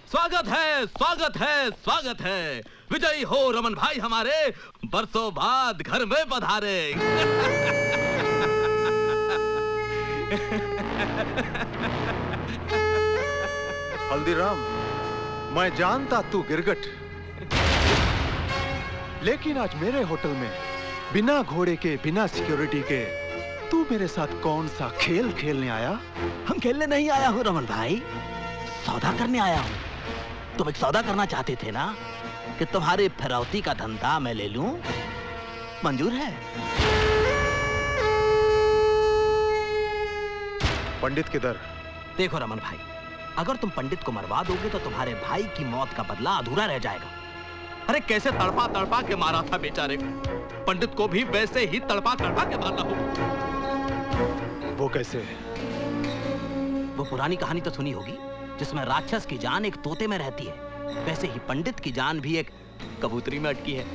स्वागत है, स्वागत है, स्वागत है। विजयी हो रमन भाई हमारे, बरसों बाद घर में पधारे।
हल्दीराम, मैं जानता तू गिरगट, लेकिन आज मेरे होटल में बिना घोड़े के, बिना सिक्योरिटी के तू मेरे साथ कौन सा खेल खेलने आया?
हम खेलने नहीं आया हूँ रमन भाई, सौदा करने आया हूँ। तुम एक सौदा करना चाहते थे ना, कि तुम्हारे फिरौती का धंधा मैं ले लूं? मंजूर है?
पंडित किधर?
देखो रमन भाई, अगर तुम पंडित को मरवा दोगे तो तुम्हारे भाई की मौत का बदला अधूरा रह जाएगा। अरे कैसे तड़पा तड़पा के मारा था बेचारे को, पंडित को भी वैसे ही तड़पा तड़पा के मारना हो।
वो कैसे?
वो पुरानी कहानी तो सुनी होगी, जिसमें राक्षस की जान एक तोते में रहती है, वैसे ही पंडित की जान भी एक कबूतरी में अटकी है।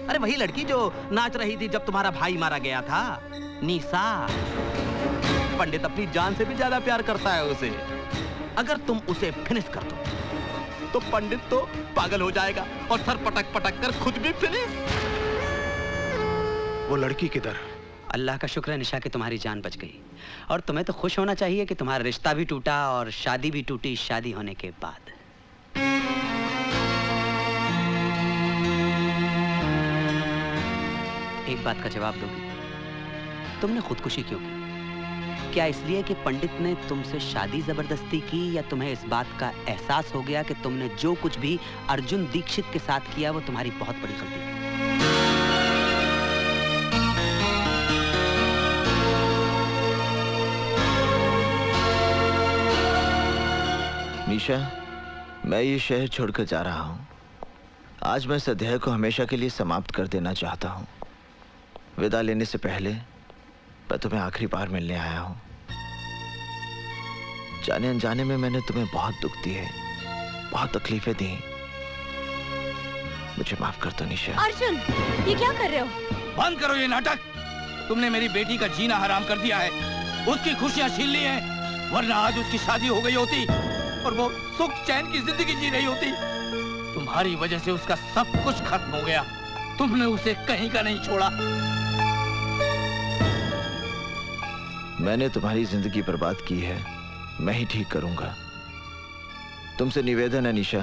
अरे वही लड़की जो नाच रही थी जब तुम्हारा भाई मारा गया था, निशा। पंडित अपनी जान से भी ज्यादा प्यार करता है उसे। अगर तुम उसे फिनिश कर दो तो पंडित तो पागल हो जाएगा और सर पटक पटक कर खुद भी फिनिश।
वो लड़की किधर?
अल्लाह का शुक्र है निशा कि तुम्हारी जान बच गई, और तुम्हें तो खुश होना चाहिए कि तुम्हारा रिश्ता भी टूटा और शादी भी टूटी शादी होने के बाद। एक बात का जवाब दोगी? तुमने खुदकुशी क्यों की? क्या इसलिए कि पंडित ने तुमसे शादी जबरदस्ती की, या तुम्हें इस बात का एहसास हो गया कि तुमने जो कुछ भी अर्जुन दीक्षित के साथ किया वो तुम्हारी बहुत बड़ी गलती थी?
निशा, मैं ये शहर छोड़कर जा रहा हूँ। आज मैं इस अध्याय को हमेशा के लिए समाप्त कर देना चाहता हूँ। विदा लेने से पहले मैं तुम्हें आखिरी बार मिलने आया हूँ। जाने अनजाने में मैंने तुम्हें बहुत दुख दिए, बहुत तकलीफें दी। मुझे माफ कर दो निशा।
अर्जुन, ये क्या कर रहे हो?
बंद करो ये नाटक। तुमने मेरी बेटी का जीना हराम कर दिया है, उसकी खुशियां छीन ली हैं, वरना आज उसकी शादी हो गई होती और वो सुख चैन की जिंदगी जी रही होती। तुम्हारी वजह से उसका सब कुछ खत्म हो गया। तुमने उसे कहीं का नहीं छोड़ा।
मैंने तुम्हारी जिंदगी बर्बाद की है, मैं ही ठीक करूंगा। तुमसे निवेदन है निशा,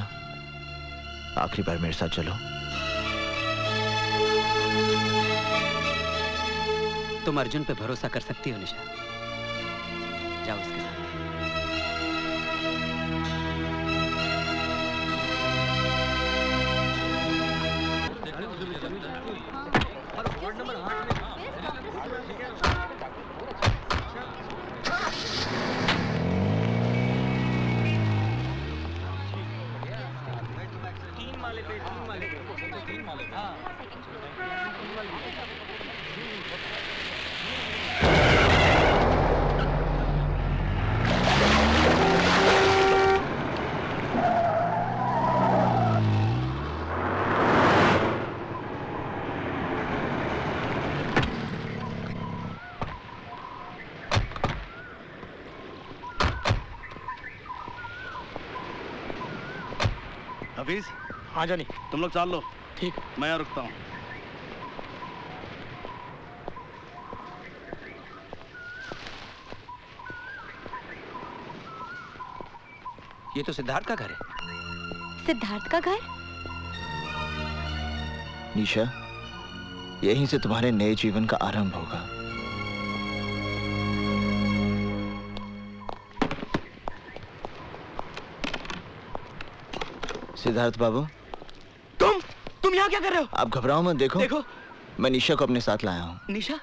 आखिरी बार मेरे साथ चलो।
तुम अर्जुन पे भरोसा कर सकती हो निशा, जाओ उसके साथ।
हफीज।
हाँ जानी।
तुम लोग चाल लो।
ठीक।
मैं यहाँ रुकता हूँ।
ये तो सिद्धार्थ का घर है।
सिद्धार्थ का घर?
निशा, यहीं से तुम्हारे नए जीवन का आरंभ होगा। सिद्धार्थ बाबू,
तुम यहाँ क्या कर रहे हो?
आप घबराओ मत। देखो मैं निशा को अपने साथ लाया हूँ।
निशा?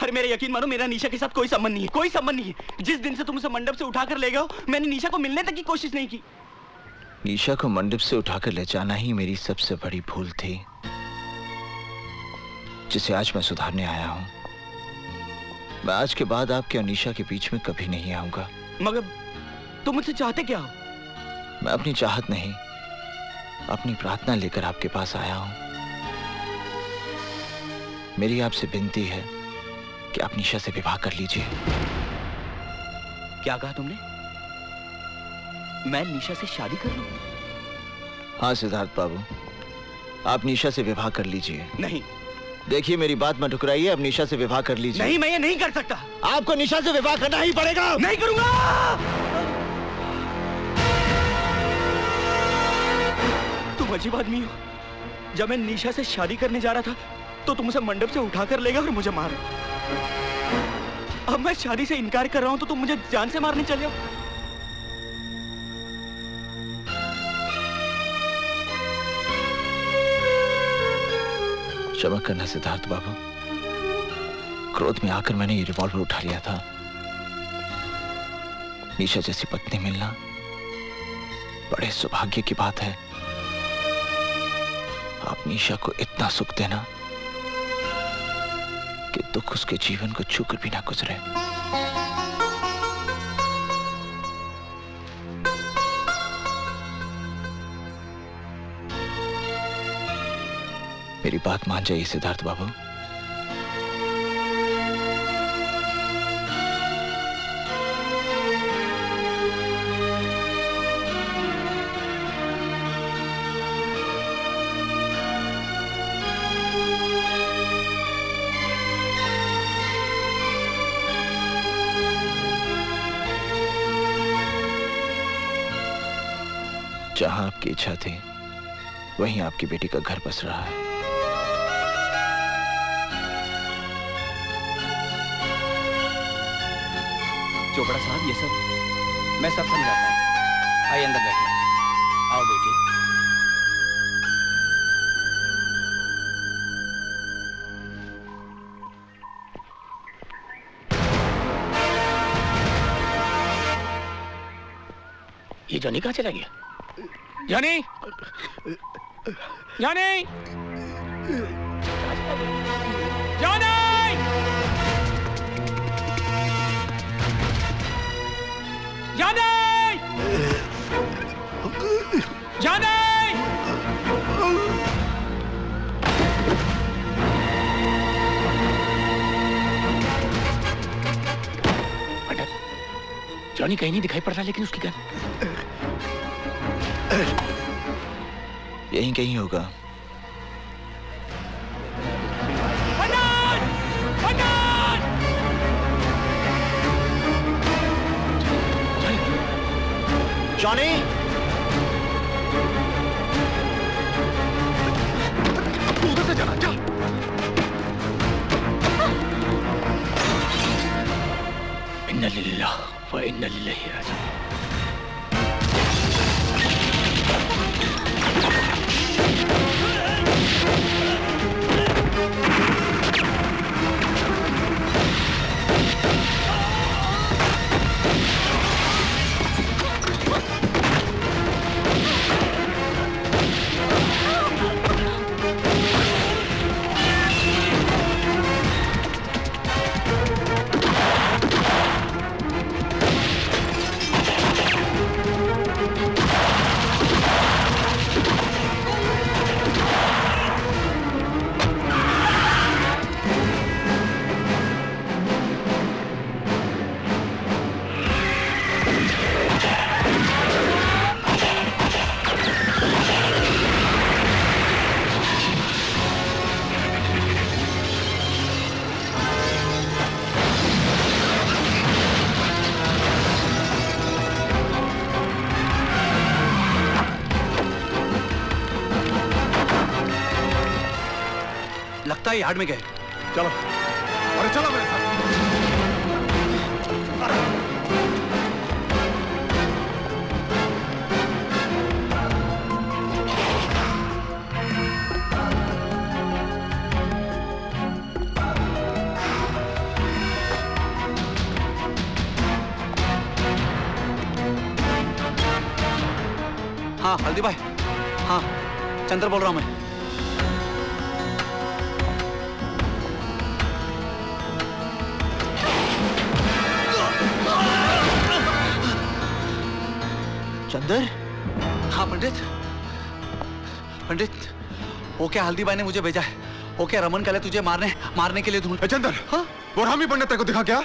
अरे मेरे यकीन मानो, मेरा निशा के साथ कोई संबंध नहीं है, कोई संबंध नहीं है। जिस दिन से तुम उसे मंडप से उठाकर ले गए हो, मैंने निशा को मिलने तक की कोशिश नहीं की।
निशा को मंडप से उठाकर ले जाना ही मेरी सबसे बड़ी भूल थी, जिसे आज मैं सुधारने आया हूँ। मैं आज के बाद आपके और निशा के बीच में कभी नहीं आऊंगा।
मगर तुम मुझसे चाहते क्या हो?
मैं अपनी चाहत नहीं, अपनी प्रार्थना लेकर आपके पास आया हूं। मेरी आपसे विनती है कि आप निशा से विवाह कर लीजिए।
क्या कहा तुमने? मैं निशा से शादी कर लूं?
हाँ सिद्धार्थ बाबू, आप निशा से विवाह कर लीजिए।
नहीं।
देखिए मेरी बात मत ठुकराइए, अब निशा से विवाह कर लीजिए।
नहीं, मैं ये नहीं कर सकता।
आपको निशा से विवाह करना ही पड़ेगा।
नहीं करूंगा। तुम अजीब आदमी हो। जब मैं निशा से शादी करने जा रहा था तो तुम उसे मंडप से उठाकर ले गए और मुझे मारा। अब मैं शादी से इनकार कर रहा हूं तो तुम मुझे जान से मारने चले हो।
क्षमा करना सिद्धार्थ बाबू, क्रोध में आकर मैंने ये रिवॉल्वर उठा लिया था। निशा जैसी पत्नी मिलना बड़े सौभाग्य की बात है। आप निशा को इतना सुख देना कि दुख उसके जीवन को छूकर भी ना गुजरे। मेरी बात मान जाइए सिद्धार्थ बाबू। जहां आपकी इच्छा थी वहीं आपकी बेटी का घर बस रहा है।
चोपड़ा साहब, ये सब मैं सब समझाता हूँ। आइए अंदर बैठिए। आओ बेटी।
ये जॉनी कहाँ चला गया? Johnny! Johnny! Johnny! Johnny! Johnny! Johnny कहीं नहीं दिखाई पड़ रहा, लेकिन उसकी गन
यहीं कहीं होगा। जॉनी!
उधर से जाना, जा।
इन्ना लिल्लाह व इन्ना इलैहि राजिऊन।
लगता है यार्ड में गए।
चलो, अरे चलो मेरे साथ।
हाँ हल्दी भाई, हाँ चंद्र बोल रहा हूँ मैं।
चंदर।
हाँ पंडित। पंडित, ओके हल्दीबाई ने मुझे भेजा है। ओके रमन कल तुझे मारने के लिए ढूंढ।
चंदर, हाँ? वो रामी पंडित तेरे को दिखा क्या?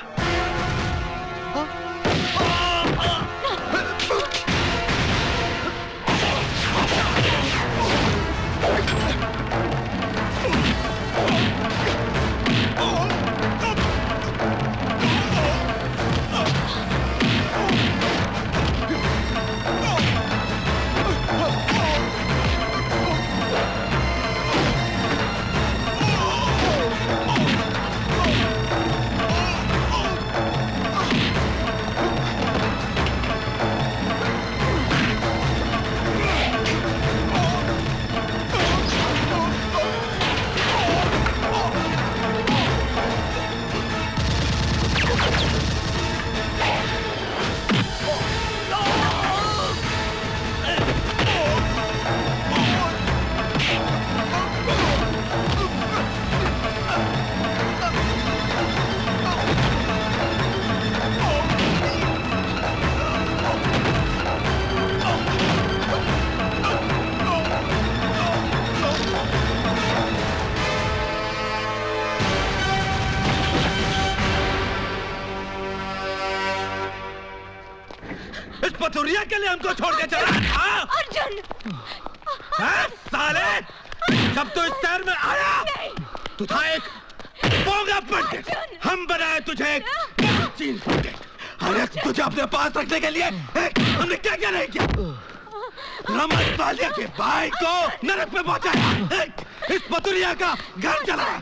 पथुरिया के लिए हमको छोड़ के चला।
अर्जुन!
साले, जब तू इस शहर में आया तू था एक बोगा पंडित। हम बनाए तुझे एक चीन पंडित। अरे तुझे अपने पास रखने के लिए हमने क्या क्या नहीं किया। रमन वालिया के भाई को नरक में पहुंचाया, इस पथुरिया का घर चलाया।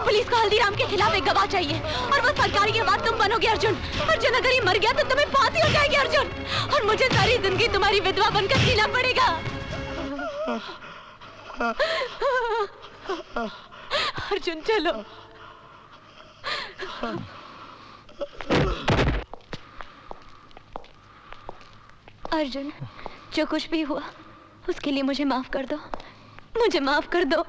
पुलिस को हल्दीराम के खिलाफ एक गवाह चाहिए और वो सरकारी गवाह तुम बनोगे अर्जुन। अर्जुन अगर ये मर गया तो तुम्हें फांसी हो जाएगी अर्जुन, और मुझे सारी जिंदगी तुम्हारी विधवा बनकर जीना पड़ेगा। अर्जुन चलो। अर्जुन, जो कुछ भी हुआ उसके लिए मुझे माफ कर दो, मुझे माफ कर दो।